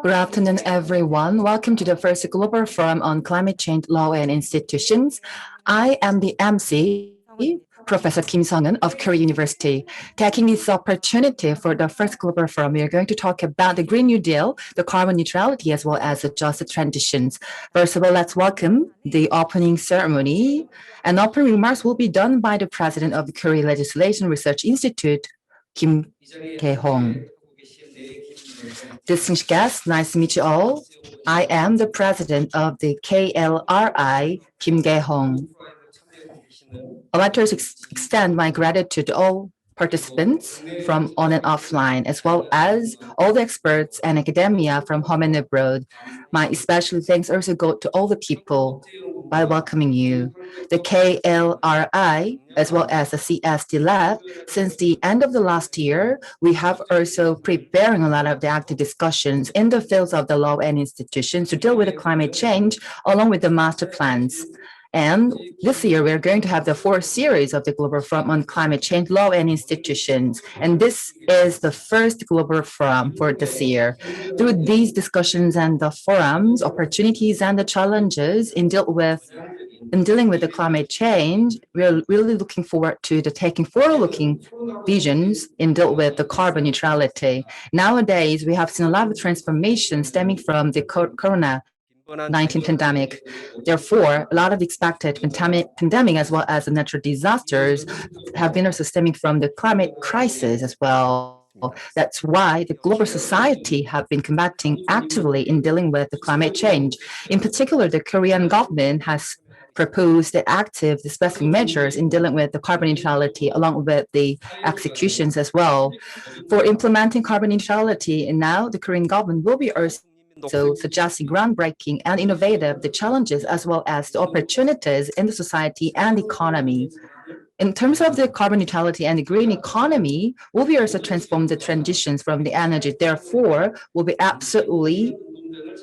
Good afternoon, everyone. Welcome to the first Global Forum on Climate Change Law and Institutions. I am the MC, Professor Kim Sang-Hoon of Korea University. Taking this opportunity for the first Global Forum, we are going to talk about the Green New Deal, the carbon neutrality, as well as the just transitions. First of all, let's welcome the opening ceremony. And opening remarks will be done by the President of the Korea Legislation Research Institute, Kyunghee. Distinguished guests, nice to meet you all. I am the president of the KLRI, Kyunghee. I'd like to extend my gratitude to all participants from on and offline, as well as all the experts and academia from home and abroad. My especially thanks also go to all the people by welcoming you. The KLRI, as well as the CSD lab, since the end of the last year, we have also preparing a lot of the active discussions in the fields of the law and institutions to deal with the climate change, along with the master plans. And this year, we're going to have the fourth series of the Global Forum on Climate Change, Law and Institutions. And this is the first Global Forum for this year. Through these discussions and the forums, opportunities and the challenges in dealing with the climate change, we're really looking forward to the taking forward-looking visions in deal with the carbon neutrality. Nowadays, we have seen a lot of transformation stemming from the COVID-19 pandemic. Therefore, a lot of expected pandemic as well as the natural disasters have been also stemming from the climate crisis as well. That's why the global society have been combating actively in dealing with the climate change. In particular, the Korean government has proposed the active specific measures in dealing with the carbon neutrality along with the executions as well. For implementing carbon neutrality, and now the Korean government will be also suggesting groundbreaking and innovative the challenges as well as the opportunities in the society and economy. In terms of the carbon neutrality and the green economy, will be also transform the transitions from the energy. Therefore, will be absolutely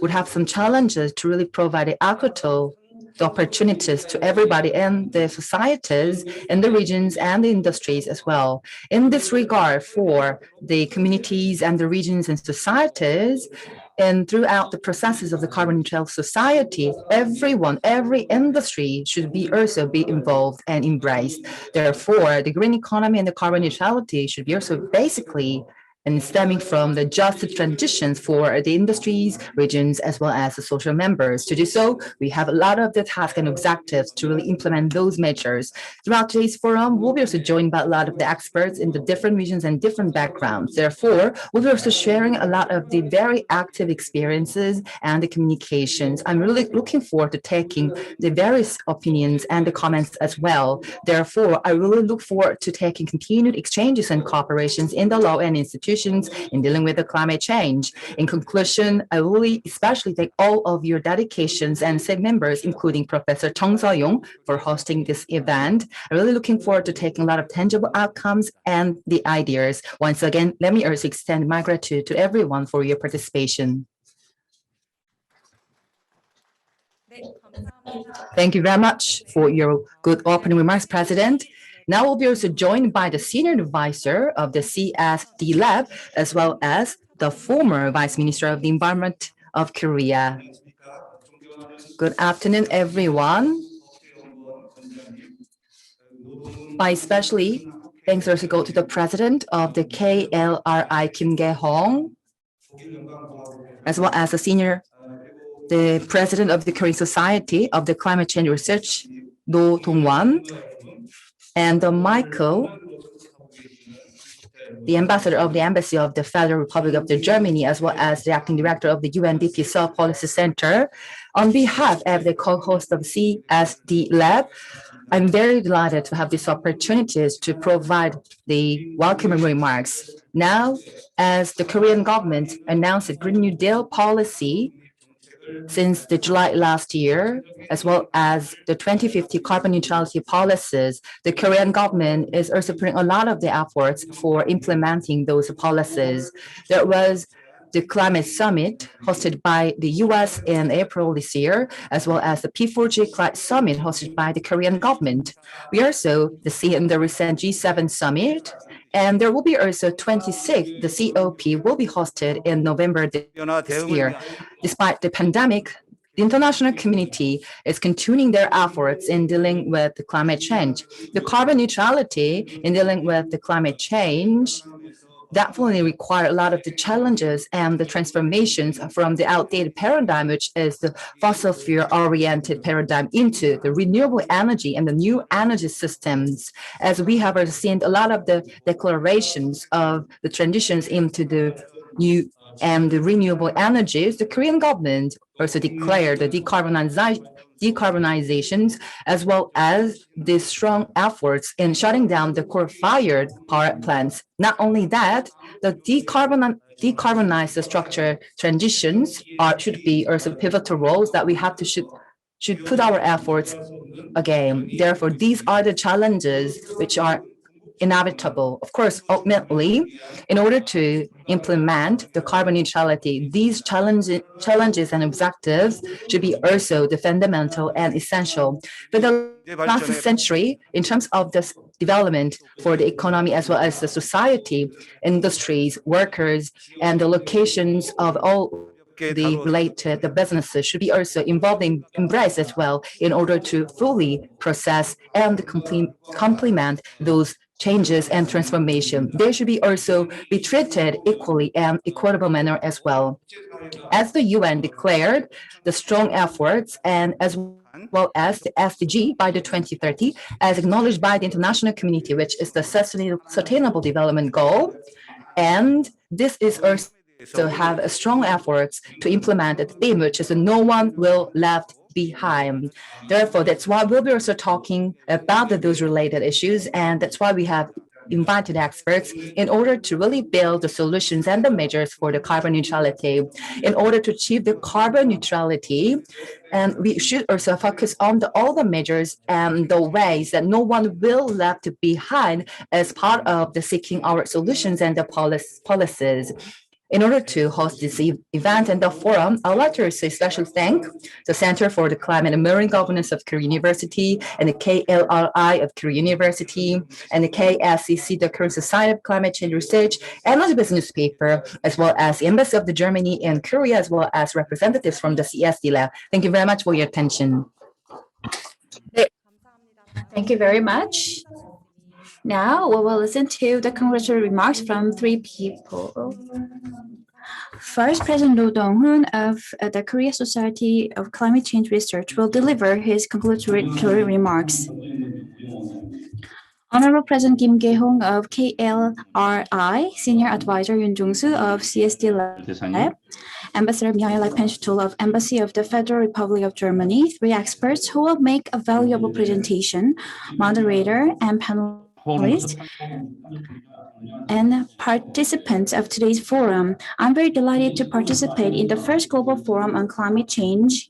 would have some challenges to really provide the equitable the opportunities to everybody in the societies, in the regions and the industries as well. In this regard, for the communities and the regions and societies, and throughout the processes of the carbon neutral society, everyone, every industry should also be involved and embraced. Therefore, the green economy and the carbon neutrality should be also basically and stemming from the just transitions for the industries, regions, as well as the social members. To do so, we have a lot of the tasks and objectives to really implement those measures. Throughout today's forum, we'll be also joined by a lot of the experts in the different regions and different backgrounds. Therefore, we'll be also sharing a lot of the very active experiences and the communications. I'm really looking forward to taking the various opinions and the comments as well. Therefore, I really look forward to taking continued exchanges and cooperations in the law and institutions in dealing with the climate change. In conclusion, I really especially thank all of your dedications and SIG members, including Professor Chung Suh-Yong, for hosting this event. I'm really looking forward to taking a lot of tangible outcomes and the ideas. Once again, let me also extend my gratitude to everyone for your participation. Thank you very much for your good opening remarks, President. Now we'll be also joined by the Senior Advisor of the CSD Lab, as well as the former Vice Minister of the Environment of Korea. Good afternoon, everyone. My especially thanks also go to the President of the KLRI, Kyunghee, as well as the Senior the president of the Korean Society of the Climate Change Research, No Dong-won, and Michael, the ambassador of the Embassy of the Federal Republic of Germany, as well as the acting director of the UNDP Seoul Policy Center. On behalf of the co-host of CSD Lab, I'm very delighted to have these opportunities to provide the welcoming remarks. Now, as the Korean government announced a Green New Deal policy since the July last year, as well as the 2050 carbon neutrality policies, the Korean government is also putting a lot of the efforts for implementing those policies. There was the climate summit hosted by the US in April this year, as well as the P4G climate summit hosted by the Korean government. We also see in the recent G7 summit, and there will be also 26, the COP will be hosted in November this year. Despite the pandemic, the international community is continuing their efforts in dealing with the climate change. The carbon neutrality in dealing with the climate change definitely require a lot of the challenges and the transformations from the outdated paradigm, which is the fossil fuel-oriented paradigm, into the renewable energy and the new energy systems. As we have seen a lot of the declarations of the transitions into the new and the renewable energies, the Korean government also declared the decarbonizations, as well as the strong efforts in shutting down the coal-fired power plants. Not only that, the decarbonized structure transitions should be also pivotal roles that we have to should put our efforts again. Therefore, these are the challenges which are inevitable. Of course, ultimately, in order to implement the carbon neutrality, these challenges and objectives should be also the fundamental and essential. For the last century, in terms of this development for the economy as well as the society, industries, workers, and the locations of all the related the businesses should be also involved in embrace as well in order to fully process and complement those changes and transformation. They should be also be treated equally and equitable manner as well. As the UN declared, the strong efforts and as well as the SDG by the 2030, as acknowledged by the international community, which is the Sustainable Development Goal, and this is also have a strong efforts to implement the theme, which is no one will left behind. Therefore, that's why we'll be also talking about those related issues, and that's why we have invited experts in order to really build the solutions and the measures for the carbon neutrality. In order to achieve the carbon neutrality, and we should also focus on all the measures and the ways that no one will left behind as part of the seeking our solutions and the policies. In order to host this event and the forum, I would like to say special thank the Center for the Climate and Marine Governance of Korea University and the KLRI of Korea University and the KSCC, the Korean Society of Climate Change Research, and the business newspaper, as well as the Embassy of Germany in Korea, as well as representatives from the CSD Lab. Thank you very much for your attention. Thank you very much. Now we will listen to the congratulatory remarks from three people. First, President Roh Dong-hoon of the Korea Society of Climate Change Research will deliver his congratulatory remarks. Honorable President Kim Ge-hong of KLRI, Senior Advisor Hyun-Jong of CSD Lab, Ambassador Mihaela Penshtul of Embassy of the Federal Republic of Germany, three experts who will make a valuable presentation, moderator and panelists, and participants of today's forum. I'm very delighted to participate in the first global forum on climate change.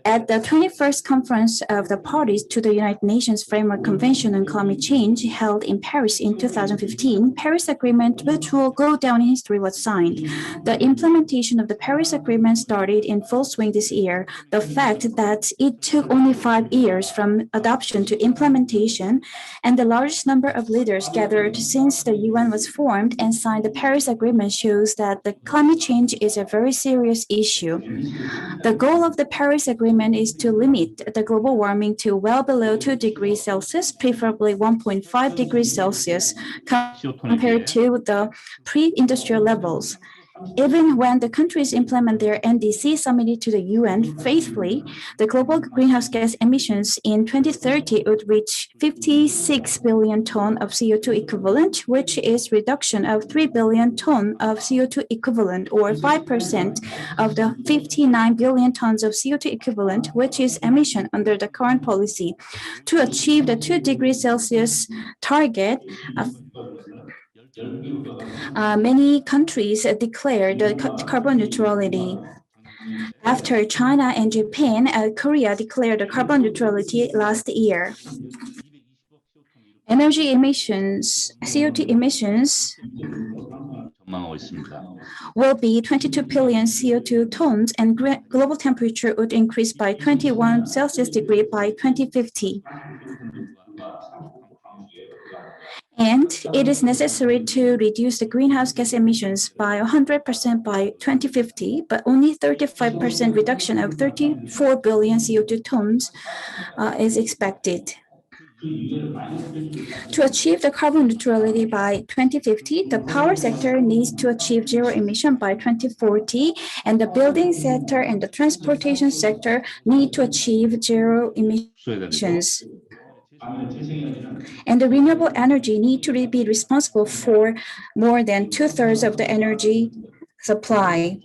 At the 21st Conference of the Parties to the United Nations Framework Convention on Climate Change held in Paris in 2015, Paris Agreement, which will go down in history, was signed. The implementation of the Paris Agreement started in full swing this year. The fact that it took only 5 years from adoption to implementation and the largest number of leaders gathered since the UN was formed and signed the Paris Agreement shows that the climate change is a very serious issue. The goal of the Paris Agreement is to limit the global warming to well below 2 degrees Celsius, preferably 1.5 degrees Celsius, compared to the pre-industrial levels. Even when the countries implement their NDC submitted to the UN faithfully, the global greenhouse gas emissions in 2030 would reach 56 billion tons of CO2 equivalent, which is reduction of 3 billion tons of CO2 equivalent, or 5% of the 59 billion tons of CO2 equivalent, which is emission under the current policy. To achieve the 2 degrees Celsius target, many countries declared carbon neutrality. After China and Japan, Korea declared carbon neutrality last year. Energy emissions, CO2 emissions will be 22 billion CO2 tons, and global temperature would increase by 21 Celsius degree by 2050. And it is necessary to reduce the greenhouse gas emissions by 100% by 2050, but only 35% reduction of 34 billion CO2 tons is expected. To achieve the carbon neutrality by 2050, the power sector needs to achieve zero emission by 2040, and the building sector and the transportation sector need to achieve zero emissions. And the renewable energy need to be responsible for more than 2/3 of the energy supply.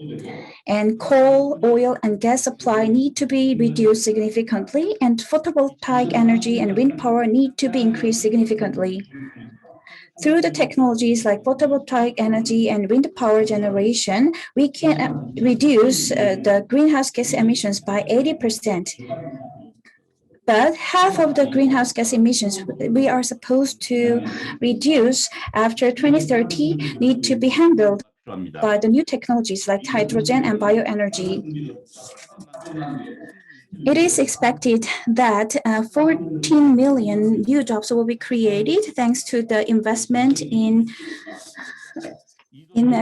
And coal, oil, and gas supply need to be reduced significantly, and photovoltaic energy and wind power need to be increased significantly. Through the technologies like photovoltaic energy and wind power generation, we can reduce the greenhouse gas emissions by 80%. But half of the greenhouse gas emissions we are supposed to reduce after 2030 need to be handled by the new technologies like hydrogen and bioenergy. It is expected that 14 million new jobs will be created thanks to the investment in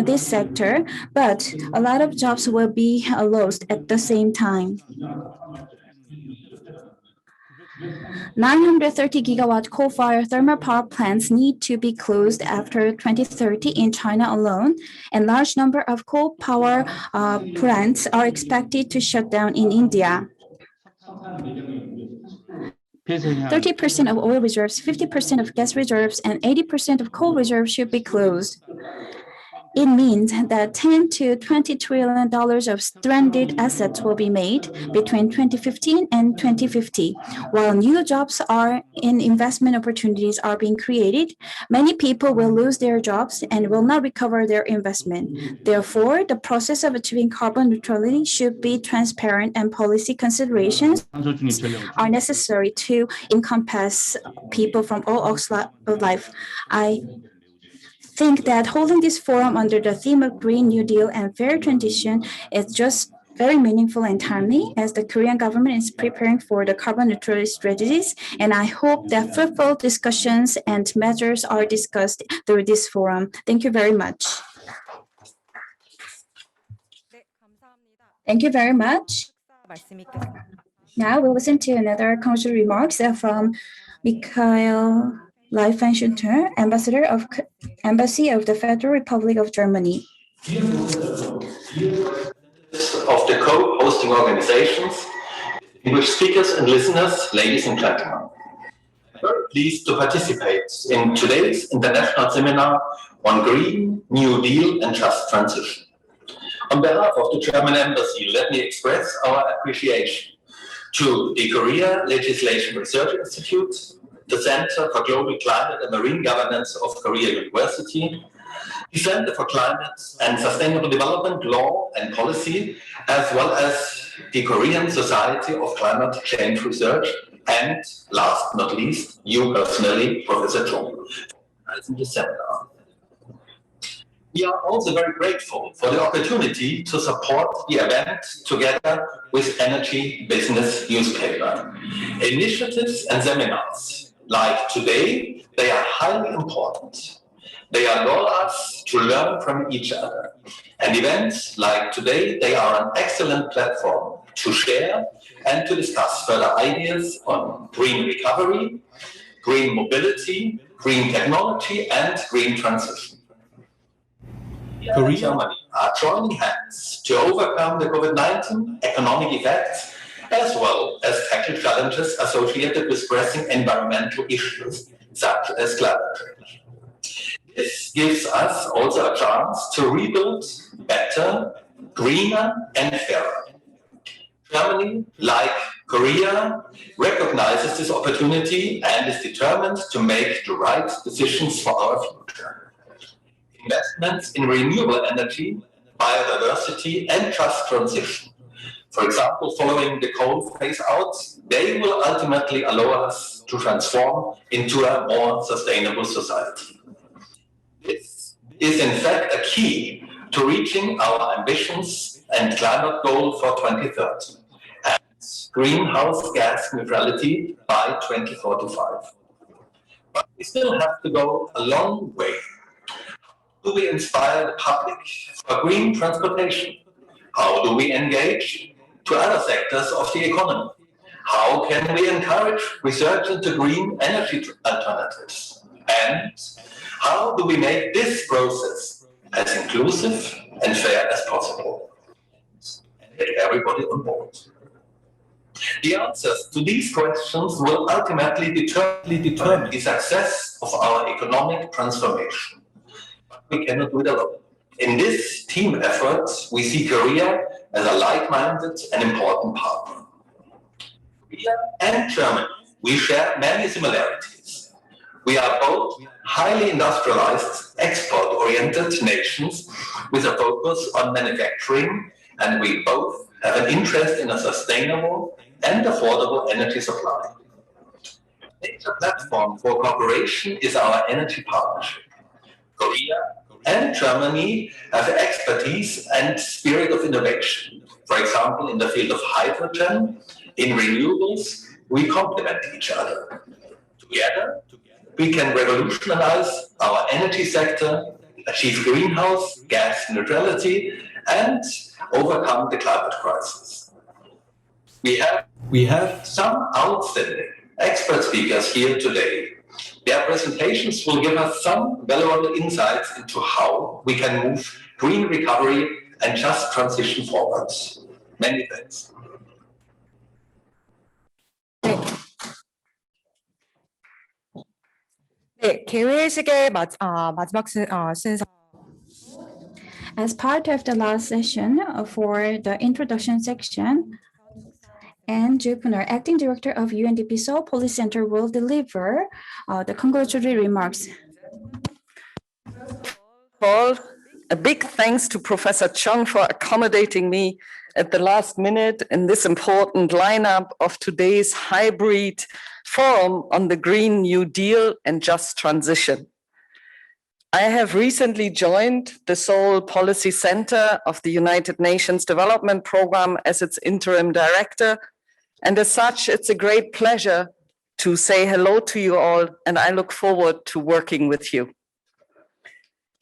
this sector, but a lot of jobs will be lost at the same time. 930 gigawatt coal-fired thermal power plants need to be closed after 2030 in China alone, and large number of coal power plants are expected to shut down in India. 30% of oil reserves, 50% of gas reserves, and 80% of coal reserves should be closed. It means that $10 to $20 trillion of stranded assets will be made between 2015 and 2050. While new jobs in investment opportunities are being created, many people will lose their jobs and will not recover their investment. Therefore, the process of achieving carbon neutrality should be transparent, and policy considerations are necessary to encompass people from all walks of life. I think that holding this forum under the theme of Green New Deal and fair transition is just very meaningful and timely, as the Korean government is preparing for the carbon neutrality strategies, and I hope that fruitful discussions and measures are discussed through this forum. Thank you very much. Thank you very much. Now we'll listen to another council remarks from Mikhail Leifenschütter, Ambassador of Embassy of the Federal Republic of Germany. Of the co-hosting organizations, English speakers and listeners, ladies and gentlemen. I'm very pleased to participate in today's international seminar on Green, New Deal and Just Transition. On behalf of the German Embassy, let me express our appreciation to the Korea Legislation Research Institute, the Center for Global Climate and Marine Governance of Korea University, the Center for Climate and Sustainable Development Law and Policy, as well as the Korean Society of Climate Change Research, and last but not least, you personally, Professor Chung, as in the seminar. We are also very grateful for the opportunity to support the event together with Energy Business newspaper. Initiatives and seminars like today, they are highly important. They allow us to learn from each other. And events like today, they are an excellent platform to share and to discuss further ideas on green recovery, green mobility, green technology, and green transition. Korea and Germany are joining hands to overcome the COVID-19 economic effects, as well as tackle challenges associated with pressing environmental issues, such as climate change. This gives us also a chance to rebuild better, greener, and fairer. Germany, like Korea, recognizes this opportunity and is determined to make the right decisions for our future. Investments in renewable energy, biodiversity, and just transition. For example, following the coal phase out, they will ultimately allow us to transform into a more sustainable society. This is in fact a key to reaching our ambitions and climate goal for 2030 and greenhouse gas neutrality by 2045. But we still have to go a long way. How do we inspire the public for green transportation? How do we engage to other sectors of the economy? How can we encourage research into green energy alternatives? And how do we make this process as inclusive and fair as possible? Get everybody on board. The answers to these questions will ultimately determine the success of our economic transformation. But we cannot do it alone. In this team effort, we see Korea as a like-minded and important partner. Korea and Germany, we share many similarities. We are both highly industrialized, export-oriented nations with a focus on manufacturing, and we both have an interest in a sustainable and affordable energy supply. A major platform for cooperation is our energy partnership. Korea and Germany have expertise and spirit of innovation. For example, in the field of hydrogen, in renewables, we complement each other. Together, we can revolutionize our energy sector, achieve greenhouse gas neutrality, and overcome the climate crisis. We have some outstanding expert speakers here today. Their presentations will give us some valuable insights into how we can move green recovery and just transition forwards. Many thanks. 네, 개회식의 마지막 순서. As part of the last session for the introduction section, and Jupuner, Acting Director of UNDP Seoul Policy Center, will deliver the congratulatory remarks. Paul, a big thanks to Professor Chung for accommodating me at the last minute in this important lineup of today's hybrid forum on the Green New Deal and just transition. I have recently joined the Seoul Policy Center of the United Nations Development Program as its interim director. And as such, it's a great pleasure to say hello to you all, and I look forward to working with you.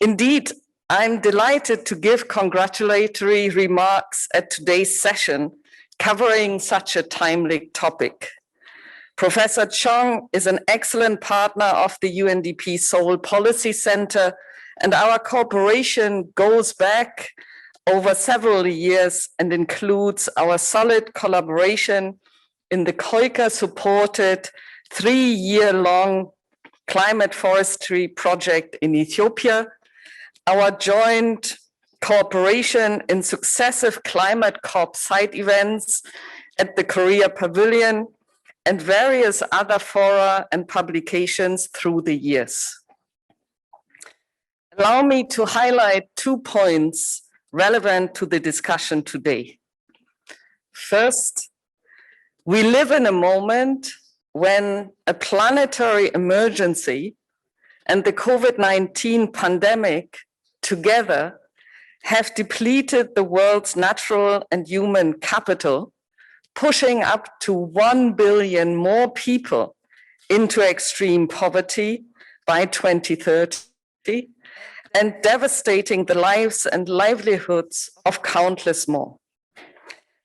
Indeed, I'm delighted to give congratulatory remarks at today's session covering such a timely topic. Professor Chung is an excellent partner of the UNDP Seoul Policy Center, and our cooperation goes back over several years and includes our solid collaboration in the KOICA-supported 3-year-long climate forestry project in Ethiopia, our joint cooperation in successive climate COP side events at the Korea Pavilion, and various other fora and publications through the years. Allow me to highlight 2 points relevant to the discussion today. First, we live in a moment when a planetary emergency and the COVID-19 pandemic together have depleted the world's natural and human capital, pushing up to 1 billion more people into extreme poverty by 2030 and devastating the lives and livelihoods of countless more.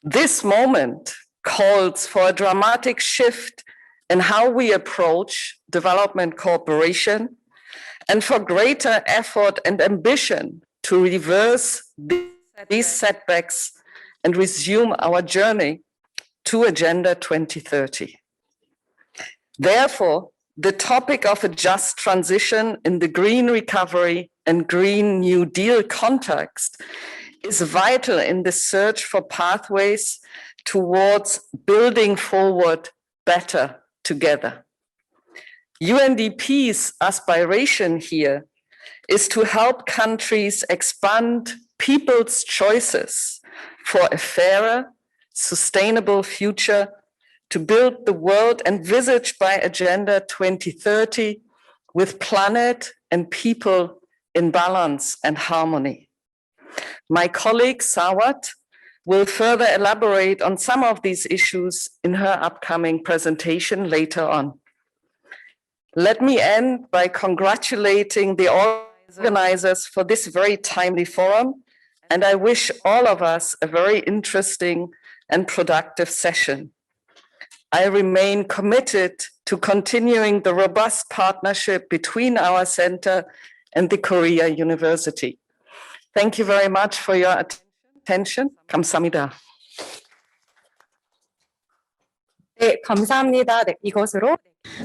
This moment calls for a dramatic shift in how we approach development cooperation and for greater effort and ambition to reverse these setbacks and resume our journey to Agenda 2030. Therefore, the topic of a just transition in the green recovery and Green New Deal context is vital in the search for pathways towards building forward better together. UNDP's aspiration here is to help countries expand people's choices for a fairer, sustainable future to build the world envisaged by Agenda 2030 with planet and people in balance and harmony. My colleague Sarwat will further elaborate on some of these issues in her upcoming presentation later on. Let me end by congratulating the organizers for this very timely forum, and I wish all of us a very interesting and productive session. I remain committed to continuing the robust partnership between our center and the Korea University. Thank you very much for your attention. 감사합니다. 네, 감사합니다. 네, 이것으로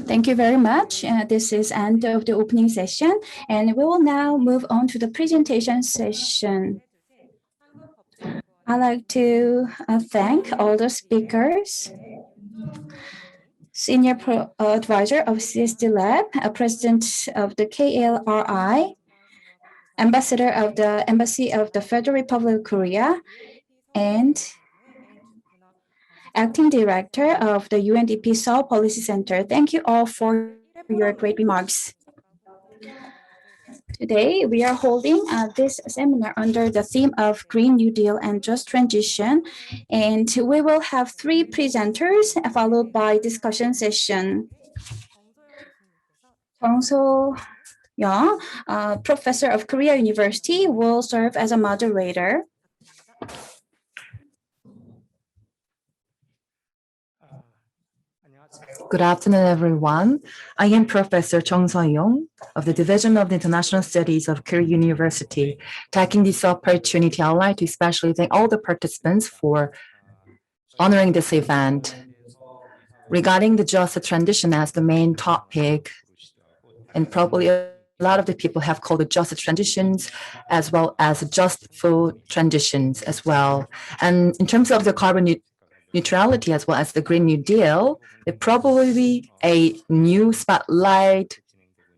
Thank you very much. This is end of the opening session, and we will now move on to the presentation session. I'd like to thank all the speakers, Senior Advisor of CSD Lab, President of the KLRI, Ambassador of the Embassy of the Federal Republic of Korea, and Acting Director of the UNDP Seoul Policy Center. Thank you all for your great remarks. Today, we are holding this seminar under the theme of Green New Deal and Just Transition, and we will have 3 presenters followed by discussion session. Suh-Yong, Professor of Korea University, will serve as a moderator. Good afternoon, everyone. I am Professor Suh-Yong of the Division of the International Studies of Korea University. Taking this opportunity, I'd like to especially thank all the participants for honoring this event. Regarding the just transition as the main topic, and probably a lot of the people have called it just transitions as well as just food transitions as well. And in terms of the carbon neutrality as well as the Green New Deal, it probably a new spotlight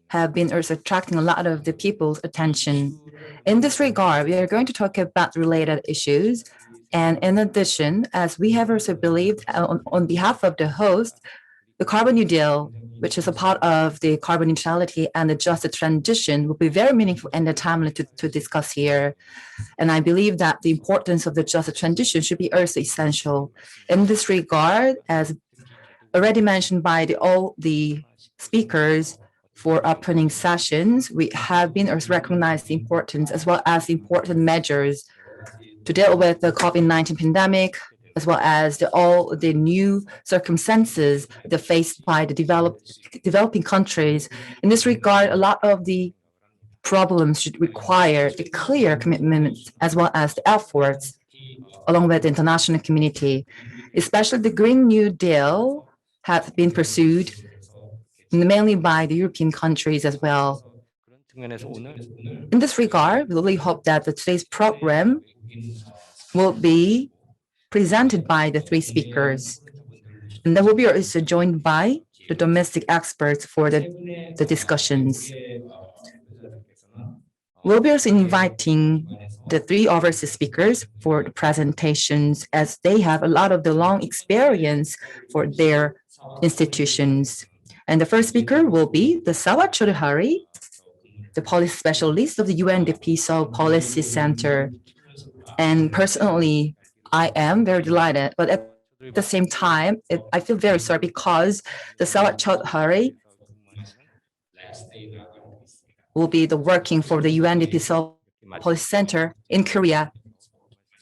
have been also attracting a lot of the people's attention. In this regard, we are going to talk about related issues. And in addition, as we have also believed on behalf of the host, the Carbon New Deal, which is a part of the carbon neutrality and the just transition, will be very meaningful and timely to discuss here. And I believe that the importance of the just transition should be also essential. In this regard, as already mentioned by all the speakers for opening sessions, we have been also recognized the importance as well as important measures to deal with the COVID-19 pandemic, as well as all the new circumstances that faced by the developing countries. In this regard, a lot of the problems should require a clear commitment as well as the efforts along with the international community. Especially the Green New Deal have been pursued mainly by the European countries as well. In this regard, we really hope that today's program will be presented by the 3 speakers. And they will be also joined by the domestic experts for the discussions. We'll be also inviting the 3 overseas speakers for the presentations as they have a lot of the long experience for their institutions. And the first speaker will be the Chowdhury, the policy specialist of the UNDP Seoul Policy Center. And personally, I am very delighted, but at the same time, I feel very sorry because the Chowdhury will be working for the UNDP Seoul Policy Center in Korea.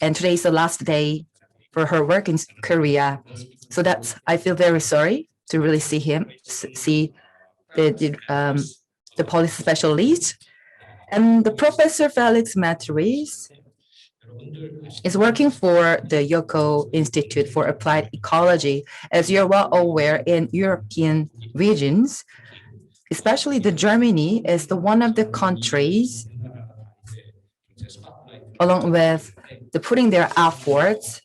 And today is the last day for her work in Korea. So I feel very sorry to really see the policy specialist. And the Professor Felix Matthes is working for the Öko-Institut for Applied Ecology. As you're well aware, in European regions, especially the Germany is the one of the countries, along with the putting their efforts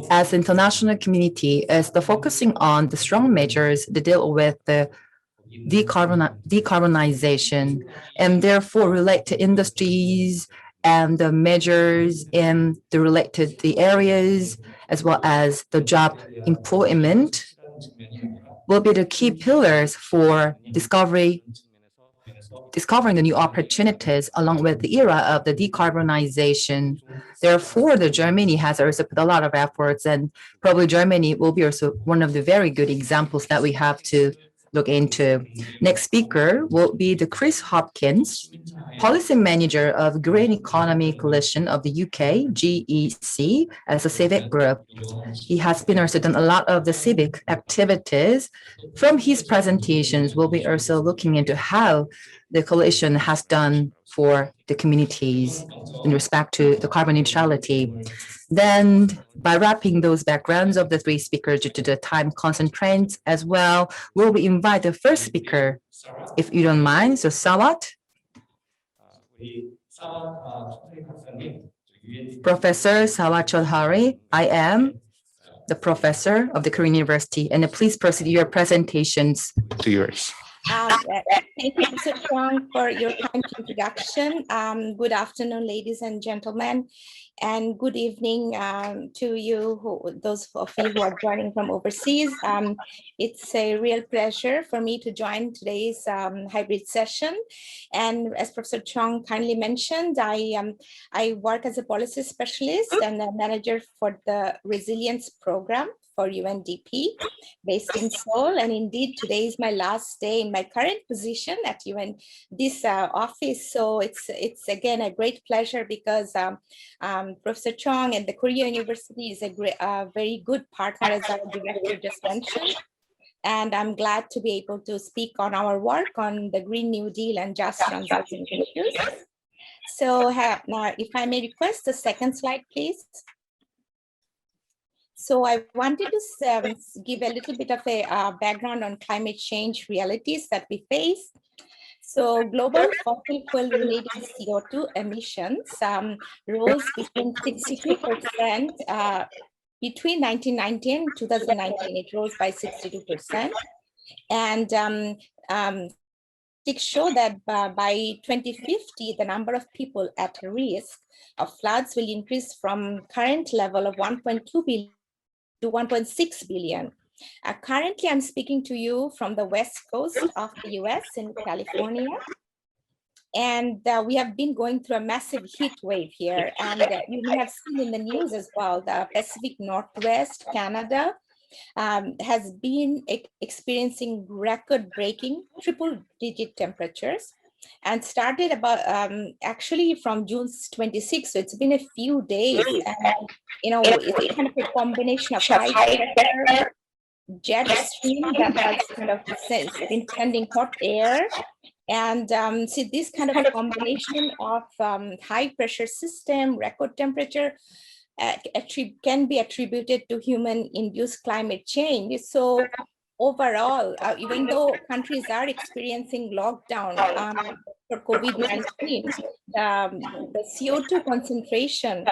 as international community is the focusing on the strong measures to deal with the decarbonization and therefore relate to industries and the measures in the related the areas as well as the job employment will be the key pillars for discovering the new opportunities along with the era of the decarbonization. Therefore, the Germany has also put a lot of efforts, and probably Germany will be also one of the very good examples that we have to look into. Next speaker will be the Chris Hopkins, Policy Manager of Green Economy Coalition of the UK, GEC, as a civic group. He has been also done a lot of the civic activities. From his presentations, we'll be also looking into how the coalition has done for the communities in respect to the carbon neutrality. Then, by wrapping those backgrounds of the three speakers due to the time constraints as well, will we invite the first speaker, if you don't mind, so Sarwat. Professor Sarwat Chowdhury, I am the professor of the Korean University, and please proceed your presentations. To yours. Thank you, Mr. Chung, for your kind introduction. Good afternoon, ladies and gentlemen, and good evening to you, those of you who are joining from overseas. It's a real pleasure for me to join today's hybrid session. And as Professor Chung kindly mentioned, I work as a policy specialist and a manager for the Resilience Program for UNDP based in Seoul. And indeed, today is my last day in my current position at this office. So it's again a great pleasure because Professor Chung and the Korea University is a very good partner, as our director just mentioned. And I'm glad to be able to speak on our work on the Green New Deal and just transition issues. So now, if I may request the second slide, please. So I wanted to give a little bit of a background on climate change realities that we face. So global fossil fuel related CO2 emissions rose between 62% between 1990 and 2019. It rose by 62%. And statistics show that by 2050, the number of people at risk of floods will increase from current level of 1.2 billion to 1.6 billion. Currently, I'm speaking to you from the west coast of the US in California. And we have been going through a massive heat wave here. And you may have seen in the news as well, the Pacific Northwest, Canada, has been experiencing record-breaking triple-digit temperatures and started about actually from June 26th. So it's been a few days. And, you know, it's kind of a combination of high pressure, jet stream that has kind of been sending hot air. And see, this kind of a combination of high pressure system, record temperature, can be attributed to human-induced climate change. So overall, even though countries are experiencing lockdown for COVID-19, the CO2 concentration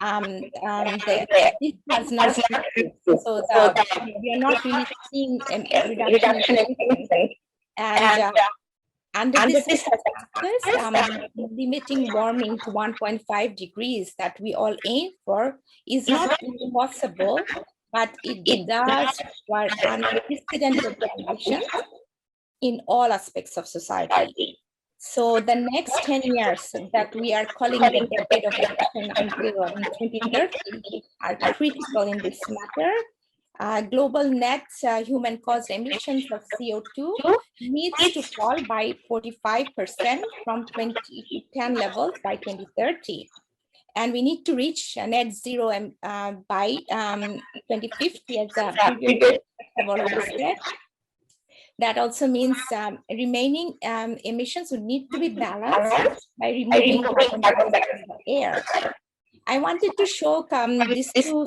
this has not increased. So we are not really seeing a reduction in anything. And under this circumstances, limiting warming to 1.5 degrees that we all aim for is not impossible, but it does require unprecedented conditions in all aspects of society. So the next 10 years that we are calling the decade of action until 2030 are critical in this matter. Global net human-caused emissions of CO2 needs to fall by 45% from 2010 levels by 2030. And we need to reach net zero by 2050, as the previous have already said. That also means remaining emissions would need to be balanced by removing carbon dioxide from the air. I wanted to show these two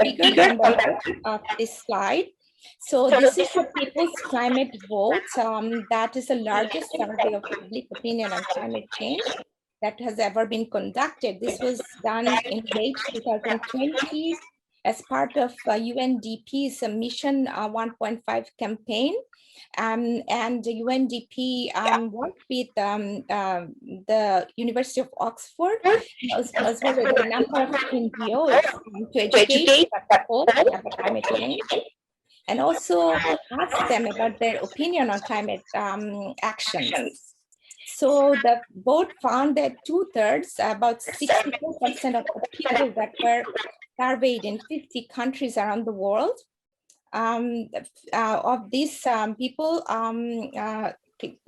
figures on the left of this slide. So this is the People's Climate Vote. That is the largest survey of public opinion on climate change that has ever been conducted. This was done in late 2020 as part of UNDP's Mission 1.5 campaign. And the UNDP worked with the University of Oxford, as well as a number of NGOs to educate people about climate change, and also ask them about their opinion on climate actions. So the vote found that 2/3, about 64% of the people that were surveyed in 50 countries around the world, of these people,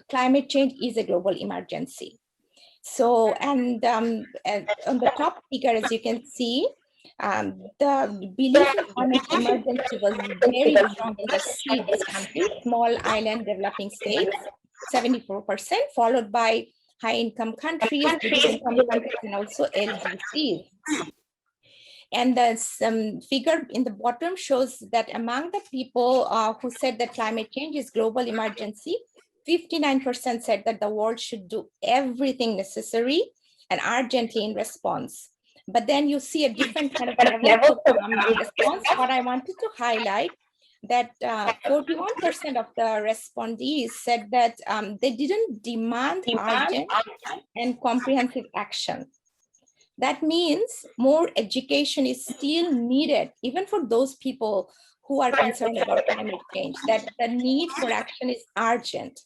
climate change is a global emergency. So, and on the top figure, as you can see, the belief in climate emergency was very strong in the SEED countries, small island developing states, 74%, followed by high-income countries, middle-income countries, and also LDCs. And the figure in the bottom shows that among the people who said that climate change is global emergency, 59% said that the world should do everything necessary and urgently in response. But then you see a different kind of level of response. What I wanted to highlight that 41% of the respondees said that they didn't demand urgent and comprehensive action. That means more education is still needed, even for those people who are concerned about climate change, that the need for action is urgent.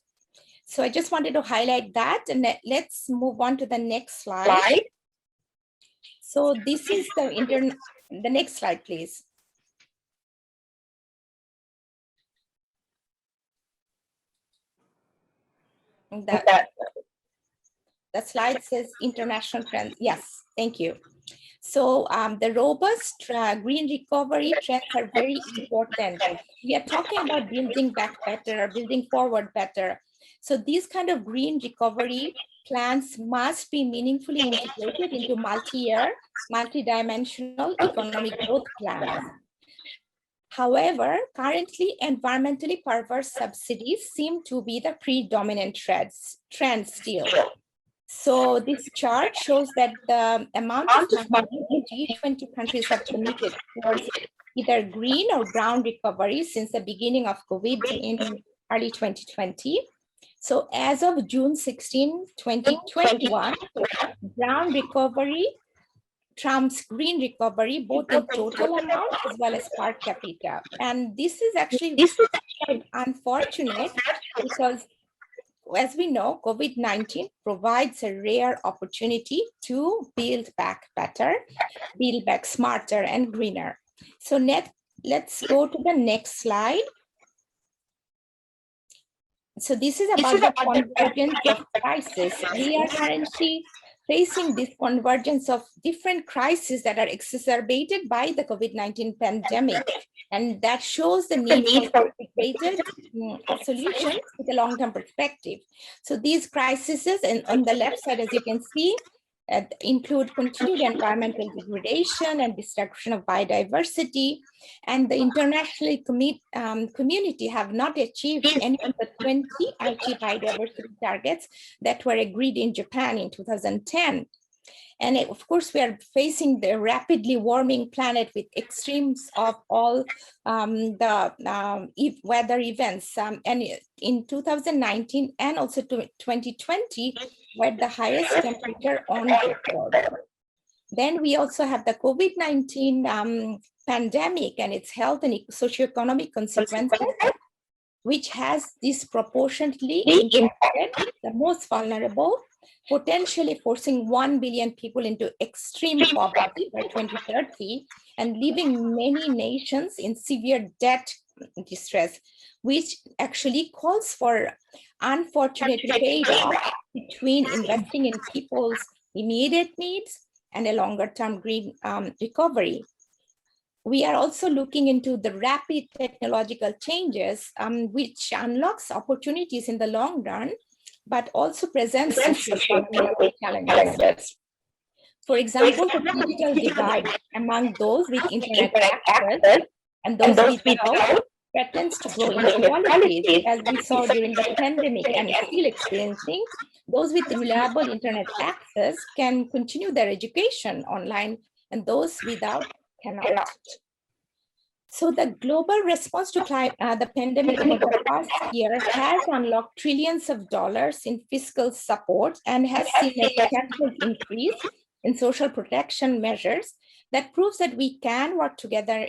So I just wanted to highlight that, and let's move on to the next slide. So this is the next slide, please. The slide says international trends. Yes, thank you. So the robust green recovery trends are very important. We are talking about building back better, building forward better. So these kind of green recovery plans must be meaningfully integrated into multi-year, multi-dimensional economic growth plans. However, currently environmentally perverse subsidies seem to be the predominant trend still. So this chart shows that the amount of money G20 countries have committed towards either green or brown recovery since the beginning of COVID in early 2020. So as of June 16, 2021, brown recovery trumps green recovery, both in total amount as well as per capita. And this is actually unfortunate because, as we know, COVID-19 provides a rare opportunity to build back better, build back smarter and greener. So let's go to the next slide. So this is about the convergence of crisis. We are currently facing this convergence of different crises that are exacerbated by the COVID-19 pandemic. And that shows the need for integrated solutions with a long-term perspective. So these crises, and on the left side, as you can see, include continued environmental degradation and destruction of biodiversity. And the international community have not achieved any of the 20 IT biodiversity targets that were agreed in Japan in 2010. And of course, we are facing the rapidly warming planet with extremes of all the weather events. And in 2019 and also 2020, were the highest temperature on record. Then we also have the COVID-19 pandemic and its health and socioeconomic consequences, which has disproportionately impacted the most vulnerable, potentially forcing 1 billion people into extreme poverty by 2030 and leaving many nations in severe debt distress, which actually calls for unfortunate trade-off between investing in people's immediate needs and a longer-term green recovery. We are also looking into the rapid technological changes, which unlocks opportunities in the long run, but also presents socioeconomic challenges. For example, the digital divide among those with internet access and those without threatens to grow inequalities, as we saw during the pandemic and still experiencing. Those with reliable internet access can continue their education online, and those without cannot. So the global response to the pandemic over the past year has unlocked trillions of dollars in fiscal support and has seen a tenfold increase in social protection measures that proves that we can work together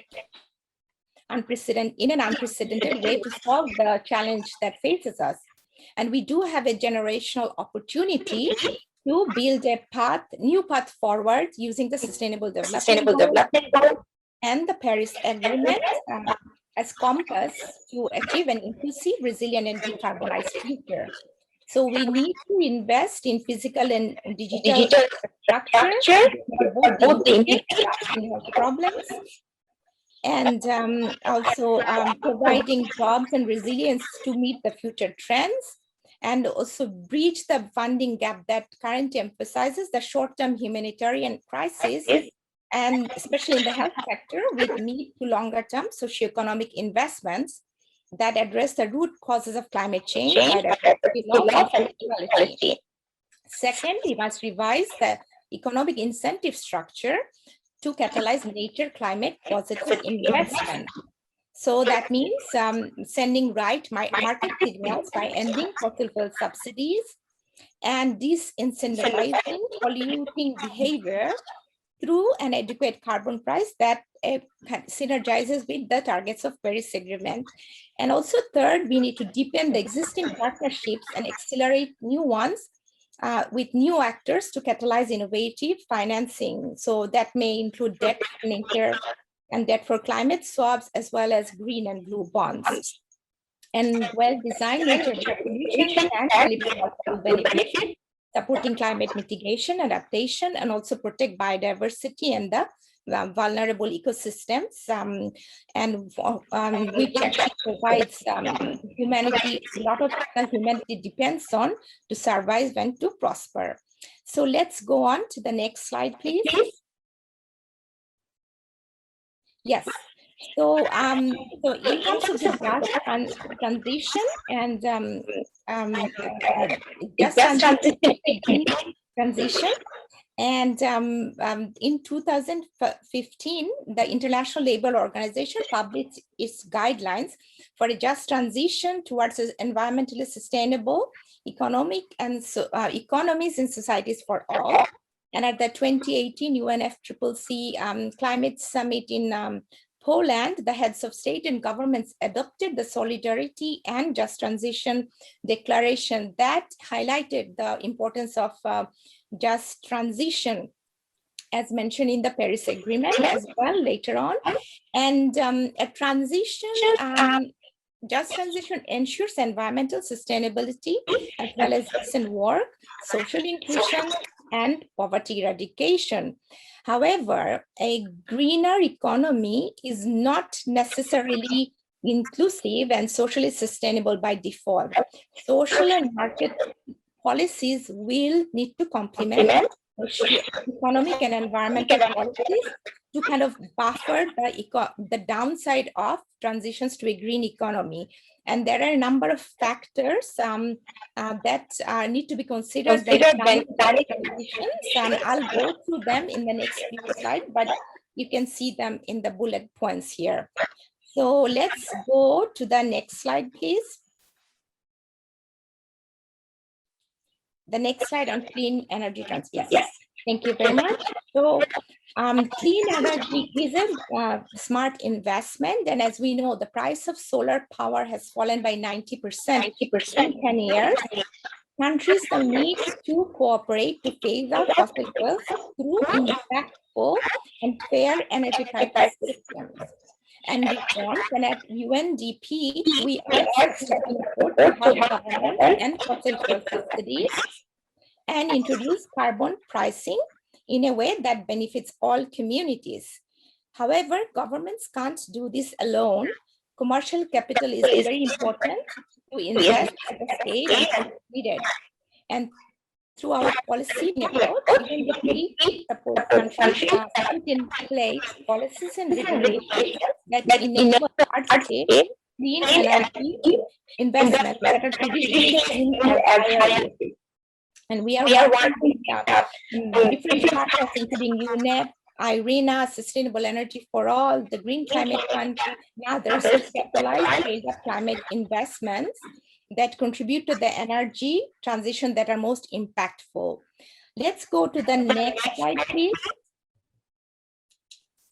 in an unprecedented way to solve the challenge that faces us. And we do have a generational opportunity to build a new path forward using the Sustainable Development Goals and the Paris Agreement as compass to achieve an inclusive, resilient, and decarbonized future. So we need to invest in physical and digital structure for both the immediate and problems, and also providing jobs and resilience to meet the future trends, and also breach the funding gap that currently emphasizes the short-term humanitarian crisis, and especially in the health sector, with mid to longer-term socioeconomic investments that address the root causes of climate change, biodiversity loss, and inequality. Second, we must revise the economic incentive structure to catalyze nature climate positive investment. So that means sending right market signals by ending fossil fuel subsidies and disincentivizing polluting behavior through an adequate carbon price that synergizes with the targets of Paris Agreement. And also third, we need to deepen the existing partnerships and accelerate new ones with new actors to catalyze innovative financing. So that may include debt for nature and debt for climate swaps, as well as green and blue bonds. And well-designed nature solutions can deliver multiple benefits, supporting climate mitigation, adaptation, and also protect biodiversity and the vulnerable ecosystems, which actually provides humanity, a lot of humanity depends on to survive and to prosper. So let's go on to the next slide, please. Yes. So, in terms of the just transition and transition, and in 2015, the International Labour Organization published its guidelines for a just transition towards an environmentally sustainable economic and economies and societies for all. And at the 2018 UNFCCC Climate Summit in Poland, the heads of state and governments adopted the Solidarity and Just Transition Declaration that highlighted the importance of just transition, as mentioned in the Paris Agreement as well later on. And a transition, just transition ensures environmental sustainability, as well as decent work, social inclusion, and poverty eradication. However, a greener economy is not necessarily inclusive and socially sustainable by default. Social and market policies will need to complement economic and environmental policies to kind of buffer the downside of transitions to a green economy. And there are a number of factors that need to be considered when planning transitions, and I'll go through them in the next few slides, but you can see them in the bullet points here. So let's go to the next slide, please. The next slide on clean energy transition. Yes, thank you very much. So clean energy is a smart investment. And as we know, the price of solar power has fallen by 90% in 10 years. Countries need to cooperate to phase out fossil fuels through impactful and fair energy price systems and reforms. And at UNDP, we are support government and fossil fuel subsidies and introduce carbon pricing in a way that benefits all communities. However, governments can't do this alone. Commercial capital is very important to invest at the stage and needed. And through our policy approach, UNDP support countries put in place policies and regulations that enable large-scale clean energy investments that are traditionally seen as higher risk. And we are working with different partners, including UNEP, IRENA, Sustainable Energy for All, the Green Climate Fund, and others to capitalize scaled-up climate investments that contribute to the energy transition that are most impactful. Let's go to the next slide, please.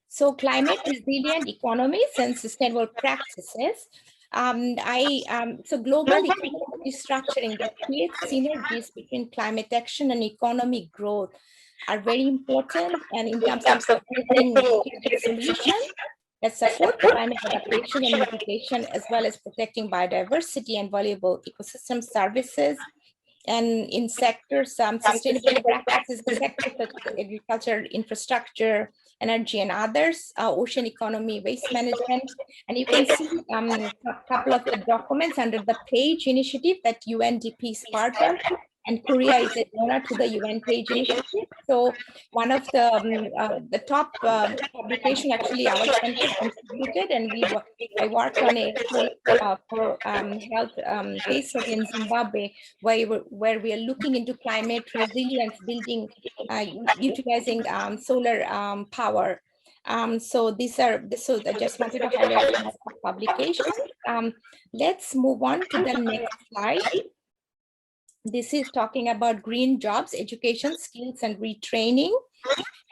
So climate resilient economies and sustainable practices. So global economic restructuring that creates synergies between climate action and economic growth are very important, and in terms of creating solutions that support climate adaptation and mitigation, as well as protecting biodiversity and valuable ecosystem services. And in sectors, sustainable practices in sectors such as agriculture, infrastructure, energy, and others, ocean economy, waste management. And you can see a couple of the documents under the PAGE initiative that UNDP is part of, and Korea is a donor to the UN PAGE initiative. So one of the top publication actually our center contributed, and I worked on a for health case study in Zimbabwe, where we are looking into climate resilience, building, utilizing solar power. So so I just wanted to highlight this publication. Let's move on to the next slide. This is talking about green jobs, education, skills, and retraining.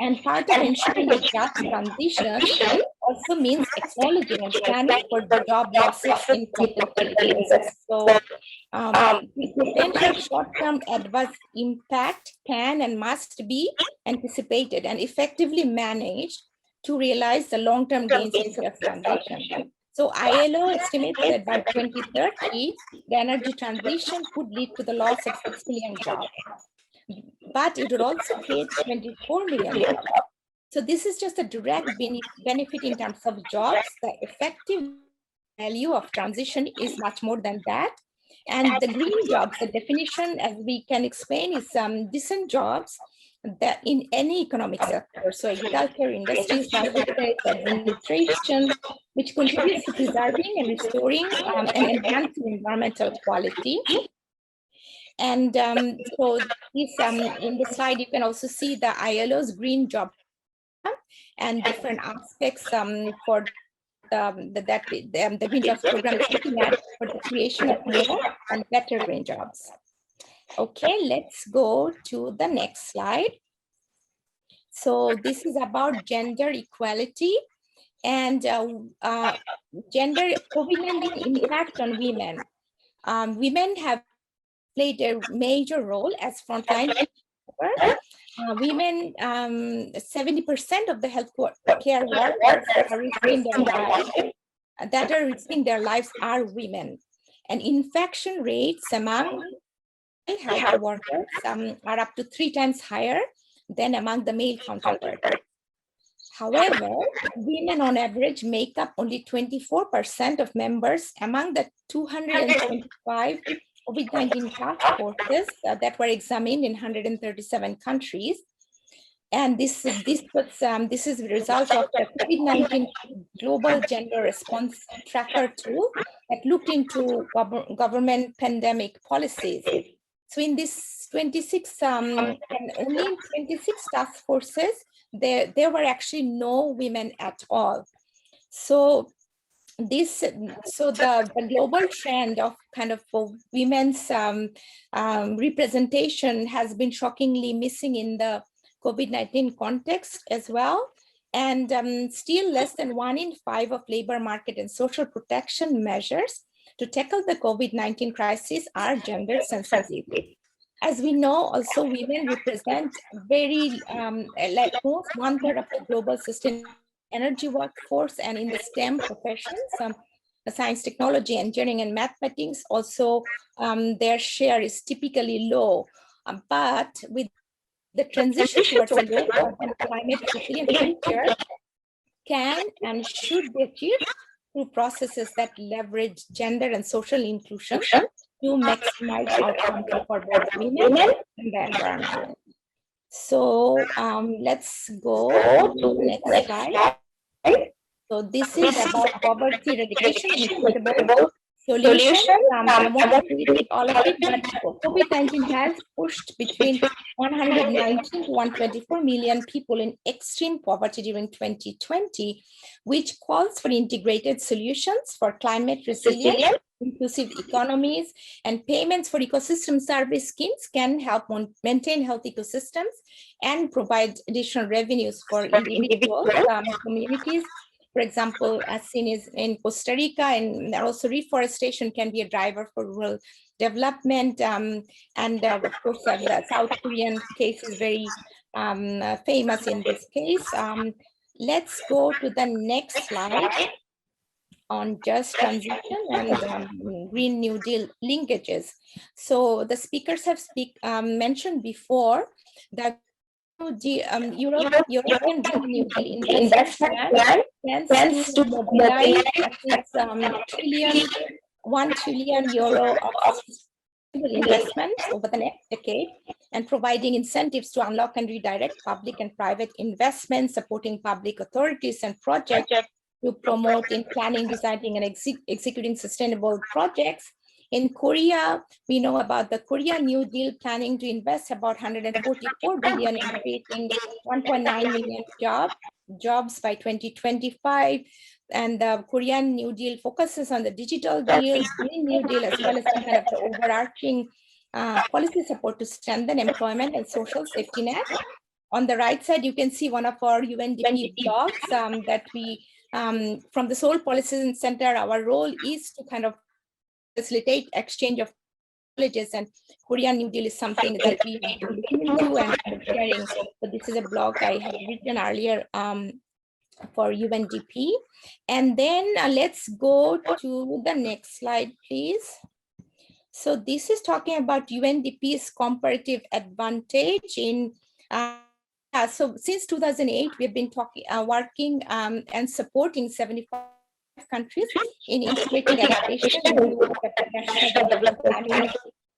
And part of ensuring a just transition also means acknowledging and planning for the job losses in conflicted areas. So the potential short-term adverse impact can and must be anticipated and effectively managed to realize the long-term gains in just transition. So ILO estimates that by 2030, the energy transition could lead to the loss of 6 million jobs, but it would also create 24 million jobs. So this is just a direct benefit in terms of jobs. The effective value of transition is much more than that. And the green jobs, the definition, as we can explain, is decent jobs that in any economic sector, so agriculture, industry, services, administration, which contributes to preserving and restoring and enhancing environmental quality. And so this, in the slide, you can also see the ILO's green job and different aspects for the green jobs program is looking at for the creation of more and better green jobs. Okay, let's go to the next slide. So this is about gender equality and gender COVID-19 impact on women. Women have played a major role as frontline. Women, 70% of the healthcare workers are risking their lives are women. And infection rates among health workers are up to 3 times higher than among the male counterparts. However, women on average make up only 24% of members among the 225 COVID-19 task forces that were examined in 137 countries. And this is the result of the COVID-19 Global Gender Response Tracker tool that looked into government pandemic policies. So in this 26, and only in 26 task forces, there were actually no women at all. So the global trend of kind of women's representation has been shockingly missing in the COVID-19 context as well. And still less than 1 in 5 of labor market and social protection measures to tackle the COVID-19 crisis are gender sensitive. As we know, also women represent very, like most 1/3 of the global sustainable energy workforce, and in the STEM professions, science, technology, engineering, and mathematics, also their share is typically low. But with the transition towards a low carbon climate resilient future, can and should be achieved through processes that leverage gender and social inclusion to maximize outcomes for both women and the environment. So let's go to the next slide. So this is about poverty eradication and equitable solution. I won't repeat all of it, but COVID-19 has pushed between 119 to 124 million people in extreme poverty during 2020, which calls for integrated solutions for climate resilience, inclusive economies, and payments for ecosystem service schemes can help maintain health ecosystems and provide additional revenues for individuals, communities. For example, as seen is in Costa Rica, and also reforestation can be a driver for rural development. And of course, the South Korean case is very famous in this case. Let's go to the next slide on just transition and Green New Deal linkages. So the speakers have mentioned before that European Green New Deal investment plan plans to mobilize at least €1 trillion of investments over the next decade, and providing incentives to unlock and redirect public and private investments, supporting public authorities and projects to promote in planning, designing, and executing sustainable projects. In Korea, we know about the Korea New Deal planning to invest about 144 billion in creating 1.9 million jobs by 2025. And the Korean New Deal focuses on the digital deal, Green New Deal, as well as some kind of the overarching policy support to strengthen employment and social safety net. On the right side, you can see one of our UNDP blogs that we, from the Seoul Policy Center, our role is to kind of facilitate exchange of knowledge, and Korean New Deal is something that we have been looking into and sharing. So this is a blog I had written earlier for UNDP. And then let's go to the next slide, please. So this is talking about UNDP's comparative advantage in so since 2008, we've been working and supporting 75 countries in integrating adaptation into national development planning,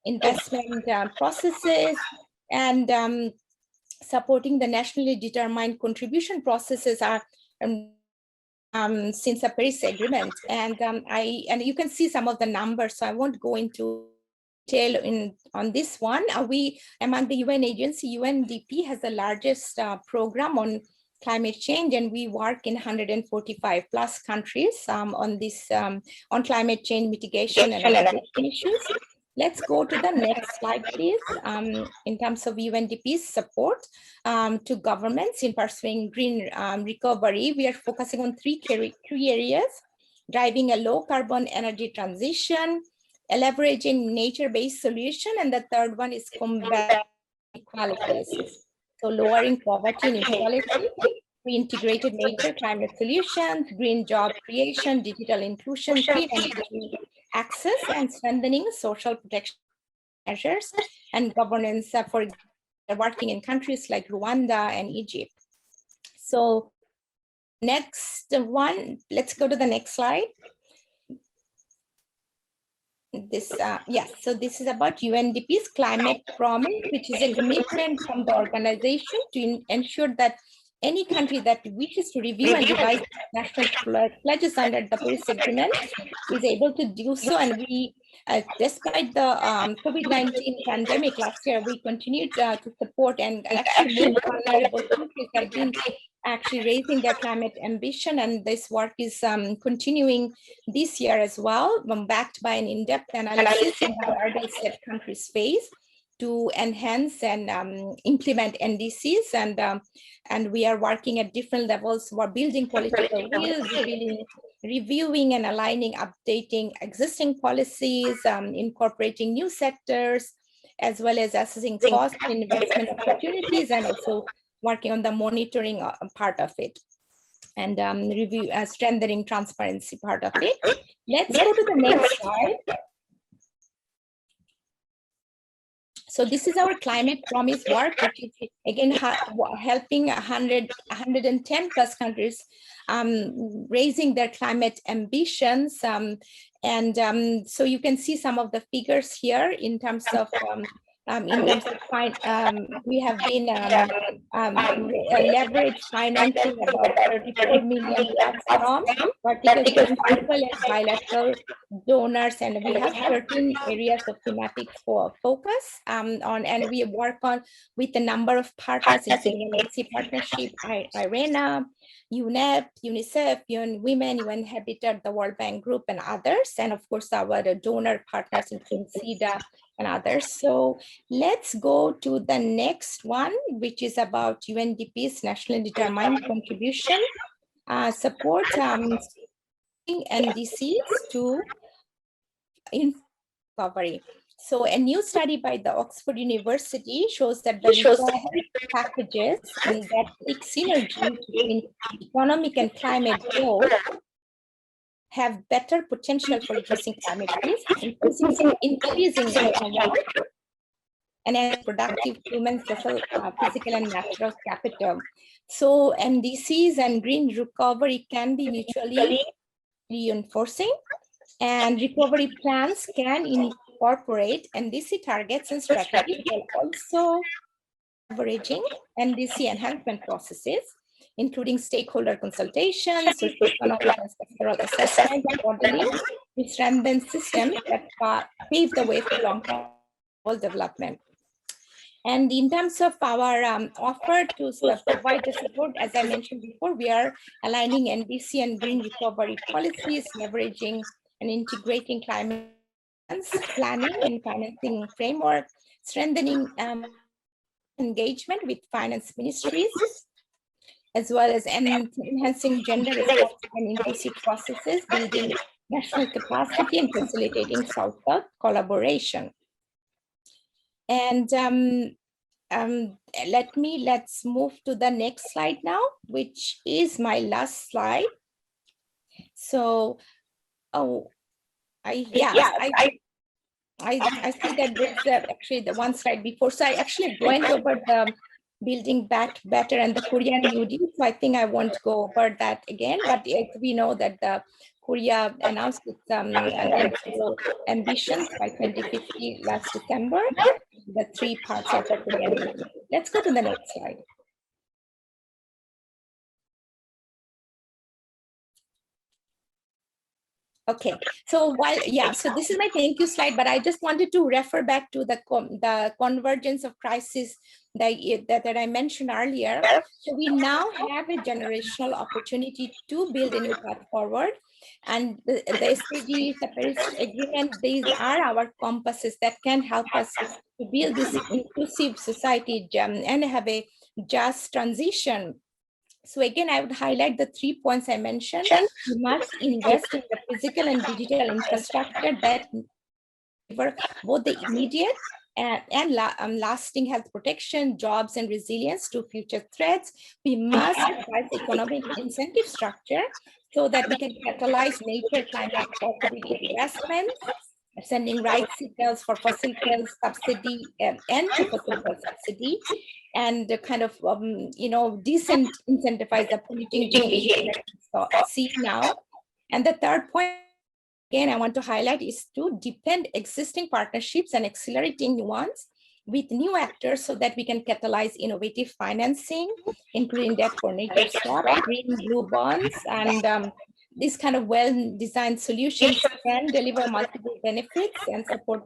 investment processes, and supporting the nationally determined contribution processes are since the Paris Agreement. And you can see some of the numbers, so I won't go into detail on this one. We, among the UN agency, UNDP has the largest program on climate change, and we work in 145 plus countries on this on climate change mitigation and adaptation issues. Let's go to the next slide, please. In terms of UNDP's support to governments in pursuing green recovery, we are focusing on three areas: driving a low carbon energy transition, leveraging nature-based solution, and the third one is combating inequalities. So lowering poverty and inequality, integrated nature climate solutions, green job creation, digital inclusion, clean energy access, and strengthening social protection measures and governance for working in countries like Rwanda and Egypt. So next one, let's go to the next slide. This so this is about UNDP's climate promise, which is a commitment from the organization to ensure that any country that wishes to review and revise national pledges under the Paris Agreement is able to do so. And we, despite the COVID-19 pandemic last year, we continued to support, and actually most vulnerable countries have been actually raising their climate ambition, and this work is continuing this year as well, backed by an in-depth analysis of the hurdles that countries face to enhance and implement NDCs, and we are working at different levels. We're building political will, reviewing and aligning, updating existing policies, incorporating new sectors, as well as assessing cost and investment opportunities, and also working on the monitoring part of it, and review strengthening transparency part of it. Let's go to the next slide. So this is our climate promise work, which is again helping 110 plus countries raising their climate ambitions. So you can see some of the figures here in terms of we have been leverage financing about 34 million from particularly as bilateral donors, and we have 13 areas of thematic focus and we work on with a number of partners, including NDC partnership, IRENA, UNEP, UNICEF, UN Women, UN Habitat, the World Bank Group, and others, and of course our donor partners, including SIDA and others. So let's go to the next one, which is about UNDP's nationally determined contribution, support NDCs to recovery. So a new study by the Oxford University shows that the recovery packages that seek synergy between economic and climate growth have better potential for reducing climate risk, increasing and productive human, social, physical, and natural capital. So NDCs and green recovery can be mutually reinforcing, and recovery plans can incorporate NDC targets and strategies while also leveraging NDC enhancement processes, including stakeholder consultations, socio-economic and sectoral assessment, modeling, to strengthen systems that pave the way for long-term development. And in terms of our offer to provide the support, as I mentioned before, we are aligning NDC and green recovery policies, leveraging and integrating climate planning and financing framework, strengthening engagement with finance ministries, as well as enhancing gender responsive and inclusive processes, building national capacity and facilitating South-South collaboration. And let's move to the next slide now, which is my last slide. So, I see that there's actually the one slide before. So I actually went over the building back better and the Korean New Deal. So I think I won't go over that again, but we know that the Korea announced its ambitions by 2050 last December, the 3 parts of the Korean New Deal. Let's go to the next slide. Okay, so so this is my thank you slide, but I just wanted to refer back to the convergence of crisis that I mentioned earlier. So we now have a generational opportunity to build a new path forward. And the SDGs, the Paris Agreement, these are our compasses that can help us to build this inclusive society and have a just transition. So again, I would highlight the 3 points I mentioned. We must invest in the physical and digital infrastructure that deliver both the immediate and lasting health protection, jobs, and resilience to future threats. We must provide economic incentive structure so that we can catalyze nature climate positive investments, sending right signals for fossil fuel subsidy and to fossil fuel subsidy, and kind of disincentivize the polluting behavior that we see now. And the third point, again, I want to highlight is to deepen existing partnerships and accelerating new ones with new actors so that we can catalyze innovative financing, including debt for nature swap, green blue bonds, and these kind of well-designed solutions can deliver multiple benefits and support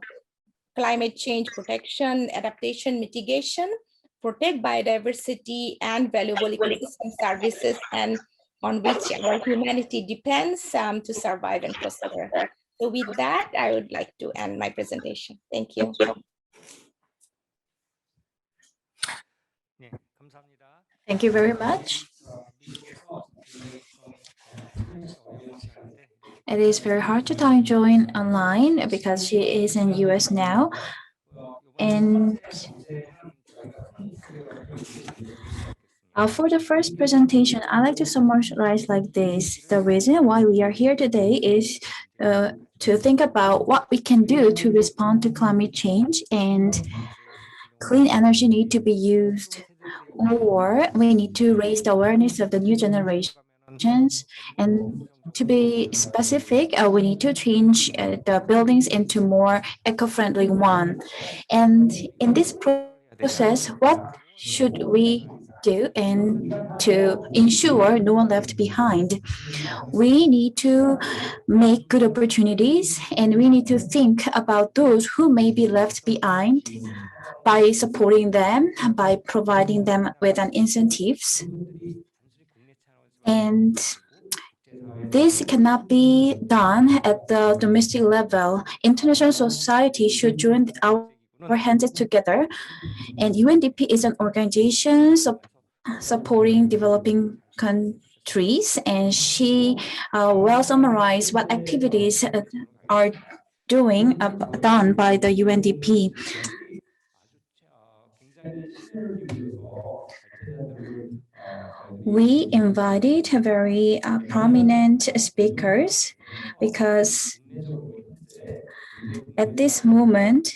climate change protection, adaptation, mitigation, protect biodiversity and valuable ecosystem services, and on which our humanity depends to survive and prosper. So with that, I would like to end my presentation. Thank you. Thank you very much. It is very hard to join online because she is in US now. And for the first presentation, I'd like to summarize like this. The reason why we are here today is to think about what we can do to respond to climate change and clean energy need to be used, or we need to raise the awareness of the new generations. And to be specific, we need to change the buildings into more eco-friendly one. And in this process, what should we do and to ensure no one left behind? We need to make good opportunities, and we need to think about those who may be left behind by supporting them, by providing them with an incentives. And this cannot be done at the domestic level. International society should join our hands together. And UNDP is an organization supporting developing countries, and she well summarized what activities are done by the UNDP. We invited very prominent speakers because at this moment,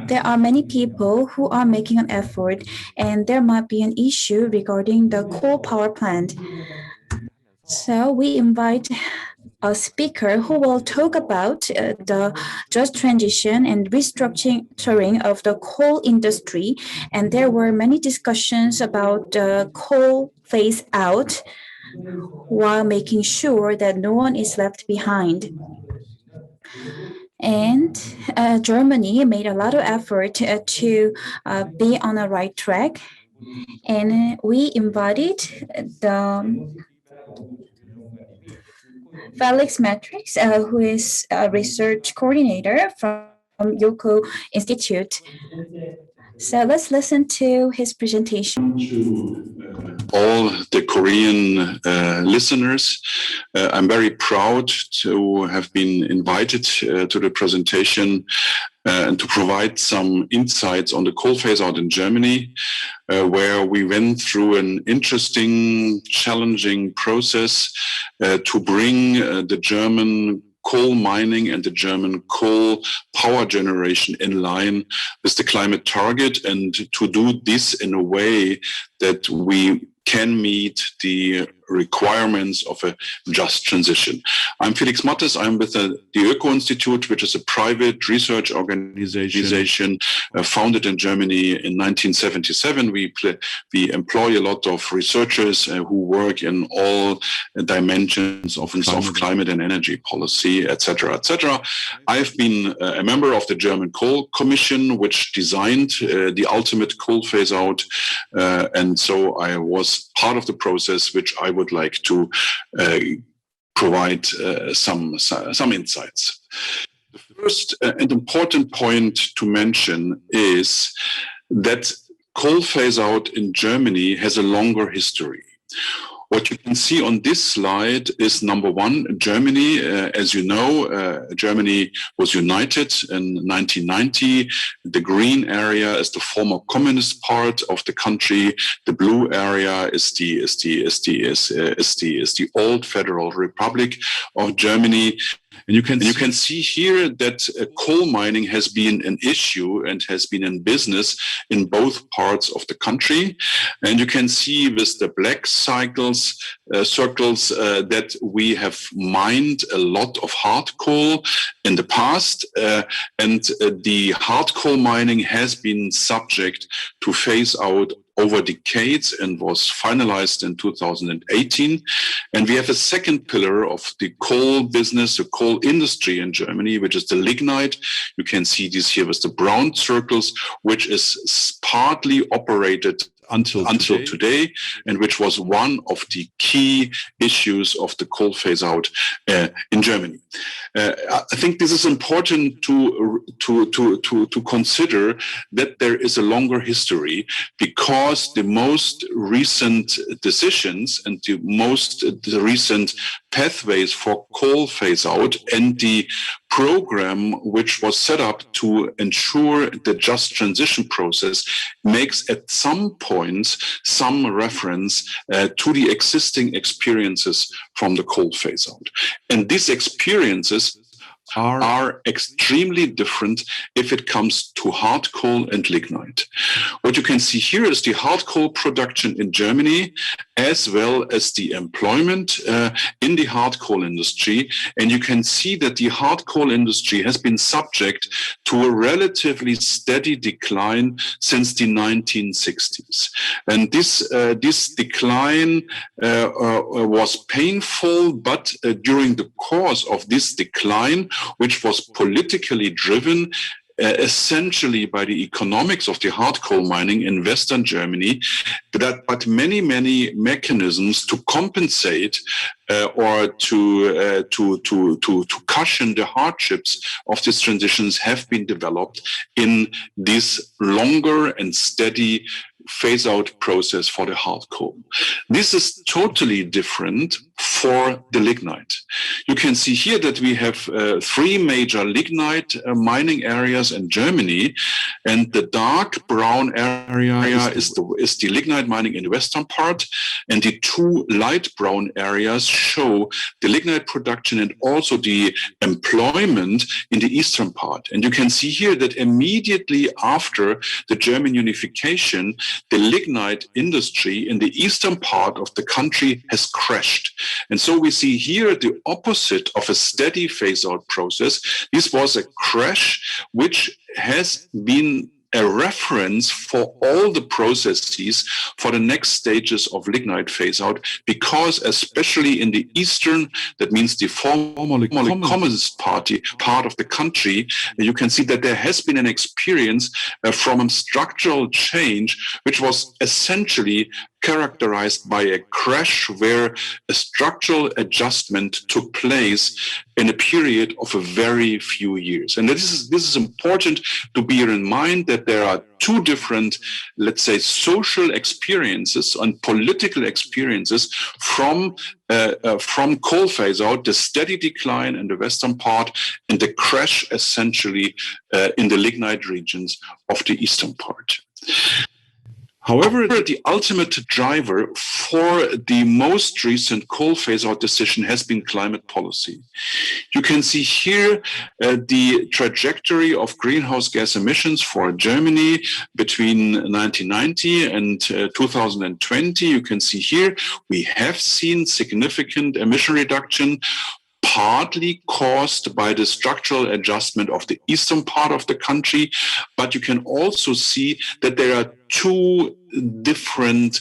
there are many people who are making an effort, and there might be an issue regarding the coal power plant. So we invite a speaker who will talk about the just transition and restructuring of the coal industry. And there were many discussions about the coal phase out while making sure that no one is left behind. And Germany made a lot of effort to be on the right track. And we invited the Felix Matthes, who is a research coordinator from Öko-Institut. So let's listen to his presentation. All the Korean listeners, I'm very proud to have been invited to the presentation and to provide some insights on the coal phase out in Germany, where we went through an interesting, challenging process to bring the German coal mining and the German coal power generation in line with the climate target, and to do this in a way that we can meet the requirements of a just transition. I'm Felix Matthes. I'm with the Öko-Institut, which is a private research organization founded in Germany in 1977. We employ a lot of researchers who work in all dimensions of climate and energy policy, etc., etc. I've been a member of the German Coal Commission, which designed the ultimate coal phase out, and so I was part of the process, which I would like to provide some insights. The first and important point to mention is that coal phase out in Germany has a longer history. What you can see on this slide is, number one, Germany. As you know, Germany was united in 1990. The green area is the former communist part of the country. The blue area is the old Federal Republic of Germany. And you can see here that coal mining has been an issue and has been in business in both parts of the country. And you can see with the black circles that we have mined a lot of hard coal in the past. And the hard coal mining has been subject to phase out over decades and was finalized in 2018. And we have a second pillar of the coal business, the coal industry in Germany, which is the lignite. You can see this here with the brown circles, which is partly operated until today, and which was one of the key issues of the coal phase out in Germany. I think this is important to consider that there is a longer history, because the most recent decisions and the recent pathways for coal phase out and the program which was set up to ensure the just transition process makes at some points some reference to the existing experiences from the coal phase out. And these experiences are extremely different if it comes to hard coal and lignite. What you can see here is the hard coal production in Germany, as well as the employment in the hard coal industry. And you can see that the hard coal industry has been subject to a relatively steady decline since the 1960s. And this decline was painful, but during the course of this decline, which was politically driven essentially by the economics of the hard coal mining in Western Germany, but many mechanisms to compensate or to cushion the hardships of these transitions have been developed in this longer and steady phase-out process for the hard coal. This is totally different for the lignite. You can see here that we have three major lignite mining areas in Germany, and the dark brown area is the lignite mining in the western part, and the two light brown areas show the lignite production and also the employment in the eastern part. And you can see here that immediately after the German unification, the lignite industry in the eastern part of the country has crashed. And so we see here the opposite of a steady phase-out process. This was a crash which has been a reference for all the processes for the next stages of lignite phase-out, because especially in the eastern, that means the formerly Communist Party part of the country, you can see that there has been an experience from a structural change, which was essentially characterized by a crash where a structural adjustment took place in a period of a very few years. And this is important to bear in mind, that there are two different, let's say, social experiences and political experiences from coal phase out, the steady decline in the western part, and the crash essentially in the lignite regions of the eastern part. However, the ultimate driver for the most recent coal phase-out decision has been climate policy. You can see here the trajectory of greenhouse gas emissions for Germany between 1990 and 2020. You can see here we have seen significant emission reduction, partly caused by the structural adjustment of the eastern part of the country, but you can also see that there are two different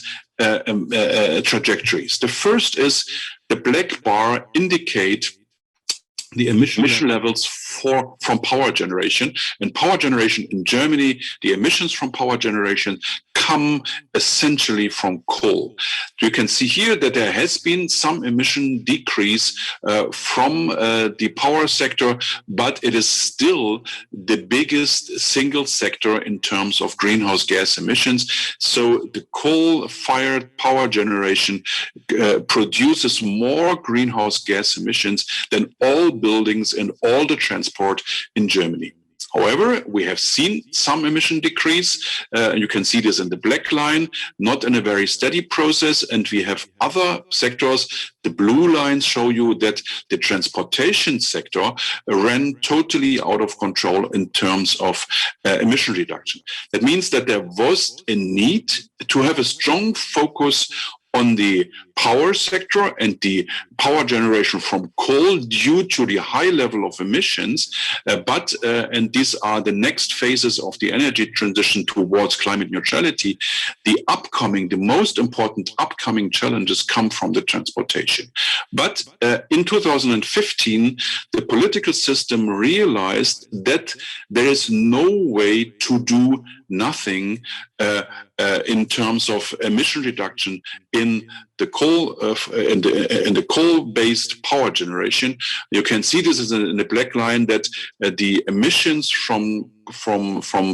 trajectories. The first is the black bar indicate the emission levels from power generation. And power generation in Germany, the emissions from power generation come essentially from coal. You can see here that there has been some emission decrease from the power sector, but it is still the biggest single sector in terms of greenhouse gas emissions. So the coal-fired power generation produces more greenhouse gas emissions than all buildings and all the transport in Germany. However, we have seen some emission decrease. You can see this in the black line, not in a very steady process. And we have other sectors. The blue lines show you that the transportation sector ran totally out of control in terms of emission reduction. That means that there was a need to have a strong focus on the power sector and the power generation from coal due to the high level of emissions. And these are the next phases of the energy transition towards climate neutrality. The most important upcoming challenges come from the transportation. But in 2015, the political system realized that there is no way to do nothing in terms of emission reduction in the coal-based power generation. You can see this is in the black line that the emissions from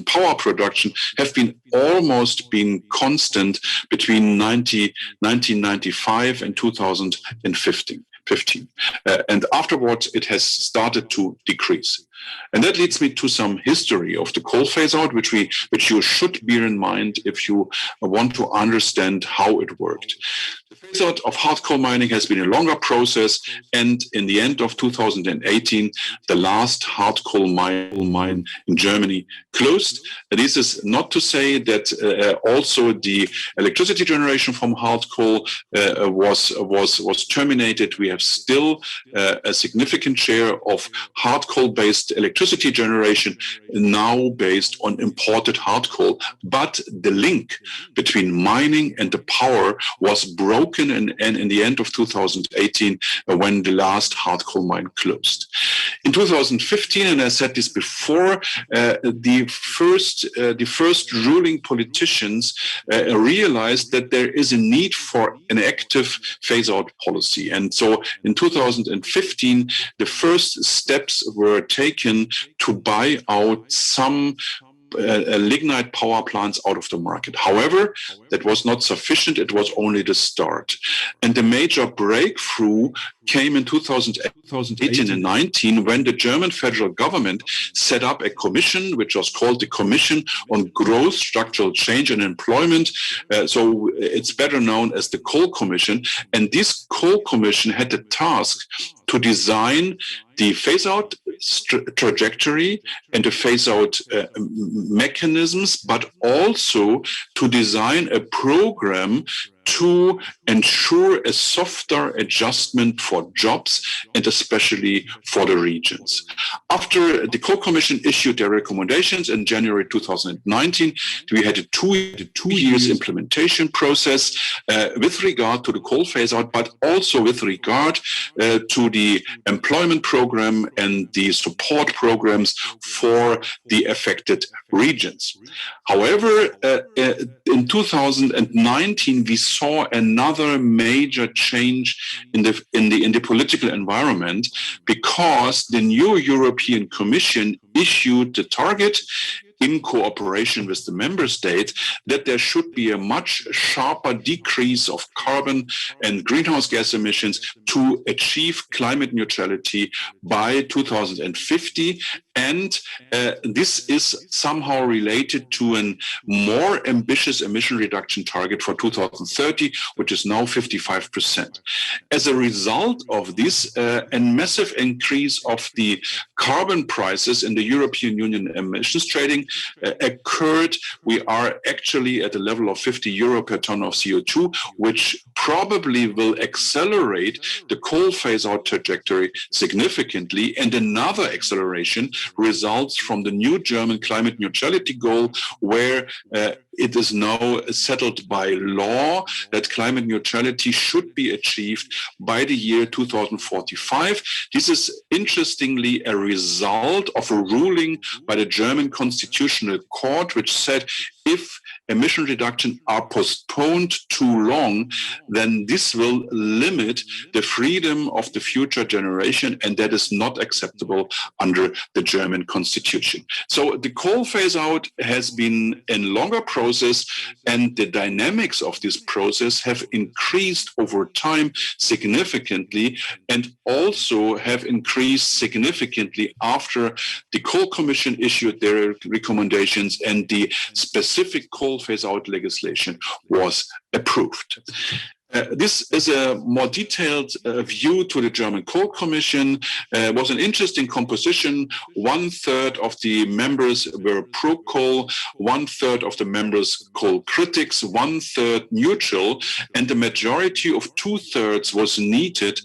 power production have been almost constant between 1995 and 2015. And afterwards, it has started to decrease. And that leads me to some history of the coal phase out, which you should bear in mind if you want to understand how it worked. The phase out of hard coal mining has been a longer process, and in the end of 2018, the last hard coal mine in Germany closed. This is not to say that also the electricity generation from hard coal was terminated. We have still a significant share of hard coal-based electricity generation now based on imported hard coal. But the link between mining and the power was broken in the end of 2018 when the last hard coal mine closed. In 2015, and I said this before, the first ruling politicians realized that there is a need for an active phase-out policy. And so in 2015, the first steps were taken to buy out some lignite power plants out of the market. However, that was not sufficient. It was only the start. And the major breakthrough came in 2018 and 19 when the German federal government set up a commission, which was called the Commission on Growth, Structural Change and Employment. So it's better known as the Coal Commission. And this Coal Commission had the task to design the phase-out trajectory and the phase-out mechanisms, but also to design a program to ensure a softer adjustment for jobs and especially for the regions. After the Coal Commission issued their recommendations in January 2019, we had a two years implementation process with regard to the coal phase-out, but also with regard to the employment program and the support programs for the affected regions. However, in 2019, we saw another major change in the political environment because the new European Commission issued the target in cooperation with the member state that there should be a much sharper decrease of carbon and greenhouse gas emissions to achieve climate neutrality by 2050. And this is somehow related to a more ambitious emission reduction target for 2030, which is now 55%. As a result of this, a massive increase of the carbon prices in the European Union emissions trading occurred. We are actually at a level of 50 euro per ton of CO2, which probably will accelerate the coal phase-out trajectory significantly. And another acceleration results from the new German climate neutrality goal, where it is now settled by law that climate neutrality should be achieved by the year 2045. This is interestingly a result of a ruling by the German Constitutional Court, which said if emission reductions are postponed too long, then this will limit the freedom of the future generation, and that is not acceptable under the German constitution. So the coal phase-out has been a longer process, and the dynamics of this process have increased over time significantly, and also have increased significantly after the Coal Commission issued their recommendations and the specific coal phase-out legislation was approved. This is a more detailed view to the German Coal Commission. It was an interesting composition. 1/3 of the members were pro-coal, 1/3 of the members coal critics, 1/3 neutral, and the majority of 2/3 was needed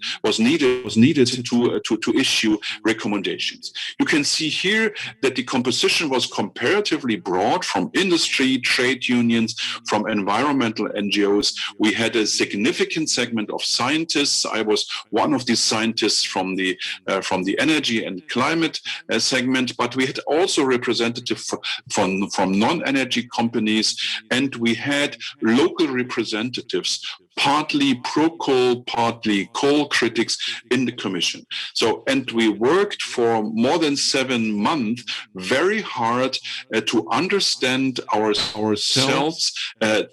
to issue recommendations. You can see here that the composition was comparatively broad from industry, trade unions, from environmental NGOs. We had a significant segment of scientists. I was one of these scientists from the energy and climate segment, but we had also representatives from non-energy companies, and we had local representatives partly pro-coal, partly coal critics in the Commission. So, and we worked for more than 7 months very hard to understand ourselves,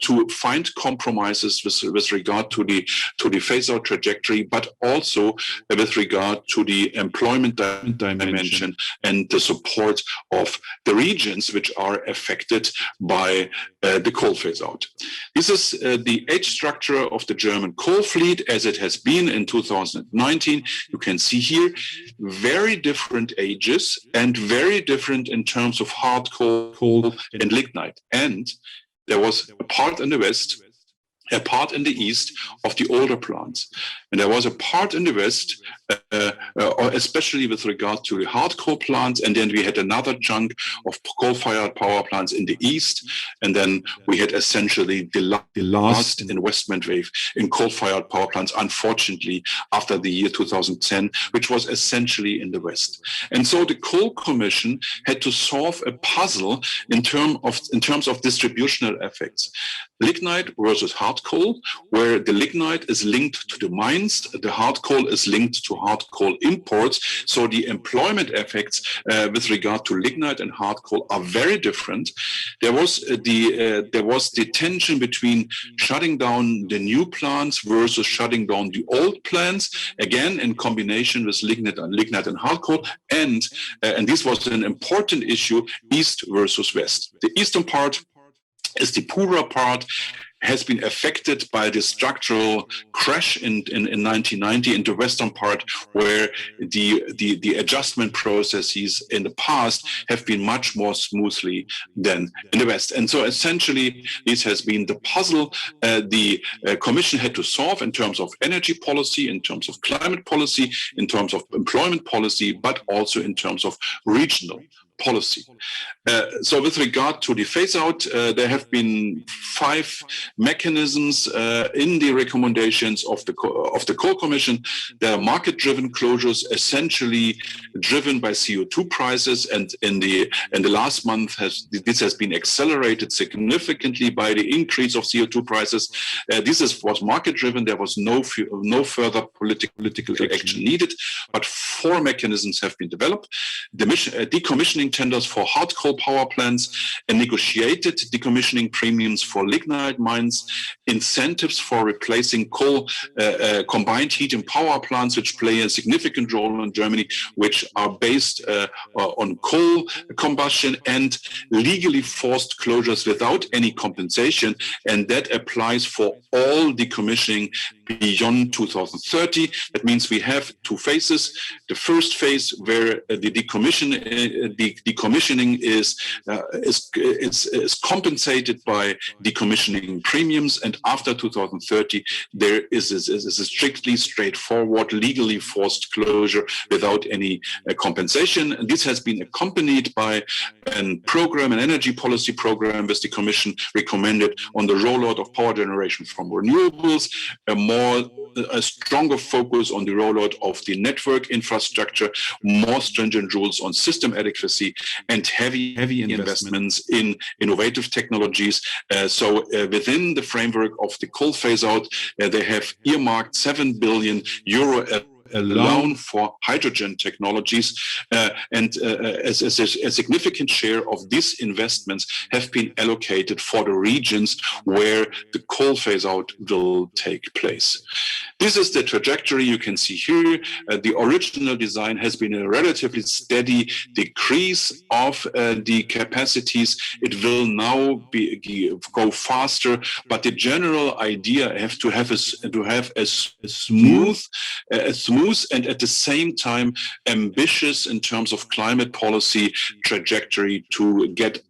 to find compromises with regard to the phase-out trajectory, but also with regard to the employment dimension and the support of the regions which are affected by the coal phase-out. This is the age structure of the German coal fleet as it has been in 2019. You can see here very different ages and very different in terms of hard coal and lignite. And there was a part in the west, a part in the east of the older plants. And there was a part in the west, especially with regard to the hard coal plants. And then we had another chunk of coal-fired power plants in the east. And then we had essentially the last investment wave in coal-fired power plants, unfortunately, after the year 2010, which was essentially in the west. And so the Coal Commission had to solve a puzzle in terms of distributional effects. Lignite versus hard coal, where the lignite is linked to the mines, the hard coal is linked to hard coal imports. So the employment effects with regard to lignite and hard coal are very different. There was the tension between shutting down the new plants versus shutting down the old plants, again in combination with lignite and hard coal, and this was an important issue, east versus west. The eastern part is the poorer part, has been affected by the structural crash in 1990 in the western part, where the adjustment processes in the past have been much more smoothly than in the west. And so essentially, this has been the puzzle the Commission had to solve in terms of energy policy, in terms of climate policy, in terms of employment policy, but also in terms of regional policy. So with regard to the phase-out, there have been 5 mechanisms in the recommendations of the Coal Commission. There are market-driven closures, essentially driven by CO2 prices, and in the last month, this has been accelerated significantly by the increase of CO2 prices. This was market-driven. There was no further political action needed, but 4 mechanisms have been developed. The decommissioning tenders for hard coal power plants, and negotiated decommissioning premiums for lignite mines, incentives for replacing coal combined heat and power plants, which play a significant role in Germany, which are based on coal combustion, and legally forced closures without any compensation. And that applies for all decommissioning beyond 2030. That means we have 2 phases. The first phase, where the decommissioning is compensated by decommissioning premiums, and after 2030 there is a strictly straightforward, legally forced closure without any compensation. And this has been accompanied by an energy policy program, which the Commission recommended on the rollout of power generation from renewables, a stronger focus on the rollout of the network infrastructure, more stringent rules on system adequacy, and heavy investments in innovative technologies. So within the framework of the coal phase-out, they have earmarked €7 billion alone for hydrogen technologies, and a significant share of these investments have been allocated for the regions where the coal phase-out will take place. This is the trajectory you can see here. The original design has been a relatively steady decrease of the capacities. It will now go faster, but the general idea has to have a smooth and at the same time ambitious in terms of climate policy trajectory to get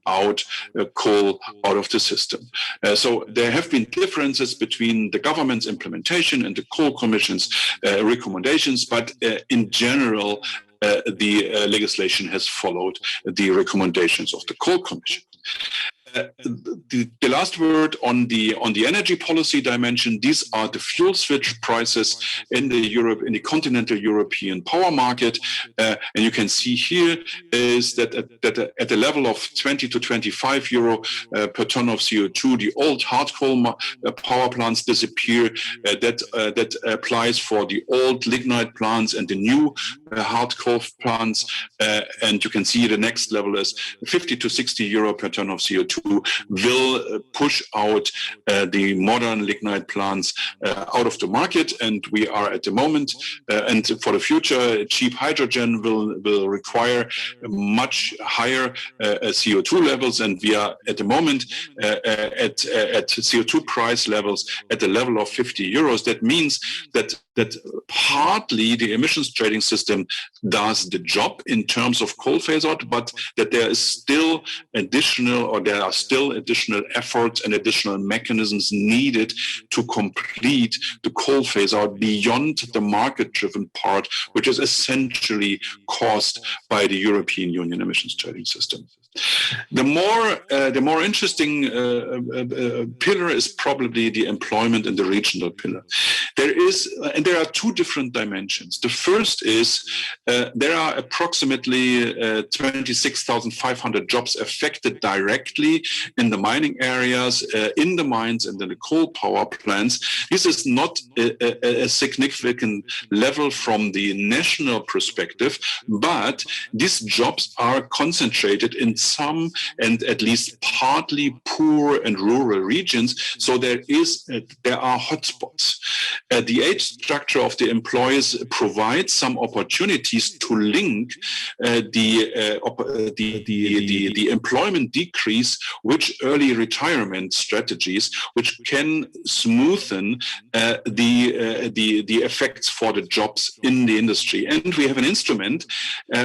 coal out of the system. So there have been differences between the government's implementation and the Coal Commission's recommendations, but in general, the legislation has followed the recommendations of the Coal Commission. The last word on the energy policy dimension. These are the fuel switch prices in the continental European power market, and you can see here is that at the level of 20 to 25 euro per ton of CO2, the old hard coal power plants disappear. That applies for the old lignite plants and the new hard coal plants, and you can see the next level is 50 to 60 euro per ton of CO2 will push out the modern lignite plants out of the market, and we are at the moment and for the future cheap hydrogen will require much higher CO2 levels, and we are at the moment at CO2 price levels at the level of 50 euros. That means that partly the emissions trading system does the job in terms of coal phase out, but that there is still there are still additional efforts and additional mechanisms needed to complete the coal phase out beyond the market-driven part, which is essentially caused by the European Union emissions trading system. The more interesting pillar is probably the employment and the regional pillar. There are two different dimensions. The first is there are approximately 26,500 jobs affected directly in the mining areas, in the mines and in the coal power plants. This is not a significant level from the national perspective, but these jobs are concentrated in some and at least partly poor and rural regions. So there are hotspots. The age structure of the employers provides some opportunities to link the employment decrease with early retirement strategies, which can smoothen the effects for the jobs in the industry. And we have an instrument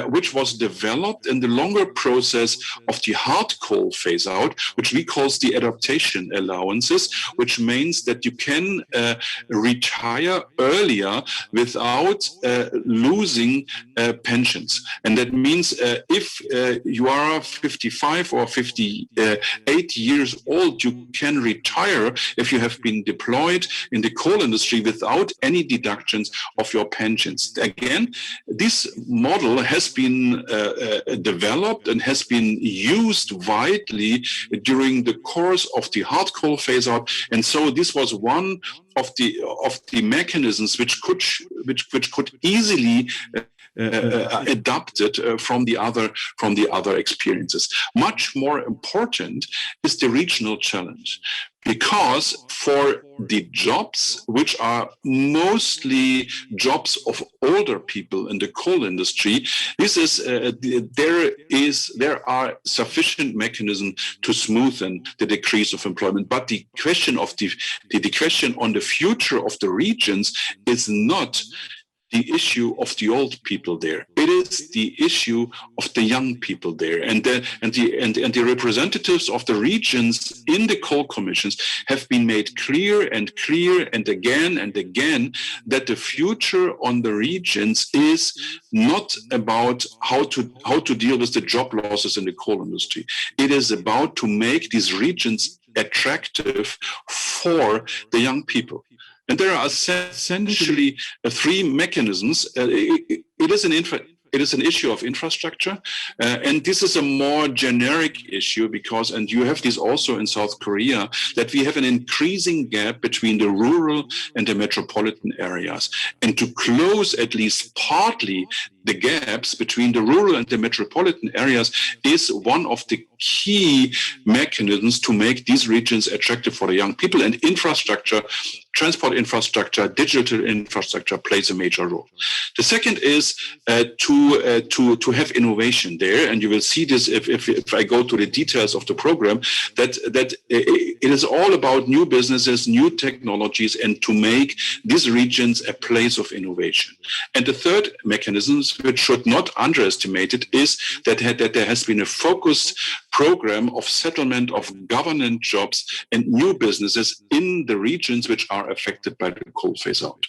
which was developed in the longer process of the hard coal phase out, which we call the adaptation allowances, which means that you can retire earlier without losing pensions. And that means if you are 55 or 58 years old, you can retire if you have been deployed in the coal industry without any deductions of your pensions. Again, this model has been developed and has been used widely during the course of the hard coal phase out, and so this was one of the mechanisms which could easily adapted from the other experiences. Much more important is the regional challenge, because for the jobs which are mostly jobs of older people in the coal industry, there are sufficient mechanisms to smoothen the decrease of employment. But the question of the question on the future of the regions is not the issue of the old people there. It is the issue of the young people there, and the representatives of the regions in the coal commissions have been made clear and again that the future on the regions is not about how to deal with the job losses in the coal industry. It is about to make these regions attractive for the young people. And there are essentially three mechanisms. It is an issue of infrastructure, and this is a more generic issue because, and you have this also in South Korea, that we have an increasing gap between the rural and the metropolitan areas. And to close at least partly the gaps between the rural and the metropolitan areas is one of the key mechanisms to make these regions attractive for the young people, and infrastructure, transport infrastructure, digital infrastructure plays a major role. The second is to have innovation there, and you will see this if I go to the details of the program, that it is all about new businesses, new technologies, and to make these regions a place of innovation. And the third mechanism, which should not underestimate it, is that there has been a focused program of settlement of government jobs and new businesses in the regions which are affected by the coal phase out.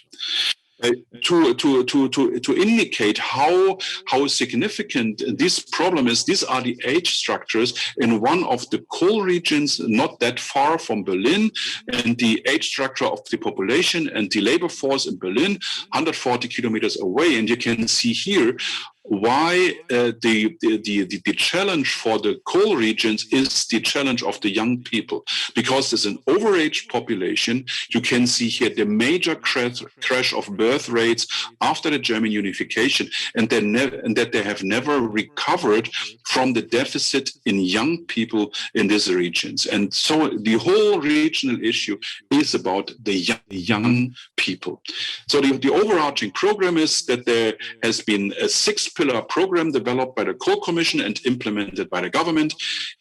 to indicate how significant this problem is. These are the age structures in one of the coal regions not that far from Berlin, and the age structure of the population and the labor force in Berlin 140 kilometers away. And you can see here why the challenge for the coal regions is the challenge of the young people, because there's an overage population. You can see here the major crash of birth rates after the German unification, and that they have never recovered from the deficit in young people in these regions. And so the whole regional issue is about the young people. So the overarching program is that there has been a 6-pillar program developed by the Coal Commission and implemented by the government: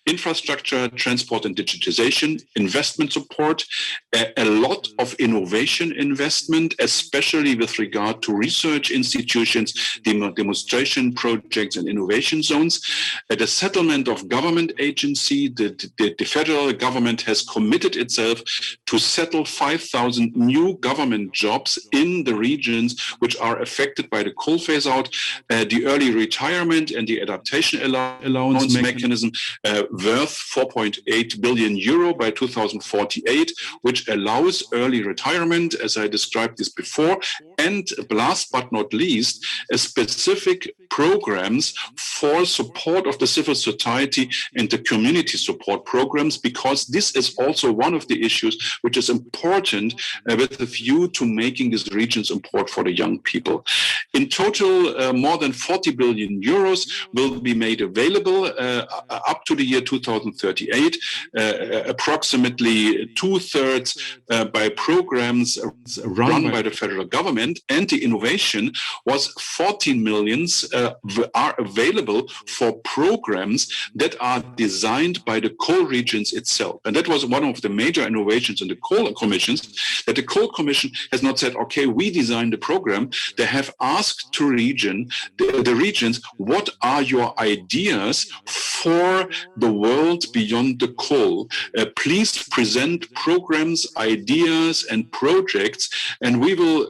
infrastructure, transport and digitization, investment support, a lot of innovation investment, especially with regard to research institutions, demonstration projects and innovation zones, the settlement of government agency. The federal government has committed itself to settle 5,000 new government jobs in the regions which are affected by the coal phase out, the early retirement and the adaptation allowance mechanism worth 4.8 billion euro by 2048, which allows early retirement, as I described this before. And last but not least, specific programs for support of the civil society and the community support programs, because this is also one of the issues which is important with a view to making these regions important for the young people. In total, more than 40 billion euros will be made available up to the year 2038, approximately 2/3 by programs run by the federal government, and the innovation was 14 millions are available for programs that are designed by the coal regions itself. And that was one of the major innovations in the coal commissions, that the coal commission has not said, okay, we designed the program. They have asked to the regions, what are your ideas for the world beyond the coal? Please present programs, ideas, and projects, and we will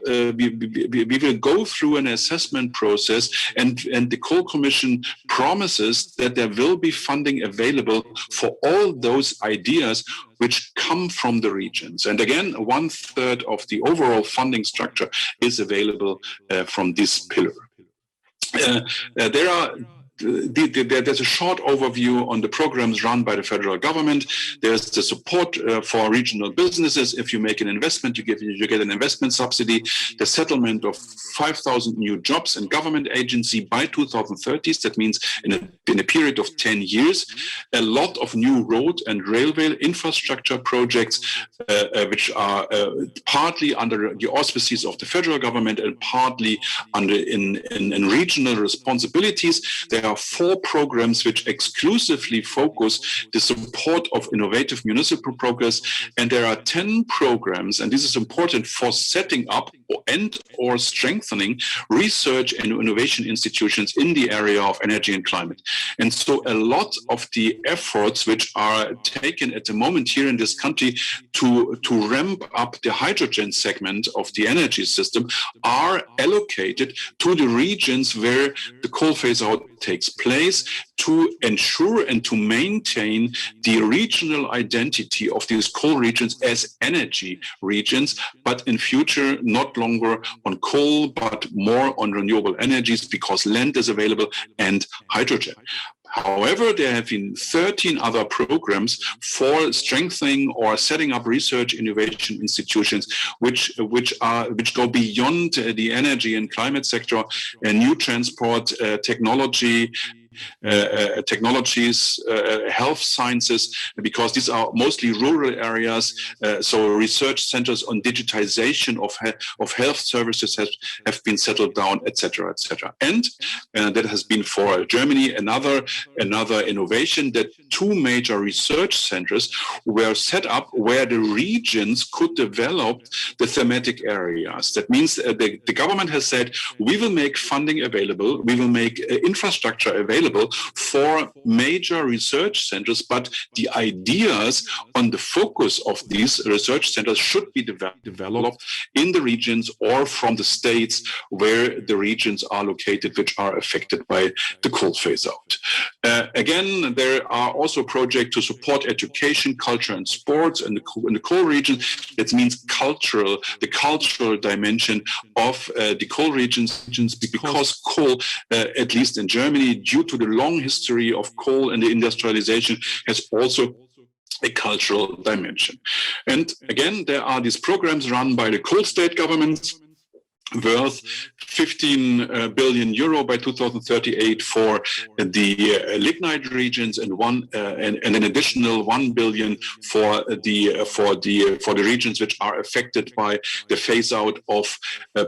go through an assessment process. And the Coal Commission promises that there will be funding available for all those ideas which come from the regions. And again, 1/3 of the overall funding structure is available from this pillar. There's a short overview on the programs run by the federal government. There's the support for regional businesses. If you make an investment, you get an investment subsidy. The settlement of 5,000 new jobs in government agency by 2030. That means in a period of 10 years. A lot of new road and railway infrastructure projects, which are partly under the auspices of the federal government and partly in regional responsibilities. There are 4 programs which exclusively focus the support of innovative municipal progress, and there are 10 programs, and this is important, for setting up or strengthening research and innovation institutions in the area of energy and climate. And so a lot of the efforts which are taken at the moment here in this country to ramp up the hydrogen segment of the energy system are allocated to the regions where the coal phase out takes place, to ensure and to maintain the regional identity of these coal regions as energy regions, but in future not longer on coal, but more on renewable energies, because land is available and hydrogen. However, there have been 13 other programs for strengthening or setting up research innovation institutions, which go beyond the energy and climate sector, new transport technology, technologies, health sciences, because these are mostly rural areas. So research centers on digitization of health services have been settled down, etc., etc. And that has been for Germany another innovation, that 2 major research centers were set up where the regions could develop the thematic areas. That means the government has said, we will make funding available, we will make infrastructure available, available for major research centers, but the ideas on the focus of these research centers should be developed in the regions or from the states where the regions are located, which are affected by the coal phase out. Again, there are also projects to support education, culture, and sports in the coal region. That means the cultural dimension of the coal regions, because coal, at least in Germany, due to the long history of coal and the industrialization, has also a cultural dimension. And again, there are these programs run by the coal state governments worth 15 billion euro by 2038 for the lignite regions, and an additional 1 billion for the regions which are affected by the phase out of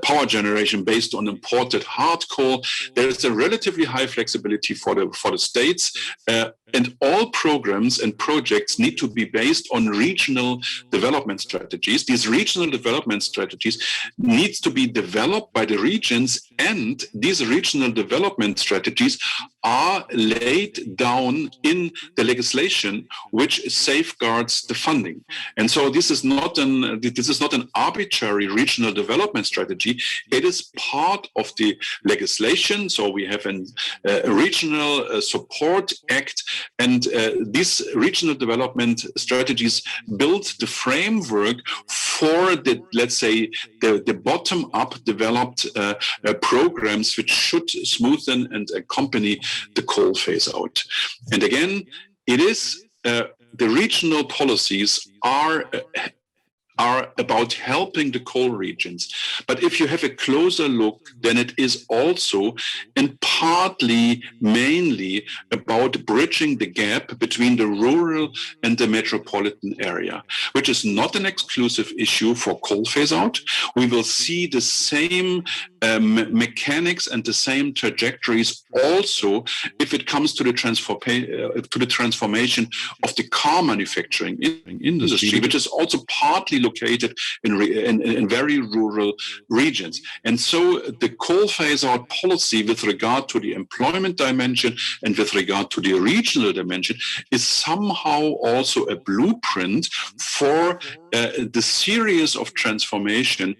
power generation based on imported hard coal. There is a relatively high flexibility for the states, and all programs and projects need to be based on regional development strategies. These regional development strategies need to be developed by the regions, and these regional development strategies are laid down in the legislation which safeguards the funding. And so this is not an arbitrary regional development strategy. It is part of the legislation. So we have a regional support act, and these regional development strategies build the framework for the, let's say, the bottom-up developed programs which should smoothen and accompany the coal phase out. And again, it is the regional policies are about helping the coal regions. But if you have a closer look, then it is also and partly, mainly about bridging the gap between the rural and the metropolitan area, which is not an exclusive issue for coal phase out. We will see the same mechanics and the same trajectories also if it comes to the transformation of the car manufacturing industry, which is also partly located in very rural regions. And so the coal phase out policy with regard to the employment dimension and with regard to the regional dimension is somehow also a blueprint for the series of transformations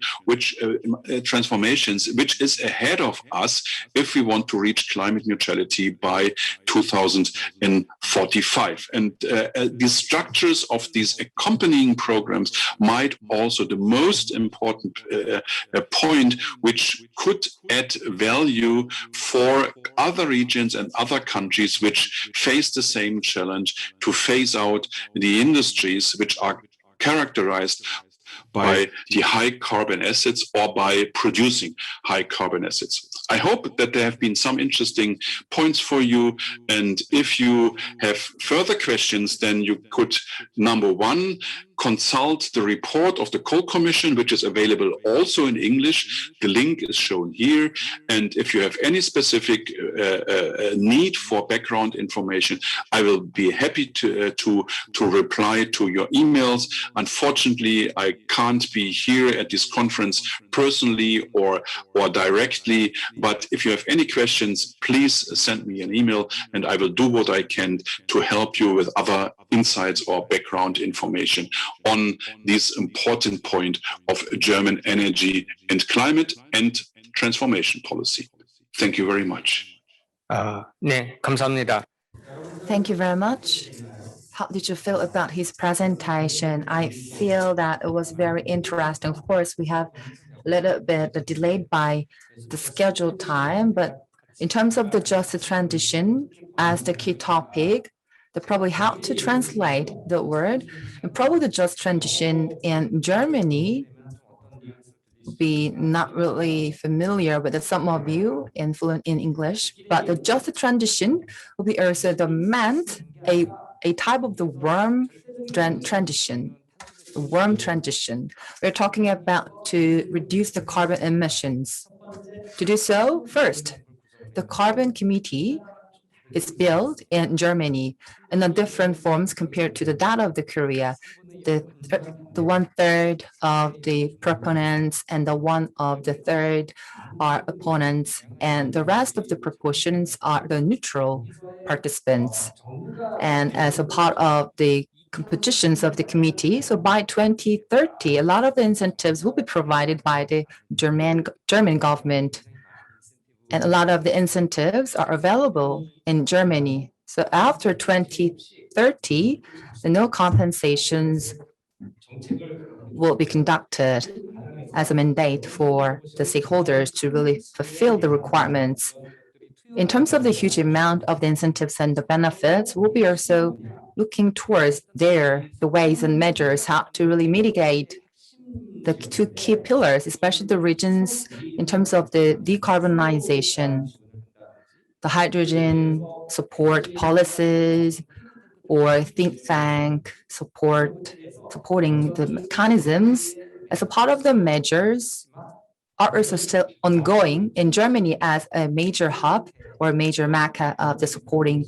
which is ahead of us if we want to reach climate neutrality by 2045. And the structures of these accompanying programs might also the most important point which could add value for other regions and other countries which face the same challenge to phase out the industries which are characterized by the high carbon assets or by producing high carbon assets. I hope that there have been some interesting points for you. And if you have further questions, then you could, number one, consult the report of the Coal Commission, which is available also in English. The link is shown here. And if you have any specific need for background information, I will be happy to reply to your emails. Unfortunately, I can't be here at this conference personally or directly. But if you have any questions, please send me an email, and I will do what I can to help you with other insights or background information on this important point of German energy and climate and transformation policy. Thank you very much. 네, 감사합니다. Thank you very much. How did you feel about his presentation? I feel that it was very interesting. Of course, we have a little bit delayed by the scheduled time, but in terms of the just transition as the key topic, they probably how to translate the word, and probably the just transition in Germany be not really familiar with some of you and fluent in English, but the just transition will be also the meant a type of the warm transition. Warm transition. We're talking about to reduce the carbon emissions. To do so, first, the carbon committee is built in Germany in a different forms compared to the data of the Korea. The 1/3 of the proponents and the 1/3 are opponents, and the rest of the proportions are the neutral participants. And as a part of the competitions of the committee, so by 2030, a lot of the incentives will be provided by the German government. And a lot of the incentives are available in Germany. So after 2030, the no compensations will be conducted as a mandate for the stakeholders to really fulfill the requirements. In terms of the huge amount of the incentives and the benefits, we'll be also looking towards the ways and measures how to really mitigate the two key pillars, especially the regions in terms of the decarbonization, the hydrogen support policies, or think tank supporting the mechanisms as a part of the measures are also still ongoing in Germany as a major hub or a major mecca of the supporting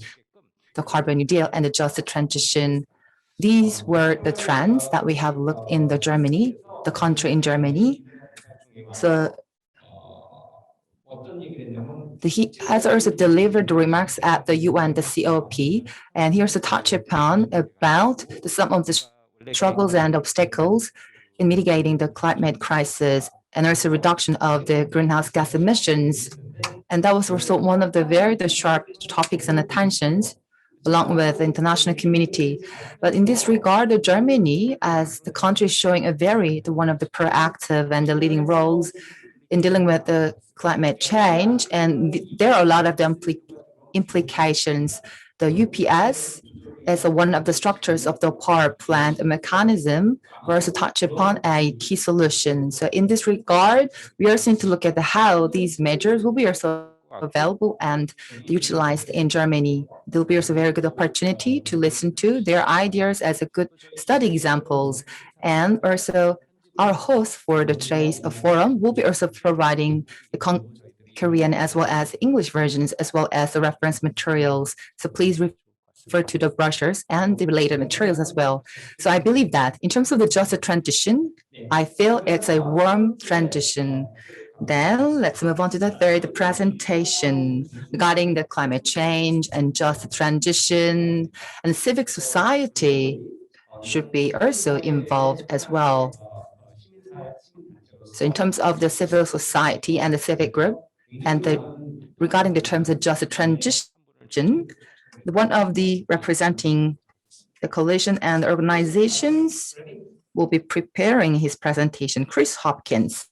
the carbon New Deal and the just transition. These were the trends that we have looked in the country in Germany. So he has also delivered remarks at the UN, the COP, and here's a touch upon about some of the struggles and obstacles in mitigating the climate crisis and also reduction of the greenhouse gas emissions. And that was also one of the very sharp topics and attentions along with the international community. But in this regard, Germany, as the country, is showing one of the proactive and the leading roles in dealing with the climate change. And there are a lot of the implications. The UPS is one of the structures of the power plant mechanism. We also touch upon a key solution. So in this regard, we also need to look at how these measures will be also available and utilized in Germany. There will be also a very good opportunity to listen to their ideas as a good study examples. And also our host for the today's forum will be also providing the Korean as well as English versions as well as the reference materials. So please refer to the brochures and the related materials as well. So I believe that in terms of the just transition, I feel it's a warm transition. Then let's move on to the third presentation regarding the climate change and just transition, and civic society should be also involved as well. So in terms of the civil society and the civic group, and regarding the terms of just transition, one of the representing the coalition and the organizations will be preparing his presentation, Chris Hopkins.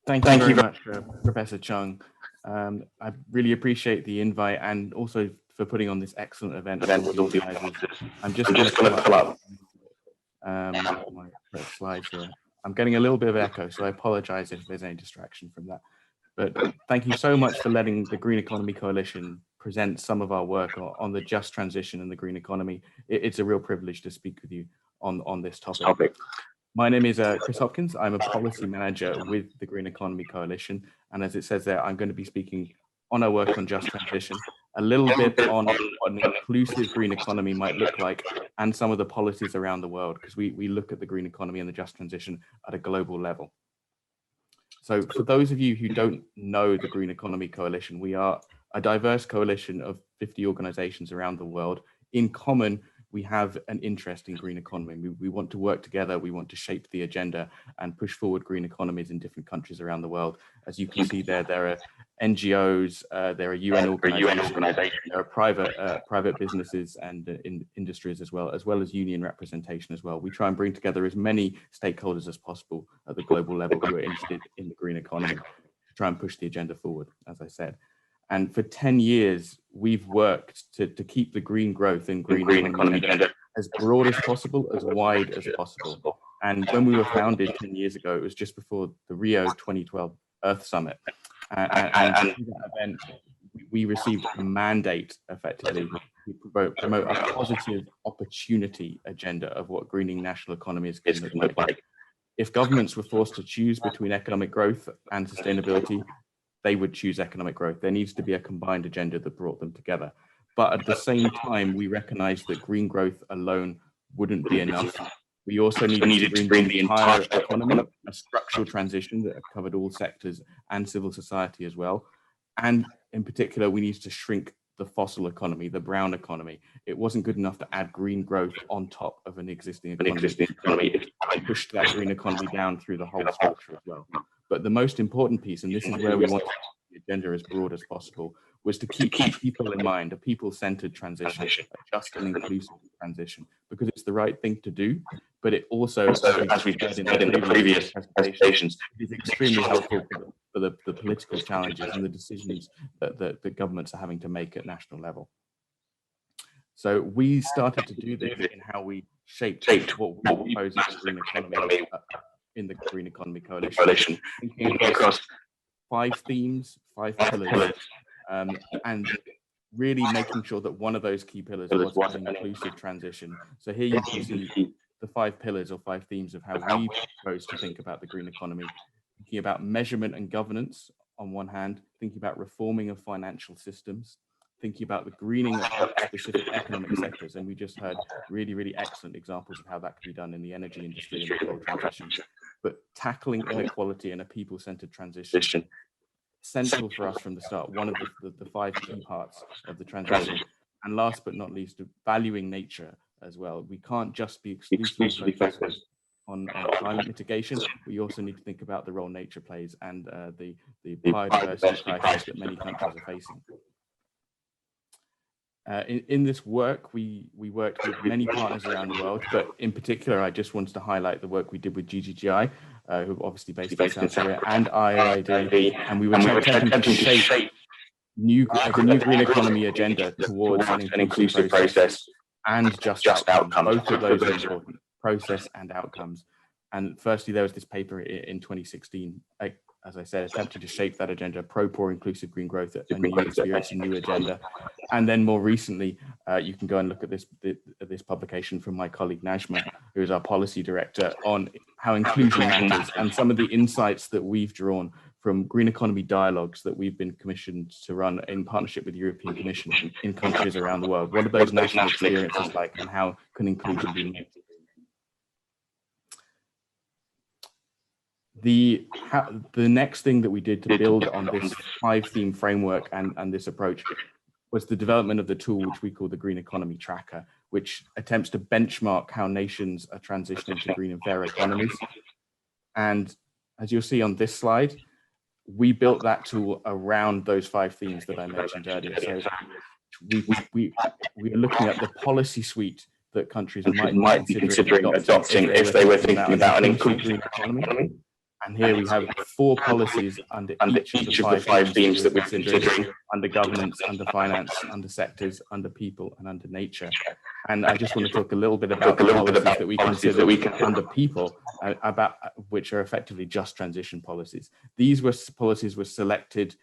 Thank you very much, Professor Chung. I really appreciate the invite and also for putting on this excellent event. I'm just going to pull up my slides here. I'm getting a little bit of echo, so I apologize if there's any distraction from that. But thank you so much for letting the Green Economy Coalition present some of our work on the just transition and the green economy. It's a real privilege to speak with you on this topic. My name is Chris Hopkins. I'm a policy manager with the Green Economy Coalition. And as it says there, I'm going to be speaking on our work on just transition, a little bit on what an inclusive green economy might look like, and some of the policies around the world, because we look at the green economy and the just transition at a global level. So for those of you who don't know the Green Economy Coalition, we are a diverse coalition of 50 organizations around the world. In common, we have an interest in green economy. We want to work together. We want to shape the agenda and push forward green economies in different countries around the world. As you can see there are NGOs, there are UN organizations, there are private businesses and industries as well as union representation as well. We try and bring together as many stakeholders as possible at the global level who are interested in the green economy to try and push the agenda forward, as I said. And for 10 years, we've worked to keep the green growth and green economy agenda as broad as possible, as wide as possible. And when we were founded 10 years ago, it was just before the Rio 2012 Earth Summit. And through that event, we received a mandate, effectively, to promote a positive opportunity agenda of what greening national economies can look like. If governments were forced to choose between economic growth and sustainability, they would choose economic growth. There needs to be a combined agenda that brought them together. But at the same time, we recognize that green growth alone wouldn't be enough. We also needed to bring the entire economy, a structural transition that covered all sectors and civil society as well. And in particular, we needed to shrink the fossil economy, the brown economy. It wasn't good enough to add green growth on top of an existing economy. It pushed that green economy down through the whole structure as well. But the most important piece, and this is where we want the agenda as broad as possible, was to keep people in mind, a people-centered transition, a just and inclusive transition, because it's the right thing to do, but it also, as we've heard in the previous presentations, is extremely helpful for the political challenges and the decisions that the governments are having to make at national level. So we started to do this in how we shaped what we propose as the green economy in the Green Economy Coalition, thinking across 5 themes, 5 pillars, and really making sure that one of those key pillars was an inclusive transition. So here you can see the 5 pillars or 5 themes of how we propose to think about the green economy, thinking about measurement and governance on one hand, thinking about reforming of financial systems, thinking about the greening of specific economic sectors. And we just heard really, really excellent examples of how that can be done in the energy industry and the coal transition. But tackling inequality in a people-centered transition, central for us from the start, one of the 5 key parts of the transition. And last but not least, valuing nature as well. We can't just be exclusively focused on climate mitigation. We also need to think about the role nature plays and the biodiversity crisis that many countries are facing. In this work, we worked with many partners around the world, but in particular, I just wanted to highlight the work we did with GGGI, who are obviously based in South Korea, and IIID, and we were attempting to shape the new green economy agenda towards an inclusive process and just outcomes. Both of those are important, process and outcomes. And firstly, there was this paper in 2016, as I said, attempting to shape that agenda, pro-poor inclusive green growth, a new experience, a new agenda. And then more recently, you can go and look at this publication from my colleague Najma, who is our policy director, on how inclusion matters and some of the insights that we've drawn from green economy dialogues that we've been commissioned to run in partnership with the European Commission in countries around the world. What are those national experiences like, and how can inclusion be met? The next thing that we did to build on this 5-theme framework and this approach was the development of the tool which we call the Green Economy Tracker, which attempts to benchmark how nations are transitioning to green and fair economies. And as you'll see on this slide, we built that tool around those 5 themes that I mentioned earlier. So we are looking at the policy suite that countries might be considering adopting if they were thinking about an inclusive green economy. And here we have 4 policies under each of the 5 themes that we're considering: under governance, under finance, under sectors, under people, and under nature. And I just want to talk a little bit about the policies that we consider under people, about which are effectively just transition policies. These policies were selected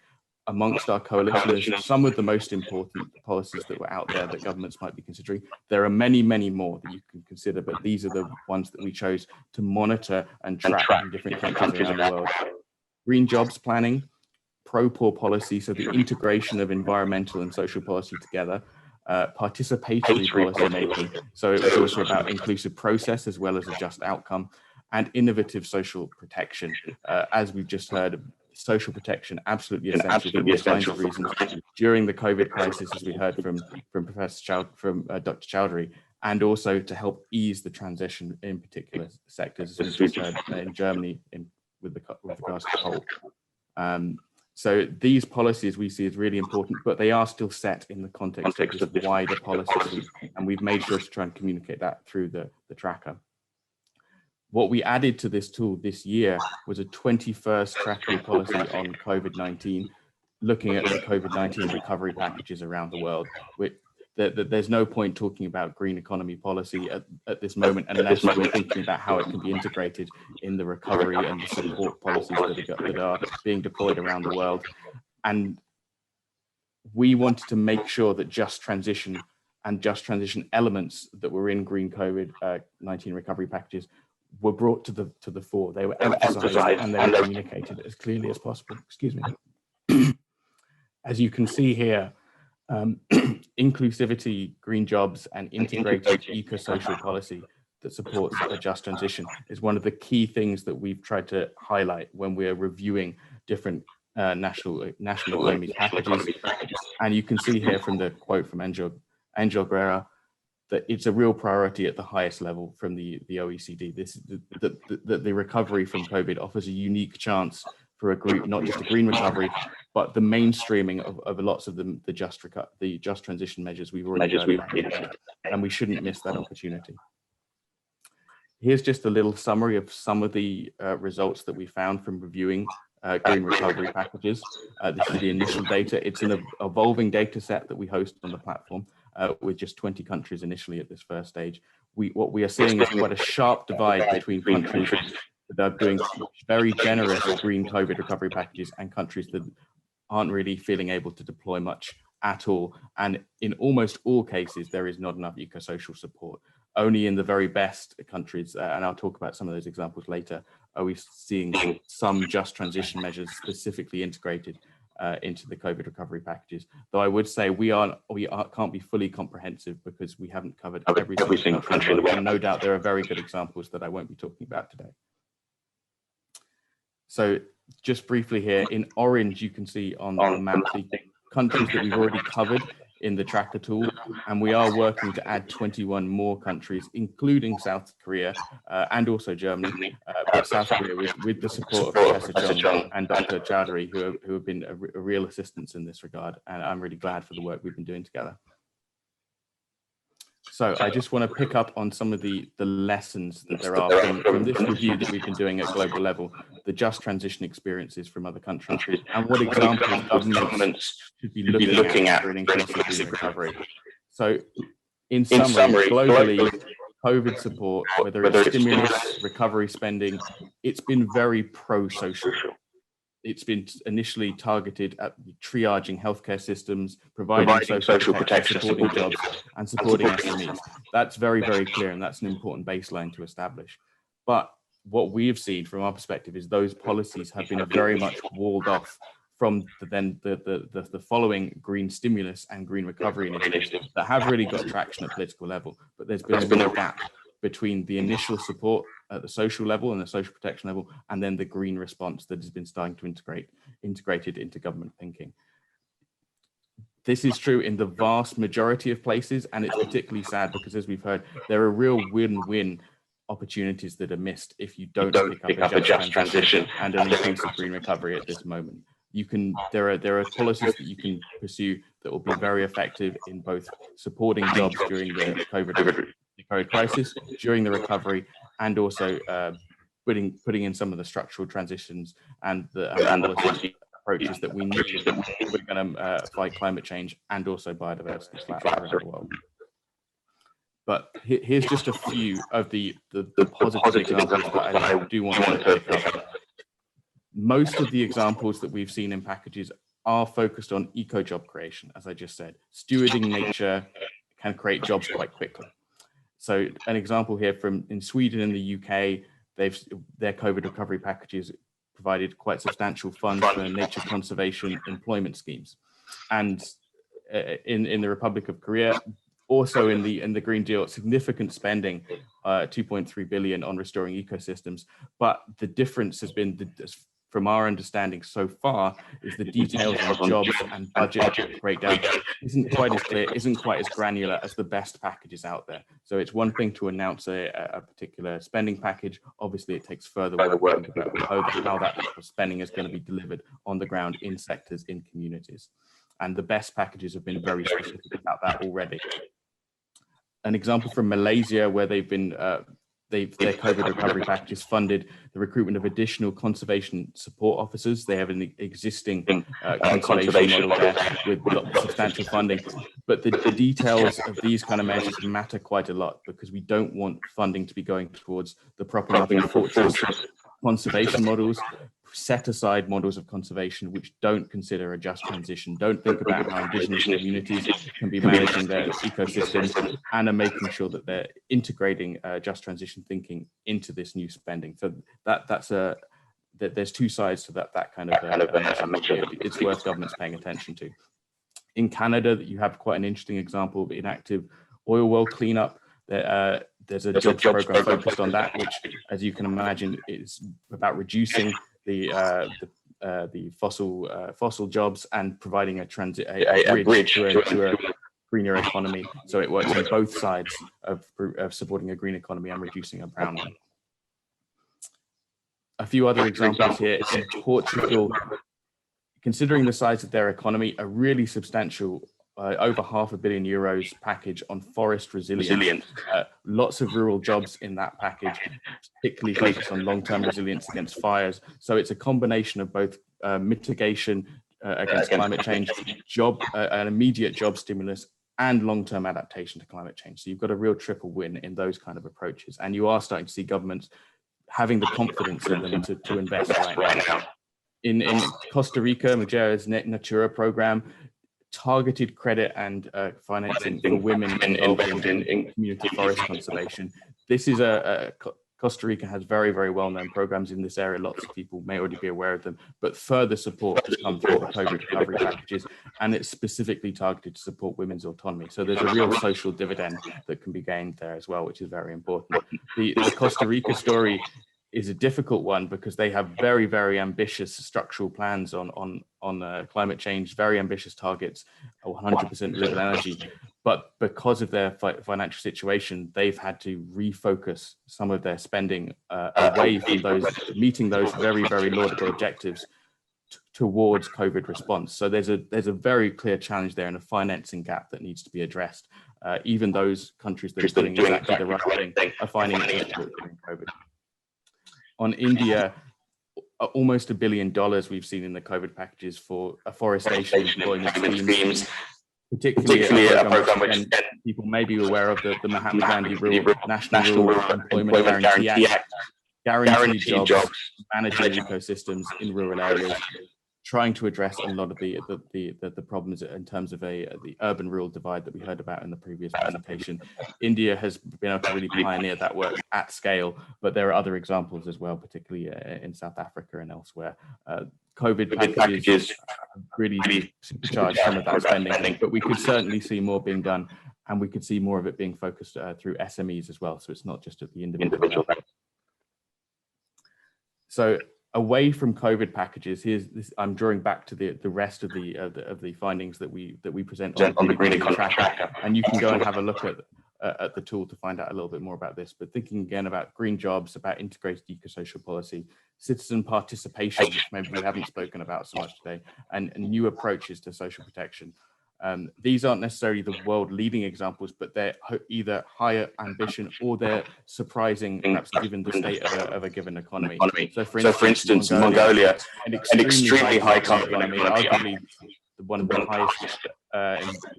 amongst our coalition as some of the most important policies that were out there that governments might be considering. There are many, many more that you can consider, but these are the ones that we chose to monitor and track in different countries around the world. Green jobs planning, pro-poor policy, so the integration of environmental and social policy together, participatory policy making, so it was also about inclusive process as well as a just outcome, and innovative social protection. As we've just heard, social protection absolutely essential for all kinds of reasons during the COVID crisis, as we heard from Dr. Chowdhury, and also to help ease the transition in particular sectors, as we heard in Germany with regards to coal. So these policies we see as really important, but they are still set in the context of this wider policy suite, and we've made sure to try and communicate that through the tracker. What we added to this tool this year was a 21st tracking policy on COVID-19, looking at the COVID-19 recovery packages around the world. There's no point talking about green economy policy at this moment unless we're thinking about how it can be integrated in the recovery and the support policies that are being deployed around the world. And we wanted to make sure that just transition and just transition elements that were in green COVID-19 recovery packages were brought to the fore. They were emphasized and they were communicated as clearly as possible. Excuse me. As you can see here, inclusivity, green jobs, and integrated eco-social policy that supports a just transition is one of the key things that we've tried to highlight when we're reviewing different national economy packages. And you can see here from the quote from Angel Guerra that it's a real priority at the highest level from the OECD. The recovery from COVID offers a unique chance for a group, not just a green recovery, but the mainstreaming of lots of the just transition measures we've already heard, and we shouldn't miss that opportunity. Here's just a little summary of some of the results that we found from reviewing green recovery packages. This is the initial data. It's an evolving data set that we host on the platform with just 20 countries initially at this first stage. What we are seeing is quite a sharp divide between countries that are doing very generous green COVID recovery packages and countries that aren't really feeling able to deploy much at all. And in almost all cases, there is not enough eco-social support. Only in the very best countries, and I'll talk about some of those examples later, are we seeing some just transition measures specifically integrated into the COVID recovery packages. Though I would say we can't be fully comprehensive because we haven't covered every single country in the world. And no doubt there are very good examples that I won't be talking about today. So just briefly here, in orange, you can see on the map the countries that we've already covered in the tracker tool, and we are working to add 21 more countries, including South Korea and also Germany, but South Korea with the support of Professor Chung and Dr. Chowdhury, who have been a real assistance in this regard, and I'm really glad for the work we've been doing together. So I just want to pick up on some of the lessons that there are from this review that we've been doing at global level, the just transition experiences from other countries, and what examples governments should be looking at for an inclusive recovery. So in summary, globally, COVID support, whether it's stimulus, recovery spending, it's been very pro-social. It's been initially targeted at triaging healthcare systems, providing social protection, supporting jobs, and supporting SMEs. That's very, very clear, and that's an important baseline to establish. But what we have seen from our perspective is those policies have been very much walled off from the following green stimulus and green recovery initiatives that have really got traction at political level. But there's been a gap between the initial support at the social level and the social protection level, and then the green response that has been starting to integrated into government thinking. This is true in the vast majority of places, and it's particularly sad because, as we've heard, there are real win-win opportunities that are missed if you don't pick up a just transition and an inclusive green recovery at this moment. There are policies that you can pursue that will be very effective in both supporting jobs during the COVID crisis, during the recovery, and also putting in some of the structural transitions and the policy approaches that we need if we're going to fight climate change and also biodiversity around the world. But here's just a few of the positive examples that I do want to pick up. Most of the examples that we've seen in packages are focused on eco-job creation, as I just said. Stewarding nature can create jobs quite quickly. So an example here in Sweden and the UK, their COVID recovery packages provided quite substantial funds for nature conservation employment schemes. And in the Republic of Korea, also in the Green Deal, significant spending, 2.3 billion on restoring ecosystems. But the difference has been, from our understanding so far, is the details on jobs and budget breakdown isn't quite as clear, isn't quite as granular as the best packages out there. So it's one thing to announce a particular spending package. Obviously, it takes further work to think about how that spending is going to be delivered on the ground in sectors, in communities. And the best packages have been very specific about that already. An example from Malaysia, where they've been their COVID recovery packages funded the recruitment of additional conservation support officers. They have an existing conservation model there with substantial funding. But the details of these kind of measures matter quite a lot, because we don't want funding to be going towards the proper living fortress conservation models, set aside models of conservation which don't consider a just transition, don't think about how indigenous communities can be managing their ecosystems, and are making sure that they're integrating just transition thinking into this new spending. So there's two sides to that kind of measure. It's worth governments paying attention to. In Canada, you have quite an interesting example of inactive oil well cleanup. There's a jobs program focused on that, which, as you can imagine, is about reducing the fossil jobs and providing a bridge to a greener economy. So it works on both sides of supporting a green economy and reducing a brown one. A few other examples here. In Portugal, considering the size of their economy, a really substantial over €500 million package on forest resilience. Lots of rural jobs in that package, particularly focused on long-term resilience against fires. So it's a combination of both mitigation against climate change, an immediate job stimulus, and long-term adaptation to climate change. So you've got a real triple win in those kind of approaches. And you are starting to see governments having the confidence in them to invest right now. In Costa Rica, Madeira's Net Natura program, targeted credit and financing for women involved in community forest conservation. This is Costa Rica has very, very well-known programs in this area. Lots of people may already be aware of them, but further support has come through the COVID recovery packages, and it's specifically targeted to support women's autonomy. So there's a real social dividend that can be gained there as well, which is very important. The Costa Rica story is a difficult one because they have very, very ambitious structural plans on climate change, very ambitious targets, 100% renewable energy. But because of their financial situation, they've had to refocus some of their spending away from meeting those very, very laudable objectives towards COVID response. So there's a very clear challenge there and a financing gap that needs to be addressed. Even those countries that are doing exactly the right thing are finding it difficult during COVID. On India, almost $1 billion we've seen in the COVID packages for afforestation employment schemes, particularly a program which people may be aware of, the Mahatma Gandhi National Rural Employment Guarantee Act, guaranteed jobs, managing ecosystems in rural areas, trying to address a lot of the problems in terms of the urban-rural divide that we heard about in the previous presentation. India has been able to really pioneer that work at scale, but there are other examples as well, particularly in South Africa and elsewhere. COVID packages really supercharged some of that spending, but we could certainly see more being done, and we could see more of it being focused through SMEs as well, so it's not just at the individual level. So, away from COVID packages, I'm drawing back to the rest of the findings that we present on the Green Economy Tracker, and you can go and have a look at the tool to find out a little bit more about this. But thinking again about green jobs, about integrated eco-social policy, citizen participation, which maybe we haven't spoken about so much today, and new approaches to social protection. These aren't necessarily the world leading examples, but they're either higher ambition or they're surprising, perhaps given the state of a given economy. So for instance, Mongolia, an extremely high carbon economy, arguably one of the highest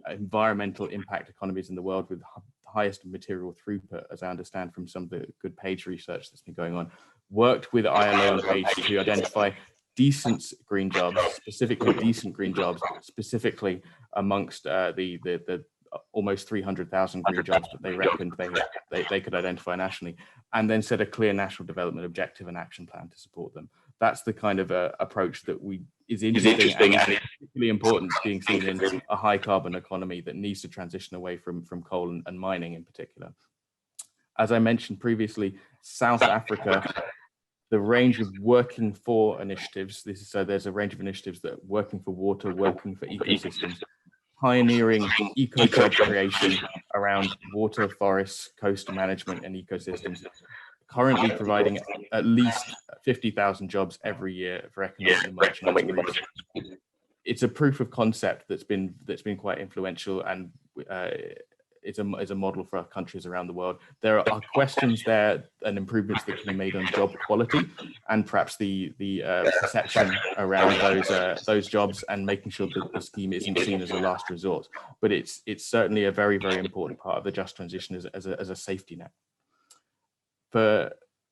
environmental impact economies in the world, with the highest material throughput, as I understand from some of the good page research that's been going on, worked with ILO and PAGE to identify decent green jobs, specifically amongst the almost 300,000 green jobs that they reckoned they could identify nationally, and then set a clear national development objective and action plan to support them. That's the kind of approach that is interesting and is particularly important, being seen in a high carbon economy that needs to transition away from coal and mining in particular. As I mentioned previously, South Africa, the range of working for initiatives, there's a range of initiatives that are working for water, working for ecosystems, pioneering eco-job creation around water, forests, coast management and ecosystems, currently providing at least 50,000 jobs every year for economic emerging. It's a proof of concept that's been quite influential, and is a model for countries around the world. There are questions there and improvements that can be made on job quality, and perhaps the perception around those jobs, and making sure that the scheme isn't seen as a last resort. But it's certainly a very, very important part of the just transition as a safety net.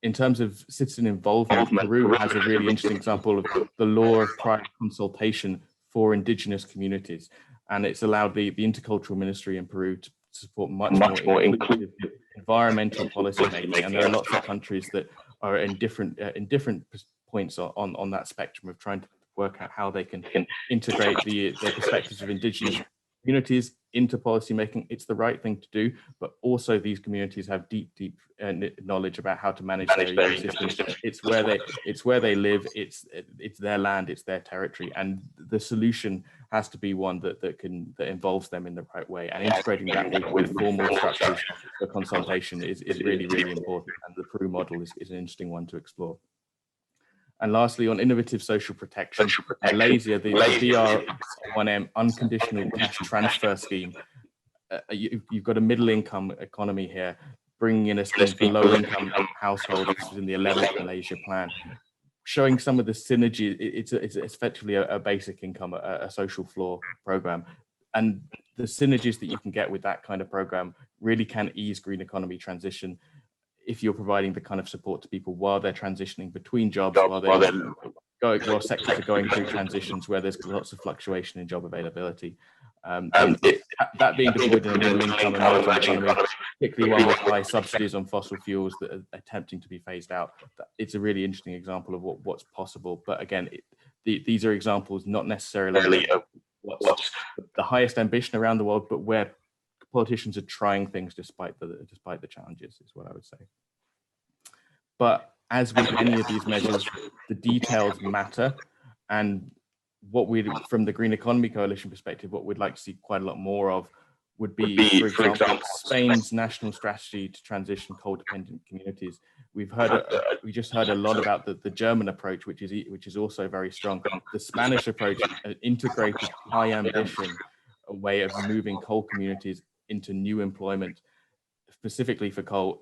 In terms of citizen involvement, Peru has a really interesting example of the law of prior consultation for indigenous communities, and it's allowed the intercultural ministry in Peru to support much more inclusive environmental policy making. And there are lots of countries that are in different points on that spectrum of trying to work out how they can integrate the perspectives of indigenous communities into policymaking. It's the right thing to do, but also these communities have deep knowledge about how to manage their ecosystems. It's where they live. It's their land. It's their territory, and the solution has to be one that involves them in the right way. And integrating that with formal structures for consultation is really important. And the Peru model is an interesting one to explore. And lastly, on innovative social protection, Malaysia, the BR1M unconditional cash transfer scheme, you've got a middle income economy here, bringing in a scheme for low income households. This is in the 11th Malaysia plan, showing some of the synergy. It's effectively a basic income, a social floor program. And the synergies that you can get with that kind of program really can ease green economy transition if you're providing the kind of support to people while they're transitioning between jobs, while sectors are going through transitions where there's lots of fluctuation in job availability. That being deployed in a middle income emerging economy, particularly one with high subsidies on fossil fuels that are attempting to be phased out, it's a really interesting example of what's possible. But again, these are examples not necessarily of what's the highest ambition around the world, but where politicians are trying things despite the challenges, is what I would say. But as with any of these measures, the details matter. And from the Green Economy Coalition perspective, what we'd like to see quite a lot more of would be, for example, Spain's national strategy to transition coal-dependent communities. We just heard a lot about the German approach, which is also very strong. The Spanish approach, an integrated, high ambition, a way of moving coal communities into new employment, specifically for coal.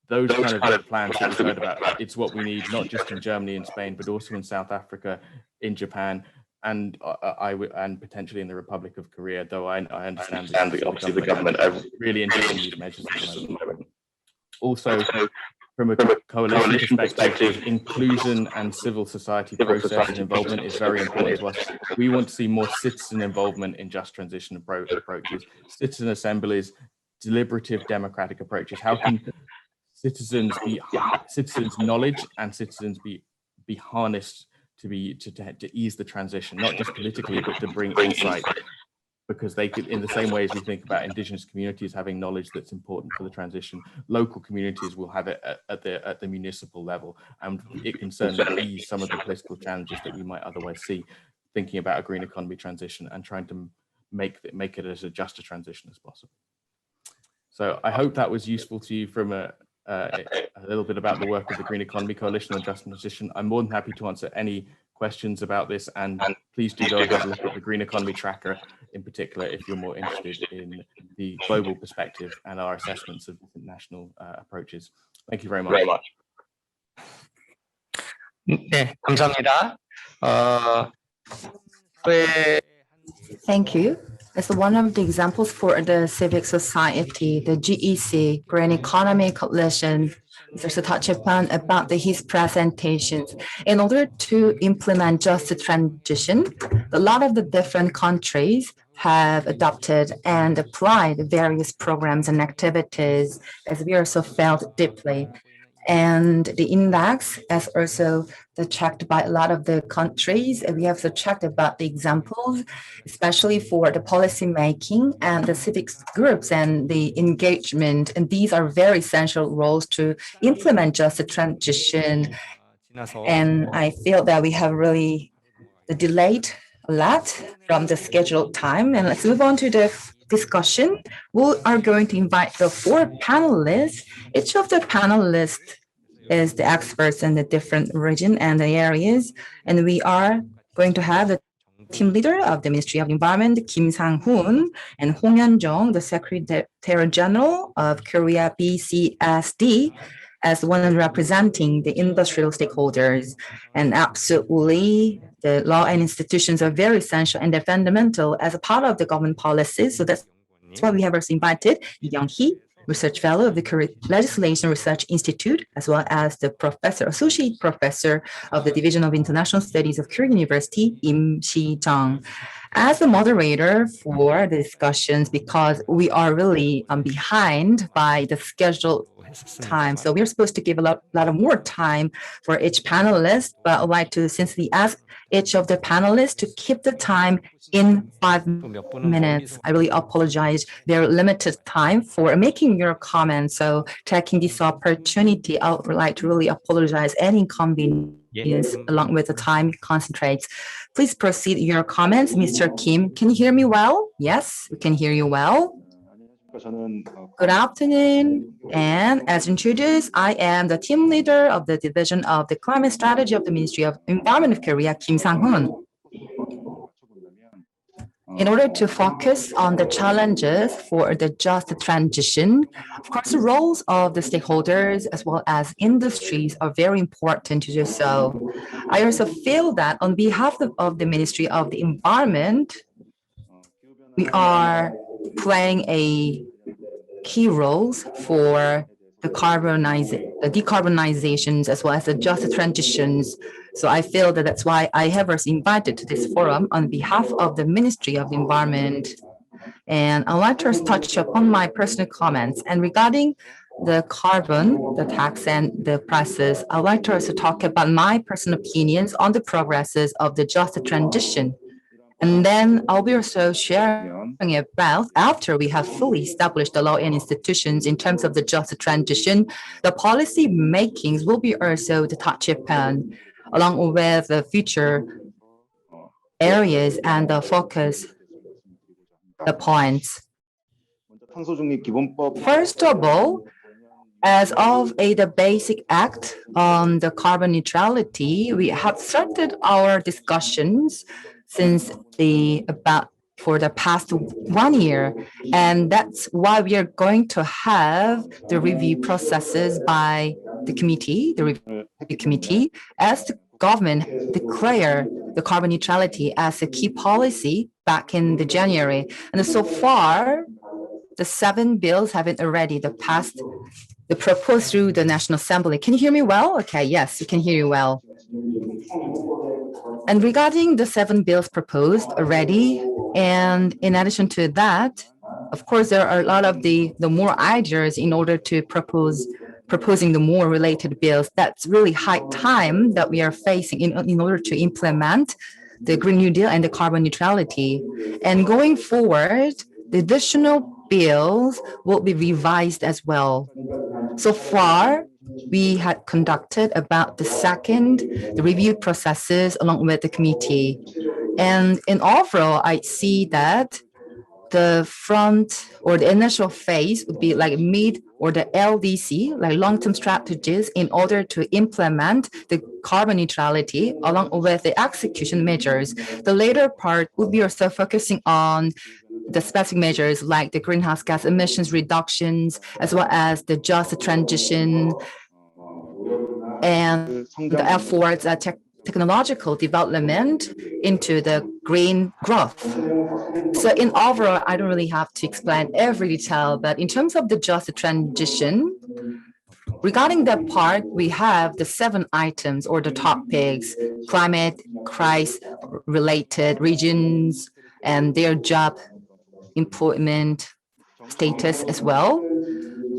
Those kind of plans that we've heard about, it's what we need, not just in Germany and Spain, but also in South Africa, in Japan, and potentially in the Republic of Korea, though I understand that obviously the government are really interested in these measures at the moment. Also, from a coalition perspective, inclusion and civil society process and involvement is very important to us. We want to see more citizen involvement in just transition approaches, citizen assemblies, deliberative democratic approaches. How can citizens knowledge and citizens be harnessed to ease the transition, not just politically, but to bring insight? Because they could, in the same way as we think about indigenous communities having knowledge that's important for the transition, local communities will have it at the municipal level, and it can certainly ease some of the political challenges that we might otherwise see, thinking about a green economy transition and trying to make it as just a transition as possible. So I hope that was useful to you from a little bit about the work of the Green Economy Coalition on Just Transition. I'm more than happy to answer any questions about this, and please do go ahead and look at the Green Economy Tracker in particular if you're more interested in the global perspective and our assessments of different national approaches. Thank you very much. 네, 감사합니다. Thank you. As one of the examples for the civic society, the GEC, Green Economy Coalition, there's a touch upon about his presentations. In order to implement just a transition, a lot of the different countries have adopted and applied various programs and activities, as we also felt deeply. And the index is also checked by a lot of the countries. We have checked about the examples, especially for the policy making and the civics groups and the engagement. And these are very essential roles to implement just a transition. And I feel that we have really delayed a lot from the scheduled time. And let's move on to the discussion. We are going to invite the 4 panelists. Each of the panelists is the experts in the different region and the areas. And we are going to have the team leader of the Ministry of Environment, Sang-Hoon, and Hyun-Jong, the Secretary General of Korea BCSD, as one representing the industrial stakeholders. And absolutely, the law and institutions are very essential and they're fundamental as a part of the government policies. So that's why we have also invited Kyunghee, Research Fellow of the Korea Legislation Research Institute, as well as the Associate Professor of the Division of International Studies of Korea University, Sijeong. As the moderator for the discussions, because we are really behind by the scheduled time, so we're supposed to give a lot of more time for each panelist, but I'd like to simply ask each of the panelists to keep the time in 5 minutes. I really apologize. Their limited time for making your comments. So taking this opportunity, I would like to really apologize any inconvenience along with the time constraints. Please proceed your comments. Mr. Kim, can you hear me well? Yes, we can hear you well. Good afternoon. And as introduced, I am the team leader of the Division of the Climate Strategy of the Ministry of Environment of Korea, Kim Sang-Hoon. In order to focus on the challenges for the just transition, of course, the roles of the stakeholders as well as industries are very important to do so. I also feel that on behalf of the Ministry of the Environment, we are playing a key roles for the decarbonizations as well as the just transitions. So I feel that that's why I have was invited to this forum on behalf of the Ministry of the Environment. And I'd like to touch upon my personal comments. And regarding the carbon, the tax and the prices, I'd like to also talk about my personal opinions on the progresses of the just transition. And then I'll be also sharing about after we have fully established the law and institutions in terms of the just transition, the policy makings will be also the touch upon along with the future areas and the focus, the points. First of all, as of the basic act on the carbon neutrality, we have started our discussions since for the past 1 year. And that's why we are going to have the review processes by the committee, the review committee, as the government declare the carbon neutrality as a key policy back in the January. And so far, the 7 bills haven't already passed the proposed through the National Assembly. Can you hear me well? Okay, yes, you can hear you well. And regarding the 7 bills proposed already, and in addition to that, of course, there are a lot of the more ideas in order to proposing the more related bills. That's really high time that we are facing in order to implement the Green New Deal and the carbon neutrality. And going forward, the additional bills will be revised as well. So far, we had conducted about the review processes along with the committee. And in overall, I see that the front or the initial phase would be like mid or the LDC, like long-term strategies in order to implement the carbon neutrality along with the execution measures. The later part would be also focusing on the specific measures like the greenhouse gas emissions reductions, as well as the just transition and the efforts at technological development into the green growth. So in overall, I don't really have to explain every detail, but in terms of the just transition, regarding that part, we have the 7 items or the topics: climate, crisis related regions, and their job employment status as well.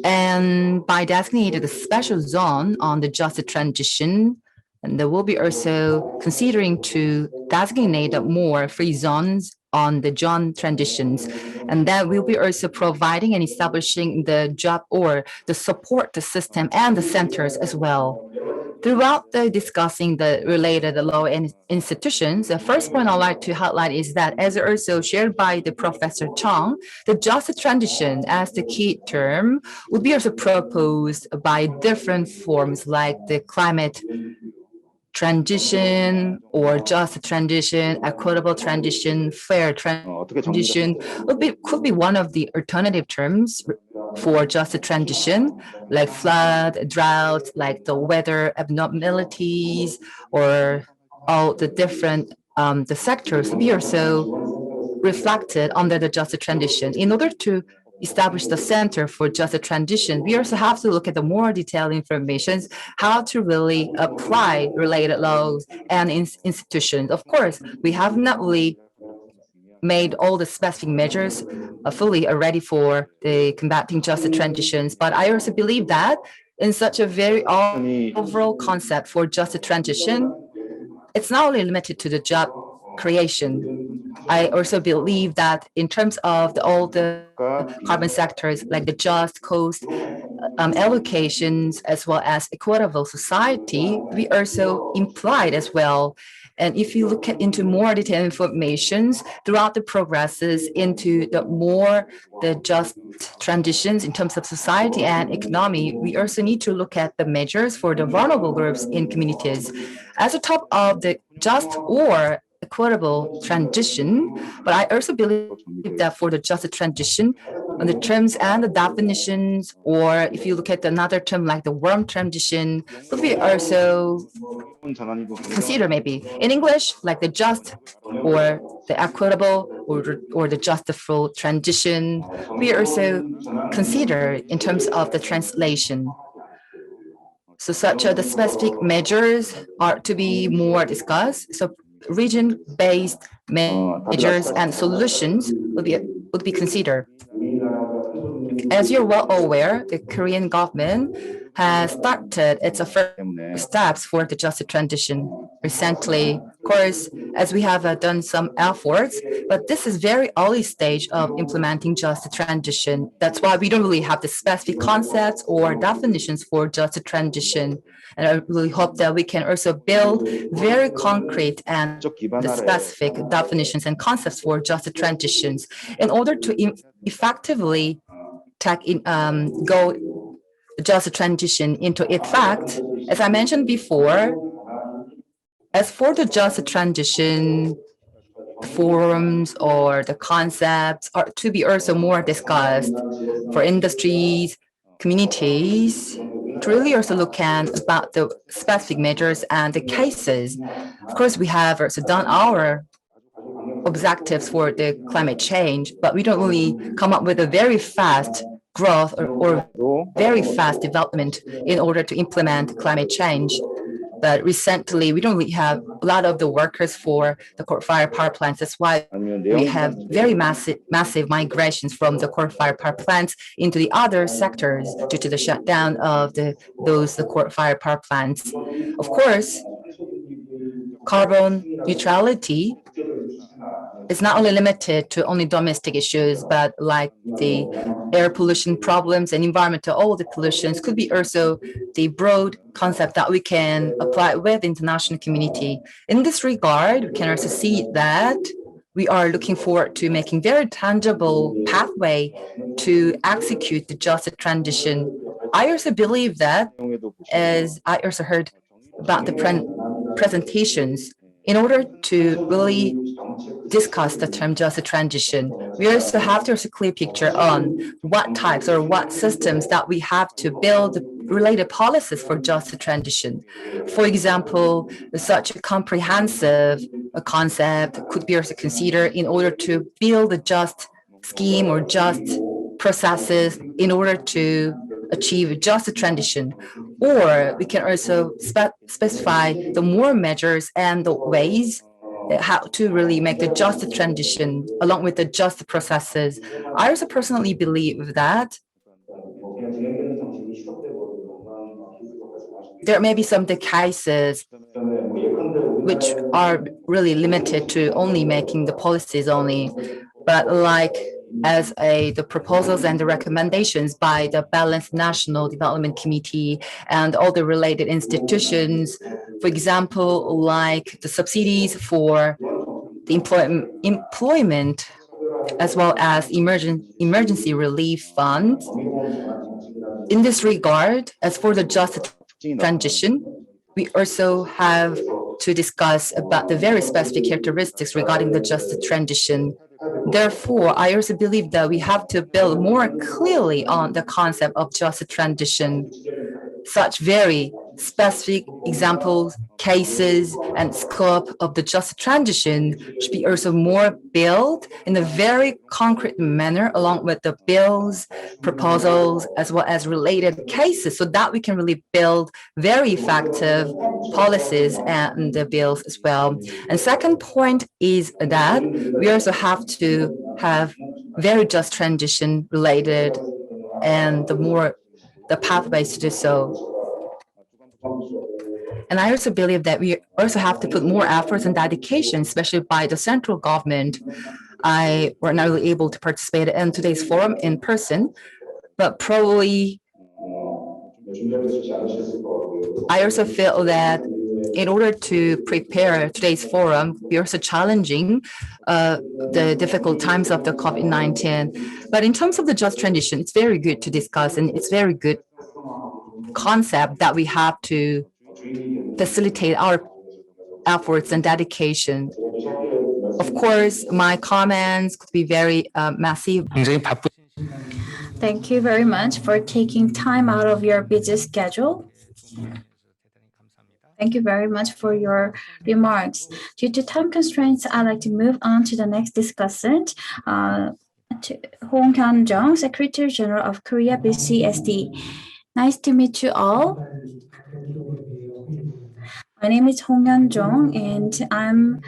And by designating the special zone on the just transition, and there will be also considering to designate more free zones on the joint transitions. And that will be also providing and establishing the job or the support system and the centers as well. Throughout the discussing the related law and institutions, the first point I'd like to highlight is that, as also shared by the Professor Chung, the just transition as the key term would be also proposed by different forms like the climate transition or just transition, equitable transition, fair transition could be one of the alternative terms for just a transition, like flood, drought, like the weather abnormalities, or all the different the sectors be also reflected under the just transition. In order to establish the center for just a transition, we also have to look at the more detailed information, how to really apply related laws and institutions. Of course, we have not really made all the specific measures fully ready for the combating just transitions. But I also believe that in such a very overall concept for just transition, it's not only limited to the job creation. I also believe that in terms of all the carbon sectors, like the just cost allocations, as well as equitable society, we also implied as well. And if you look into more detailed informations throughout the progresses into the just transitions in terms of society and economy, we also need to look at the measures for the vulnerable groups in communities as a top of the just or equitable transition. But I also believe that for the just transition, on the terms and the definitions, or if you look at another term like the warm transition, could be also consider maybe in English like the just or the equitable or the justful transition. We also consider in terms of the translation. So such the specific measures are to be more discussed. So region-based measures and solutions would be considered. As you're well aware, the Korean government has started its first steps for the just transition recently. Of course, as we have done some efforts, but this is very early stage of implementing just transition. That's why we don't really have the specific concepts or definitions for just transition. And I really hope that we can also build very concrete and the specific definitions and concepts for just transitions in order to effectively go just transition into effect. As I mentioned before, as for the just transition forums or the concepts are to be also more discussed for industries, communities, to really also look at about the specific measures and the cases. Of course, we have also done our objectives for the climate change, but we don't really come up with a very fast growth or very fast development in order to implement climate change. But recently, we don't really have a lot of the workers for the coal-fired power plants. That's why we have very massive migrations from the coal-fired power plants into the other sectors due to the shutdown of the coal-fired power plants. Of course, carbon neutrality is not only limited to only domestic issues, but like the air pollution problems and environmental, all the pollutions could be also the broad concept that we can apply with the international community. In this regard, we can also see that we are looking forward to making very tangible pathway to execute the just transition. I also believe that, as I also heard about the presentations, in order to really discuss the term just transition, we also have to have a clear picture on what types or what systems that we have to build related policies for just transition. For example, such a comprehensive concept could be also considered in order to build a just scheme or just processes in order to achieve just a transition. Or we can also specify the more measures and the ways how to really make the just transition along with the just processes. I also personally believe that there may be some cases which are really limited to only making the policies only, but like as the proposals and the recommendations by the Balanced National Development Committee and all the related institutions, for example, like the subsidies for the employment as well as emergency relief funds. In this regard, as for the just transition, we also have to discuss about the very specific characteristics regarding the just transition. Therefore, I also believe that we have to build more clearly on the concept of just transition, such very specific examples, cases, and scope of the just transition should be also more built in a very concrete manner along with the bills, proposals, as well as related cases so that we can really build very effective policies and the bills as well. And second point is that we also have to have very just transition related and the pathways to do so. And I also believe that we also have to put more efforts and dedication, especially by the central government. I were not really able to participate in today's forum in person, but probably I also feel that in order to prepare today's forum, we are also challenging the difficult times of the COVID-19. But in terms of the just transition, it's very good to discuss, and it's very good concept that we have to facilitate our efforts and dedication. Of course, my comments could be very massive. Thank you very much for taking time out of your busy schedule. Thank you very much for your remarks. Due to time constraints, I'd like to move on to the next discussant, Hyun-Jong, Secretary General of Korea BCSD. Nice to meet you all. My name is Hyun-Jong, and I'm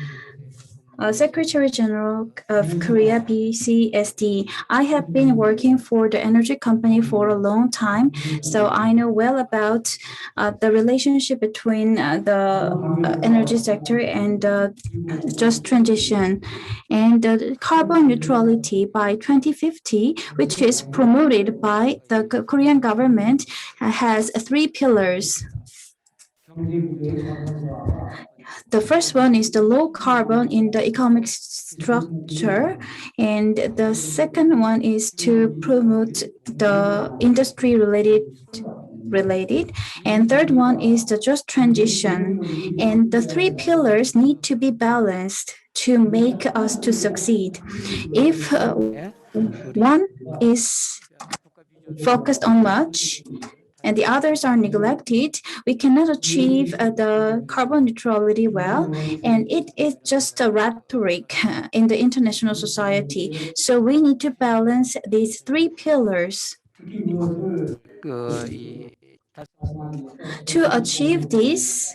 Secretary General of Korea BCSD. I have been working for the energy company for a long time, so I know well about the relationship between the energy sector and just transition. And carbon neutrality by 2050, which is promoted by the Korean government, has three pillars. The first one is the low carbon in the economic structure, and the second one is to promote the industry related, and third one is the just transition. And the three pillars need to be balanced to make us to succeed. If one is focused on much, and the others are neglected, we cannot achieve the carbon neutrality well, and it is just a rhetoric in the international society. So we need to balance these three pillars. To achieve this,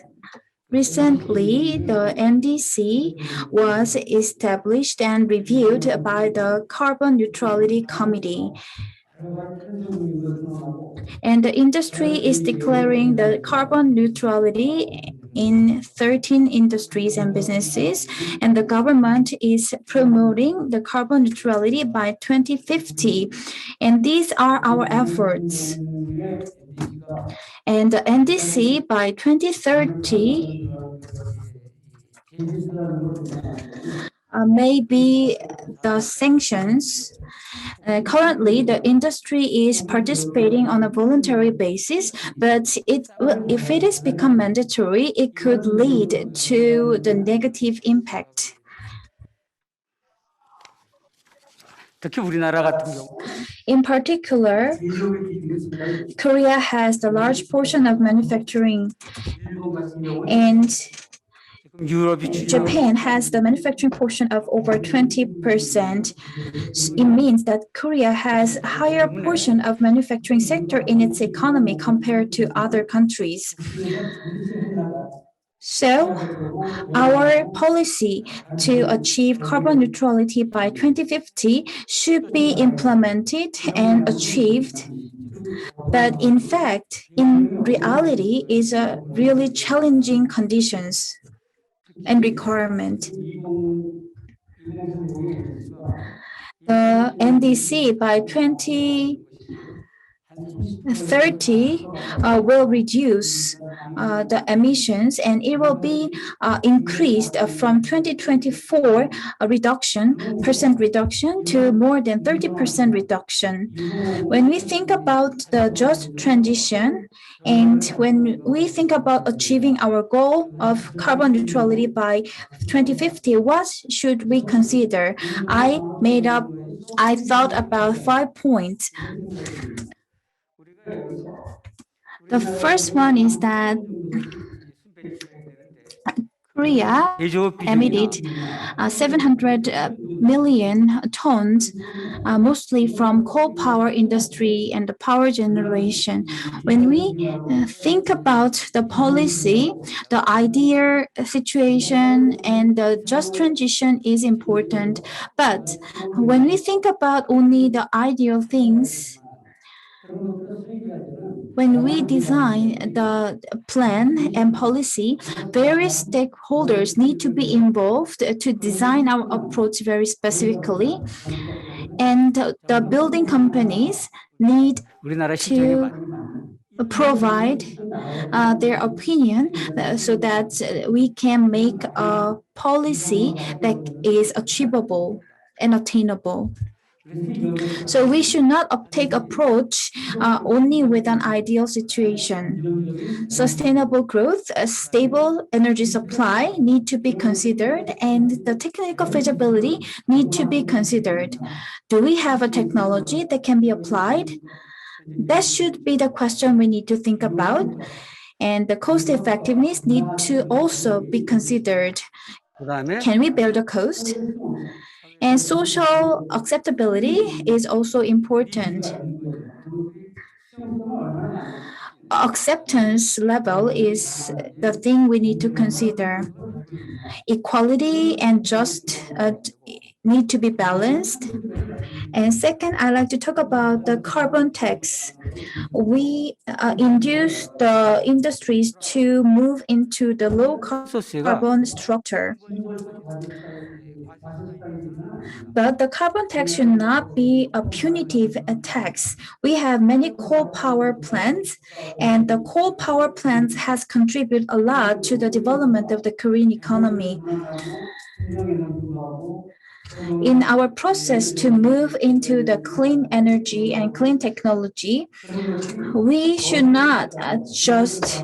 recently, the NDC was established and reviewed by the Carbon Neutrality Committee. And the industry is declaring the carbon neutrality in 13 industries and businesses, and the government is promoting the carbon neutrality by 2050. And these are our efforts. And the NDC by 2030 maybe the sanctions. Currently, the industry is participating on a voluntary basis, but if it is become mandatory, it could lead to the negative impact. In particular, Korea has the large portion of manufacturing, and Japan has the manufacturing portion of over 20%. It means that Korea has a higher portion of manufacturing sector in its economy compared to other countries. So, our policy to achieve carbon neutrality by 2050 should be implemented and achieved. But in fact, in reality, is a really challenging conditions and requirement. The NDC by 2030 will reduce the emissions, and it will be increased from 2024 percent reduction to more than 30% reduction. When we think about the just transition, and when we think about achieving our goal of carbon neutrality by 2050, what should we consider? I thought about 5 points. The first one is that Korea emitted 700 million tons, mostly from coal power industry and the power generation. When we think about the policy, the ideal situation and the just transition is important. But when we think about only the ideal things, when we design the plan and policy, various stakeholders need to be involved to design our approach very specifically. And the building companies need to provide their opinion so that we can make a policy that is achievable and attainable. So we should not take approach only with an ideal situation. Sustainable growth, a stable energy supply need to be considered, and the technical feasibility need to be considered. Do we have a technology that can be applied? That should be the question we need to think about. And the cost effectiveness need to also be considered. Can we bear the cost? And social acceptability is also important. Acceptance level is the thing we need to consider. Equality and just need to be balanced. And second, I'd like to talk about the carbon tax. We induce the industries to move into the low carbon structure. But the carbon tax should not be a punitive tax. We have many coal power plants, and the coal power plants has contributed a lot to the development of the Korean economy. In our process to move into the clean energy and clean technology, we should not just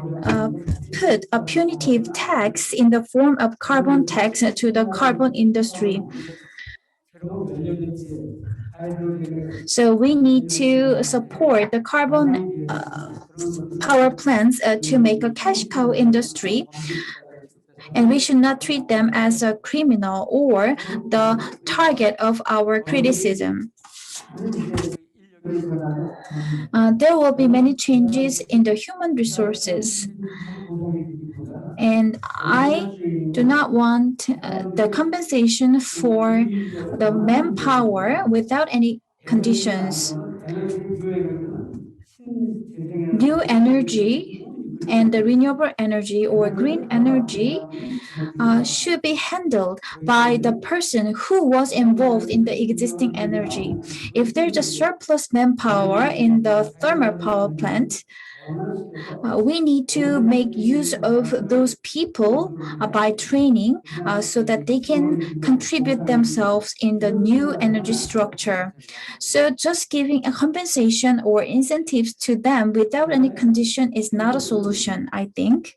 put a punitive tax in the form of carbon tax to the carbon industry. So we need to support the carbon power plants to make a cash cow industry. And we should not treat them as a criminal or the target of our criticism. There will be many changes in the human resources. And I do not want the compensation for the manpower without any conditions. New energy and the renewable energy or green energy should be handled by the person who was involved in the existing energy. If there's a surplus manpower in the thermal power plant, we need to make use of those people by training so that they can contribute themselves in the new energy structure. So just giving a compensation or incentives to them without any condition is not a solution, I think.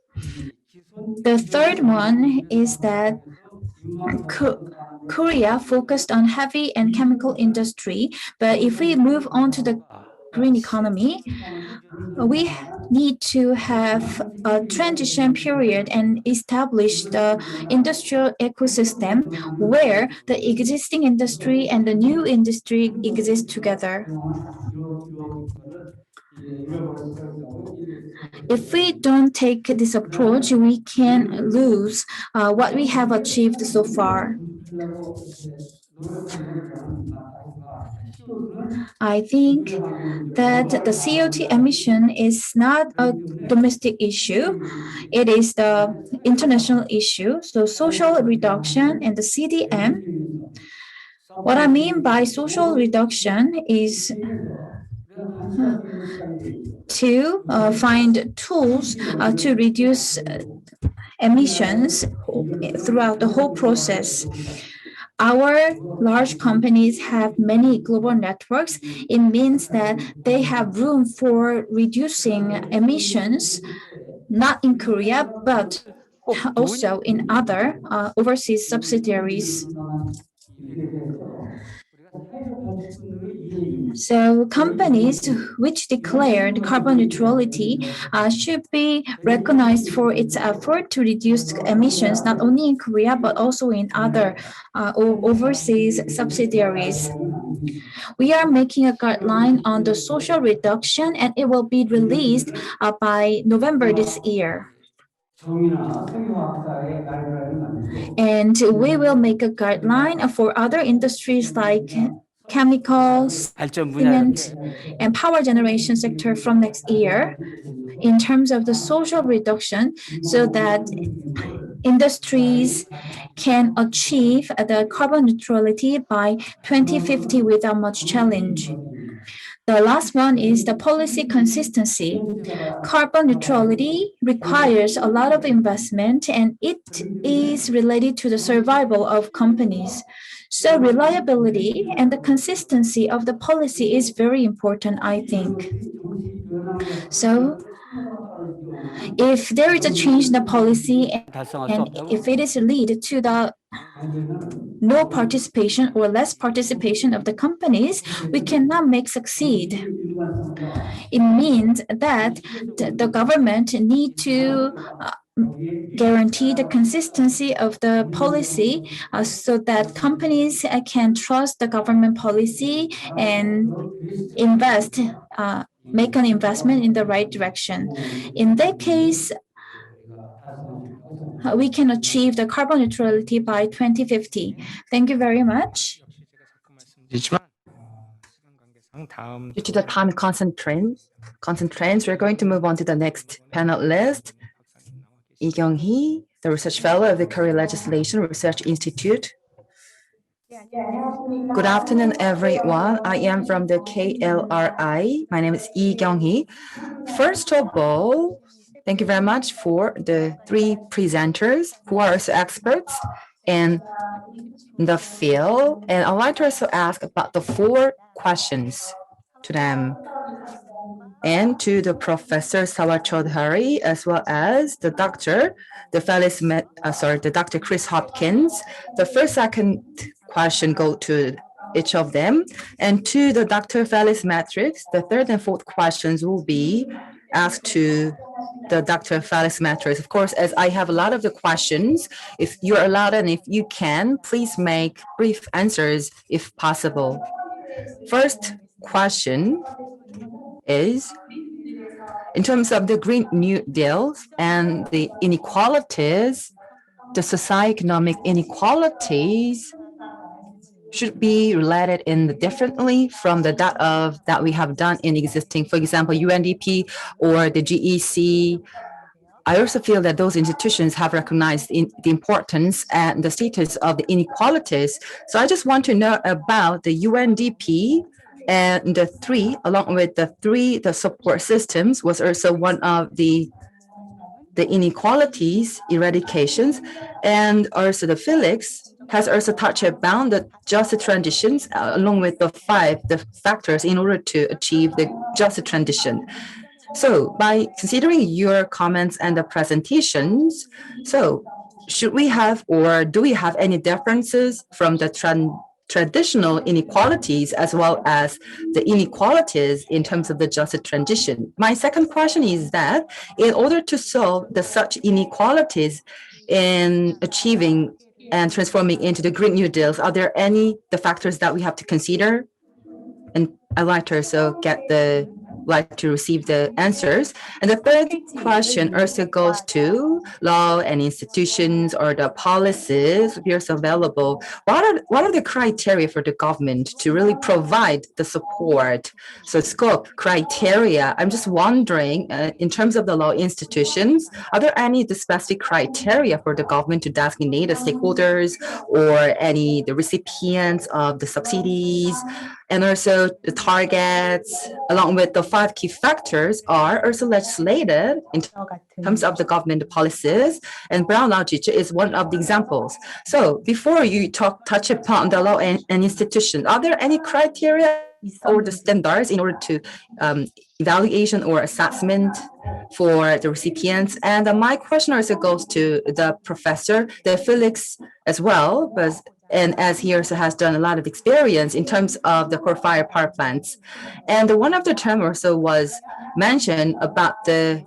The third one is that Korea focused on heavy and chemical industry, but if we move on to the green economy, we need to have a transition period and establish the industrial ecosystem where the existing industry and the new industry exist together. If we don't take this approach, we can lose what we have achieved so far. I think that the CO2 emission is not a domestic issue. It is the international issue. So social reduction and the CDM. What I mean by social reduction is to find tools to reduce emissions throughout the whole process. Our large companies have many global networks. It means that they have room for reducing emissions, not in Korea, but also in other overseas subsidiaries. So companies which declared carbon neutrality should be recognized for its effort to reduce emissions not only in Korea but also in other overseas subsidiaries. We are making a guideline on the social reduction and it will be released by November this year. And we will make a guideline for other industries like chemicals, cement, and power generation sector from next year in terms of the social reduction so that industries can achieve the carbon neutrality by 2050 without much challenge. The last one is the policy consistency. Carbon neutrality requires a lot of investment and it is related to the survival of companies. So reliability and the consistency of the policy is very important, I think. So if there is a change in the policy and if it is lead to the no participation or less participation of the companies, we cannot make succeed. It means that the government need to guarantee the consistency of the policy so that companies can trust the government policy and make an investment in the right direction. In that case, we can achieve the carbon neutrality by 2050. Thank you very much. Due to the time constraints, we're going to move on to the next panelist, Kyunghee, the research fellow of the Korea Legislation Research Institute. Good afternoon, everyone. I am from the KLRI. My name is Kyunghee. First of all, thank you very much for the three presenters who are also experts in the field. And I'd like to also ask about the 4 questions to them and to the Professor Sarwat Chowdhury, as well as the Dr. The Dr. Chris Hopkins. The first, second question go to each of them, and to the Dr. Felix Matthes. The third and fourth questions will be asked to the Dr. Felix Matthes. Of course, as I have a lot of the questions, if you're allowed and if you can, please make brief answers if possible. First question is, in terms of the Green New Deal and the inequalities, the socio-economic inequalities should be related in differently from the that we have done in existing, for example, UNDP or the GEC. I also feel that those institutions have recognized the importance and the status of the inequalities. So I just want to know about the UNDP and the 3, along with the 3, the support systems was also one of the inequalities eradications, and also the Felix has also touched upon the just transitions along with the 5 factors in order to achieve the just transition. So by considering your comments and the presentations, so should we have or do we have any differences from the traditional inequalities as well as the inequalities in terms of the just transition? My second question is that in order to solve such inequalities in achieving and transforming into the Green New Deals, are there any the factors that we have to consider? And I'd like to also like to receive the answers. And the third question also goes to law and institutions or the policies here available. What are the criteria for the government to really provide the support? So scope, criteria. I'm just wondering, in terms of the law institutions, are there any specific criteria for the government to designate the stakeholders or the recipients of the subsidies? And also the targets, along with the 5 key factors, are also legislated in terms of the government policies. And Brown Law is one of the examples. So before you touch upon the law and institution, are there any criteria or the standards in order to evaluation or assessment for the recipients? And my question also goes to the professor, the Felix as well, but and as he also has done a lot of experience in terms of the coal-fired power plants. And one of the terms also was mentioned about the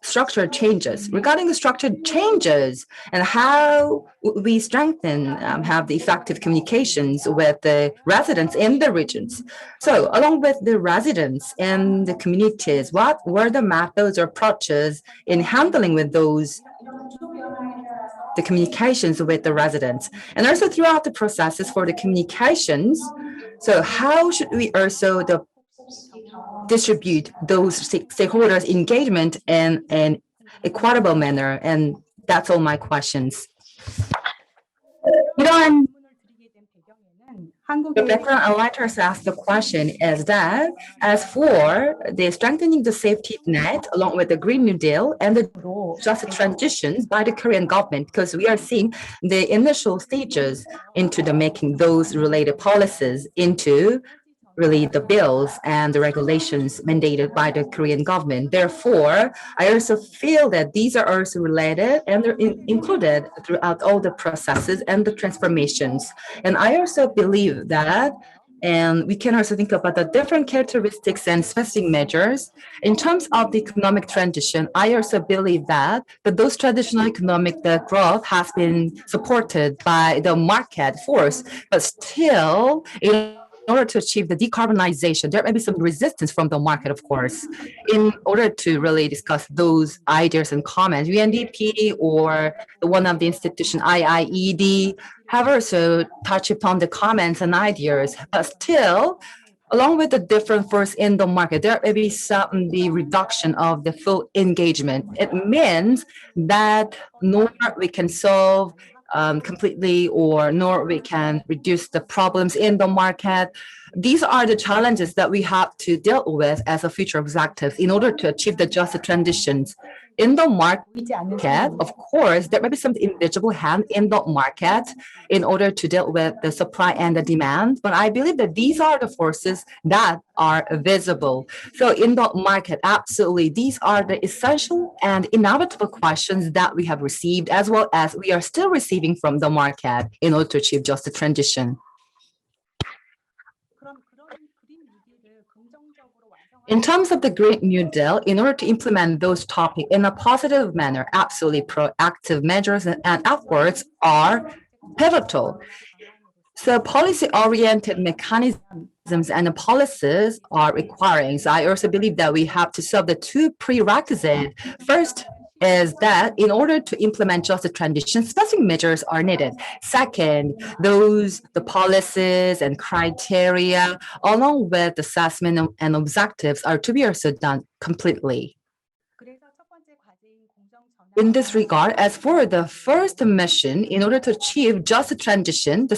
structural changes. Regarding the structural changes and how we strengthen, have the effective communications with the residents in the regions. So along with the residents and the communities, what were the methods or approaches in handling with those the communications with the residents, and also throughout the processes for the communications. So how should we also distribute those stakeholders' engagement in an equitable manner? And that's all my questions. The background I'd like to ask the question is that as for the strengthening the safety net along with the Green New Deal and the just transitions by the Korean government, because we are seeing the initial stages into the making those related policies into really the bills and the regulations mandated by the Korean government. Therefore, I also feel that these are also related and they're included throughout all the processes and the transformations. And I also believe that, and we can also think about the different characteristics and specific measures. In terms of the economic transition, I also believe that those traditional economic growth has been supported by the market force, but still, in order to achieve the decarbonization, there may be some resistance from the market, of course. In order to really discuss those ideas and comments, UNDP or one of the institution IIED have also touched upon the comments and ideas, but still, along with the different force in the market, there may be some the reduction of the full engagement. It means that nor we can solve completely or nor we can reduce the problems in the market. These are the challenges that we have to deal with as a future executive in order to achieve the just transitions. In the market, of course, there may be some invisible hand in the market in order to deal with the supply and the demand, but I believe that these are the forces that are visible. So in the market, absolutely, these are the essential and inevitable questions that we have received, as well as we are still receiving from the market in order to achieve just the transition. In terms of the Green New Deal, in order to implement those topics in a positive manner, absolutely proactive measures and efforts are pivotal. So policy-oriented mechanisms and policies are requiring. So I also believe that we have to solve the two prerequisites. First is that in order to implement just the transition, specific measures are needed. Second, the policies and criteria, along with assessment and objectives, are to be also done completely. In this regard, as for the first mission, in order to achieve just a transition, the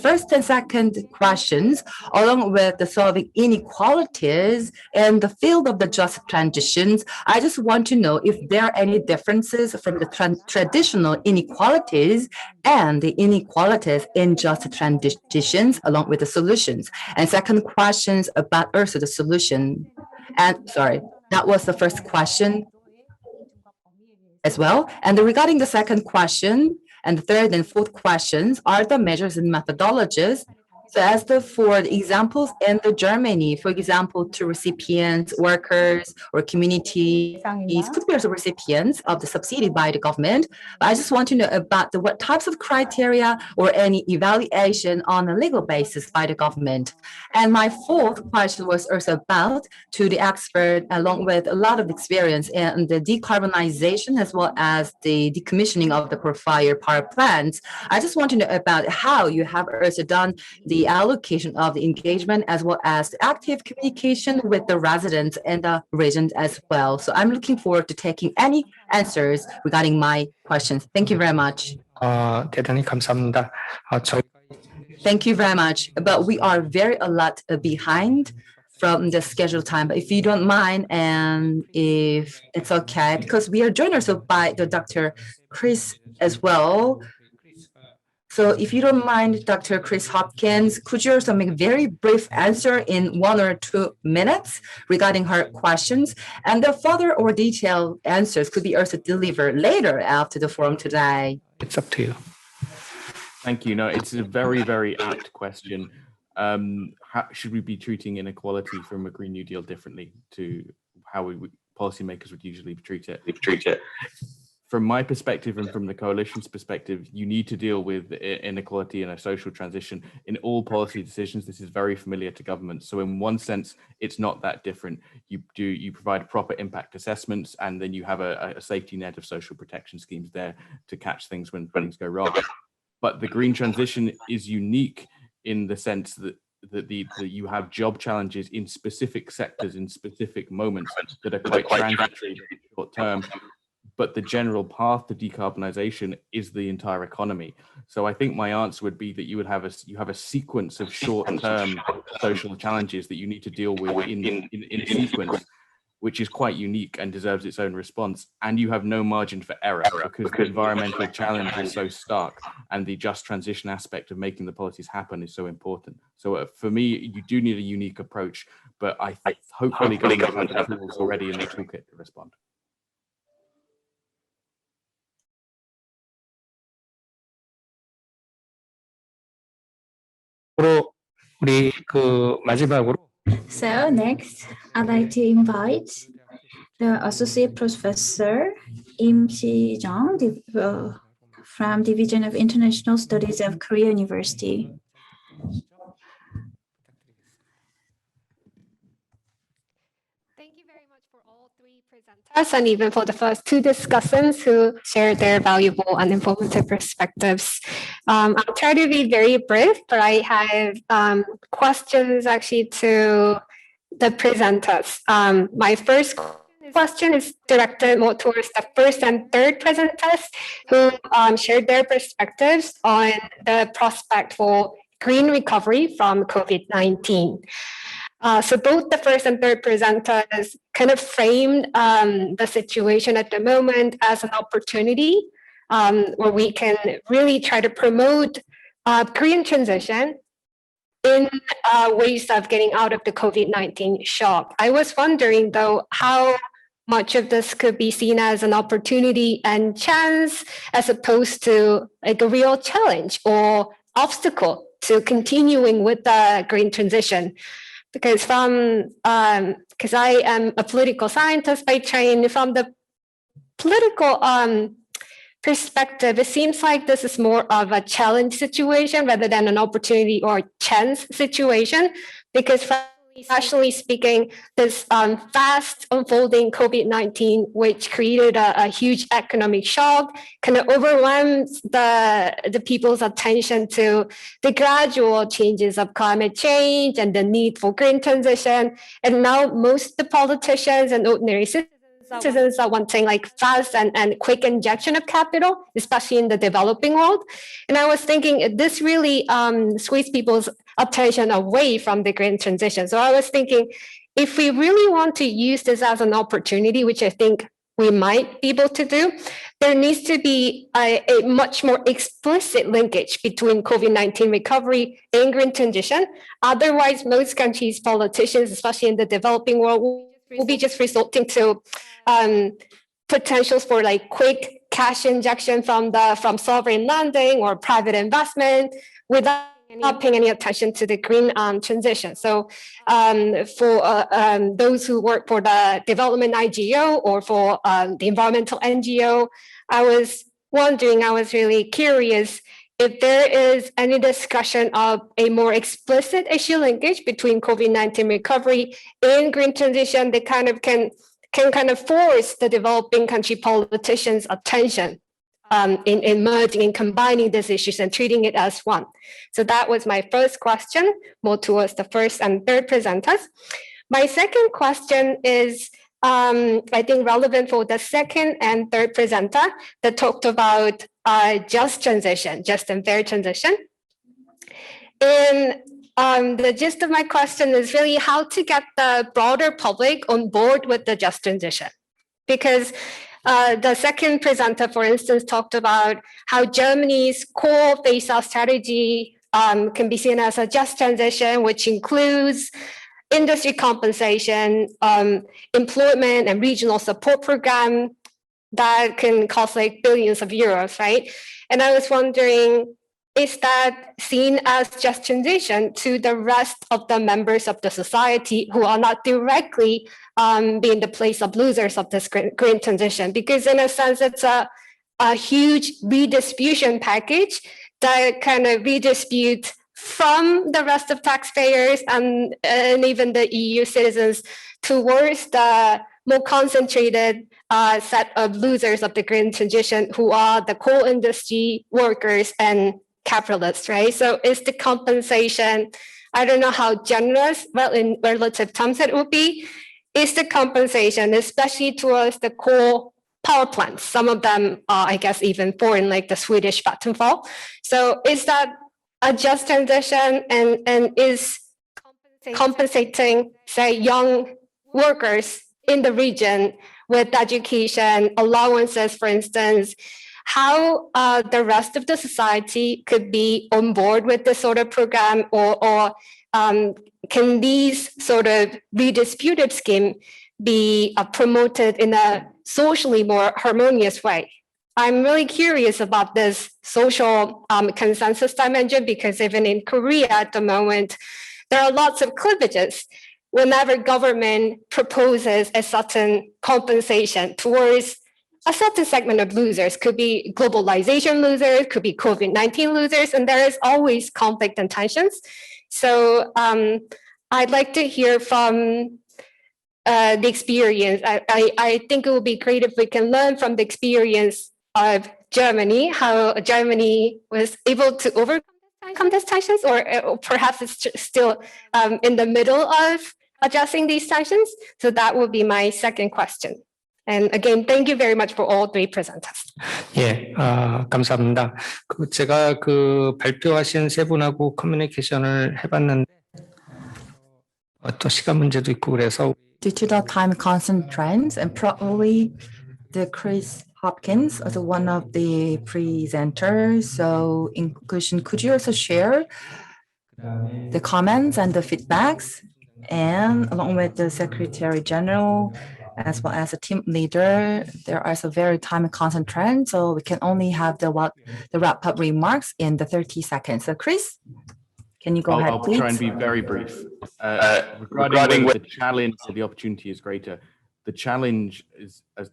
first and second questions, along with the solving inequalities in the field of the just transitions, I just want to know if there are any differences from the traditional inequalities and the inequalities in just transitions, along with the solutions. And second questions about also the solution. And that was the first question as well. And regarding the second question, and the third and fourth questions are the measures and methodologies. So as for the examples in Germany, for example, to recipients, workers, or communities could be also recipients of the subsidy by the government. But I just want to know about what types of criteria or any evaluation on a legal basis by the government. And my fourth question was also about to the expert, along with a lot of experience in the decarbonization as well as the decommissioning of the coal-fired power plants. I just want to know about how you have also done the allocation of the engagement as well as the active communication with the residents in the region as well. So I'm looking forward to taking any answers regarding my questions. Thank you very much. 대단히 감사합니다. Thank you very much. But we are a lot behind from the scheduled time. But if you don't mind, and if it's okay, because we are joined also by the Dr. Chris as well. So if you don't mind, Dr. Chris Hopkins, could you also make a very brief answer in 1 or 2 minutes regarding her questions? And the further or detailed answers could be also delivered later after the forum today. It's up to you. Thank you. No, it's a very, very apt question. How should we be treating inequality from a Green New Deal differently to how policymakers would usually treat it? From my perspective and from the coalition's perspective, you need to deal with inequality and a social transition in all policy decisions. This is very familiar to governments. So in one sense, it's not that different. You provide proper impact assessments, and then you have a safety net of social protection schemes there to catch things when things go wrong. But the green transition is unique in the sense that that you have job challenges in specific sectors in specific moments that are quite transitory short term. But the general path to decarbonization is the entire economy. So I think my answer would be that you have a sequence of short-term social challenges that you need to deal with in sequence, which is quite unique and deserves its own response. And you have no margin for error because the environmental challenge is so stark, and the just transition aspect of making the policies happen is so important. So for me, you do need a unique approach, but I hopefully government have the tools already in the toolkit to respond. So next, I'd like to invite the Associate Professor Im Sijeong from Division of International Studies of Korea University. Thank you very much for all three presenters and even for the first two discussants who shared their valuable and informative perspectives. I'll try to be very brief, but I have questions actually to the presenters. My first question is directed more towards the first and third presenters who shared their perspectives on the prospect for green recovery from COVID-19. So both the first and third presenters kind of framed the situation at the moment as an opportunity where we can really try to promote green transition in ways of getting out of the COVID-19 shock. I was wondering, though, how much of this could be seen as an opportunity and chance as opposed to like a real challenge or obstacle to continuing with the green transition. Because I am a political scientist by training, from the political perspective, it seems like this is more of a challenge situation rather than an opportunity or chance situation. Because rationally speaking, this fast unfolding COVID-19, which created a huge economic shock, kind of overwhelms the people's attention to the gradual changes of climate change and the need for green transition. And now most of the politicians and ordinary citizens are wanting like fast and quick injection of capital, especially in the developing world. And I was thinking this really sways people's attention away from the green transition. So I was thinking, if we really want to use this as an opportunity, which I think we might be able to do, there needs to be a much more explicit linkage between COVID-19 recovery and green transition. Otherwise, most countries' politicians, especially in the developing world, will be just resorting to potentials for like quick cash injection from sovereign lending or private investment without not paying any attention to the green transition. So for those who work for the development IGO or for the environmental NGO, I was really curious if there is any discussion of a more explicit issue linkage between COVID-19 recovery and green transition that kind of can kind of force the developing country politicians' attention in merging and combining these issues and treating it as one. So that was my first question, more towards the first and third presenters. My second question is, I think, relevant for the second and third presenter that talked about just and fair transition. And the gist of my question is really how to get the broader public on board with the just transition. Because the second presenter, for instance, talked about how Germany's core phase-out strategy can be seen as a just transition, which includes industry compensation, employment and regional support program that can cost like billions of euros, right? And I was wondering, is that seen as just transition to the rest of the members of the society who are not directly being the place of losers of this green transition? Because in a sense, it's a huge redistribution package that kind of redistributes from the rest of taxpayers and even the EU citizens towards the more concentrated set of losers of the green transition, who are the coal industry workers and capitalists, right? So is the compensation, I don't know how generous, well, in relative terms it would be, is the compensation, especially towards the coal power plants, some of them are, I guess, even foreign, like the Swedish Vattenfall. So is that a just transition, and is compensating, say, young workers in the region with education, allowances, for instance, how the rest of the society could be on board with this sort of program, or can these sort of redistributed scheme be promoted in a socially more harmonious way? I'm really curious about this social consensus dimension, because even in Korea at the moment, there are lots of cleavages whenever government proposes a certain compensation towards a certain segment of losers. Could be globalization losers, could be COVID-19 losers, and there is always conflict and tensions. So I'd like to hear from the experience. I think it would be great if we can learn from the experience of Germany, how Germany was able to overcome these tensions, or perhaps it's still in the middle of addressing these tensions. So that would be my second question. And again, thank you very much for all three presenters. 예, 감사합니다. 제가 발표하신 세 분하고 커뮤니케이션을 해봤는데 또 시간 문제도 있고 그래서 Due to the time constraints, and probably the Chris Hopkins as one of the presenters. So in conclusion, could you also share the comments and the feedbacks, and along with the Secretary General as well as the team leader, there are some very time constraints, so we can only have the wrap-up remarks in the 30 seconds. So Chris, can you go ahead, please? I'll try and be very brief. Regarding whether the challenge or the opportunity is greater, the challenge is, as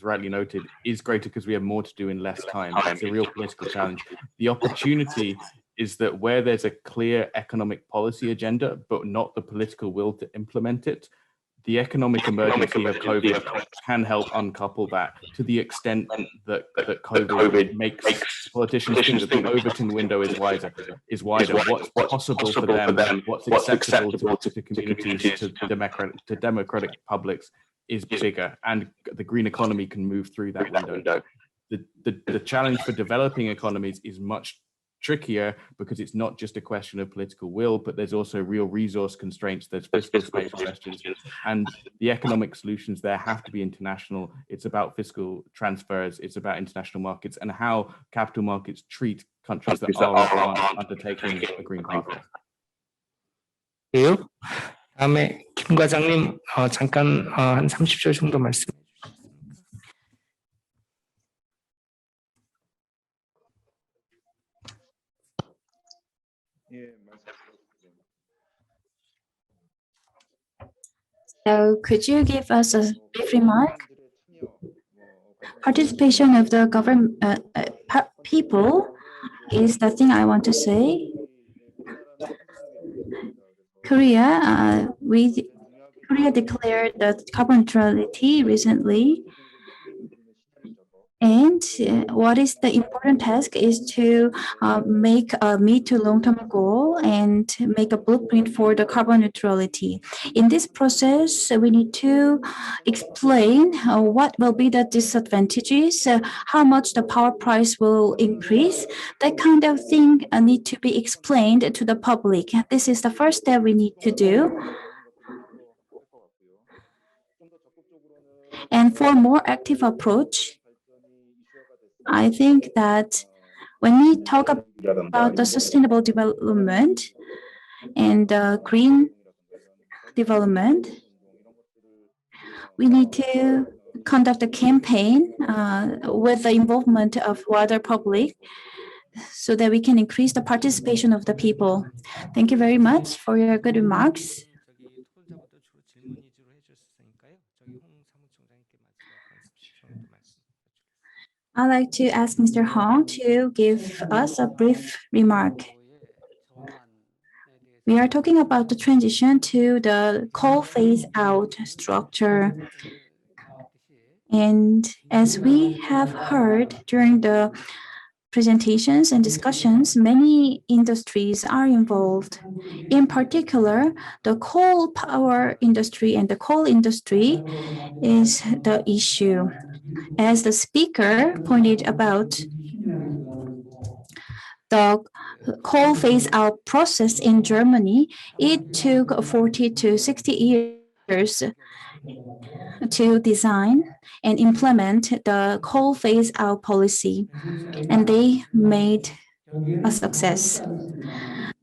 rightly noted, is greater because we have more to do in less time. It's a real political challenge. The opportunity is that where there's a clear economic policy agenda, but not the political will to implement it, the economic emergency of COVID can help uncouple that, to the extent that COVID makes politicians think that the Overton window is wider. What's possible for them, what's acceptable to communities, to democratic publics is bigger, and the green economy can move through that window. The challenge for developing economies is much trickier, because it's not just a question of political will, but there's also real resource constraints, there's fiscal space questions, and the economic solutions there have to be international. It's about fiscal transfers, it's about international markets, and how capital markets treat countries that are undertaking a green pathway. 다음에 김 과장님 잠깐 한 30초 정도 말씀. So could you give us a brief remark? Participation of the government people is the thing I want to say. Korea declared the carbon neutrality recently. And what is the important task is to make a mid to long-term goal and make a blueprint for the carbon neutrality. In this process, we need to explain what will be the disadvantages, how much the power price will increase. That kind of thing need to be explained to the public. This is the first step we need to do. And for more active approach, I think that when we talk about the sustainable development and green development, we need to conduct a campaign with the involvement of wider public. so that we can increase the participation of the people. Thank you very much for your good remarks. I'd like to ask Mr. Hong to give us a brief remark. We are talking about the transition to the coal phase-out structure. And as we have heard during the presentations and discussions, many industries are involved. In particular, the coal power industry and the coal industry is the issue. As the speaker pointed about, the coal phase-out process in Germany, it took 40 to 60 years to design and implement the coal phase-out policy, and they made a success.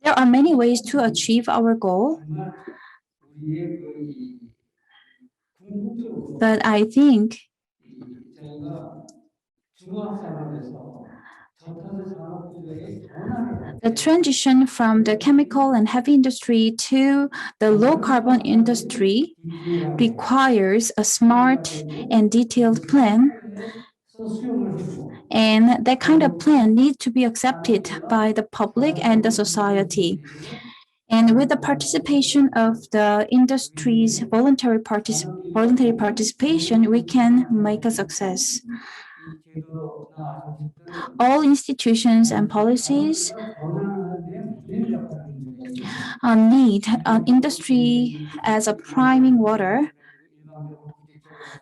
There are many ways to achieve our goal, but I think the transition from the chemical and heavy industry to the low carbon industry requires a smart and detailed plan. And that kind of plan needs to be accepted by the public and the society. And with the participation of the industry's voluntary participation, we can make a success. All institutions and policies need an industry as a priming water.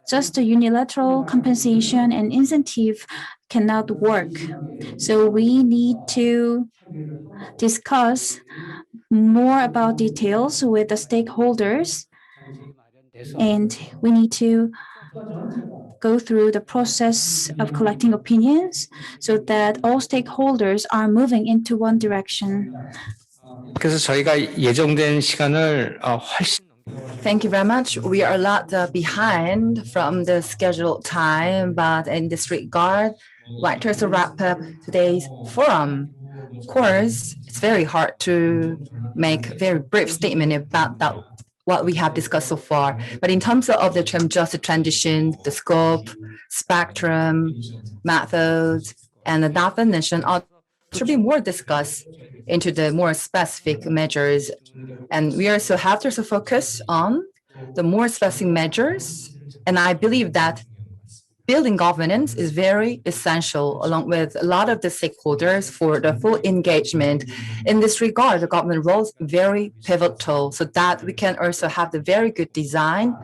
Just a unilateral compensation and incentive cannot work. So we need to discuss more about details with the stakeholders, and we need to go through the process of collecting opinions so that all stakeholders are moving into one direction. 그래서 저희가 예정된 시간을 훨씬 Thank you very much. We are a lot behind from the scheduled time, but in this regard, like to wrap up today's forum. Of course, it's very hard to make a very brief statement about that, what we have discussed so far. But in terms of the term just transition, the scope, spectrum, methods, and the definition should be more discussed into the more specific measures. And we also have to focus on the more specific measures. And I believe that building governance is very essential, along with a lot of the stakeholders for the full engagement. In this regard, the government role is very pivotal so that we can also have the very good design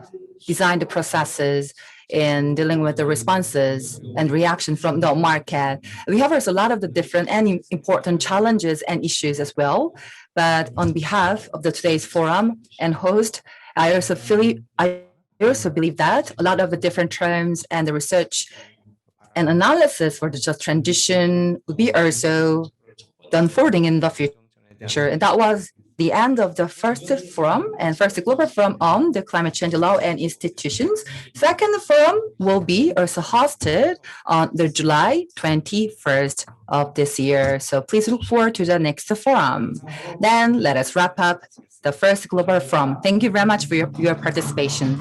the processes in dealing with the responses and reaction from the market. We have also a lot of the different and important challenges and issues as well. But on behalf of today's forum and host, I also believe that a lot of the different terms and the research and analysis for the just transition will be also unfolding in the future. And that was the end of the first forum and first global forum on the climate change law and institutions. Second forum will be also hosted on the July 21st of this year. So please look forward to the next forum. Then let us wrap up the first global forum. Thank you very much for your participation.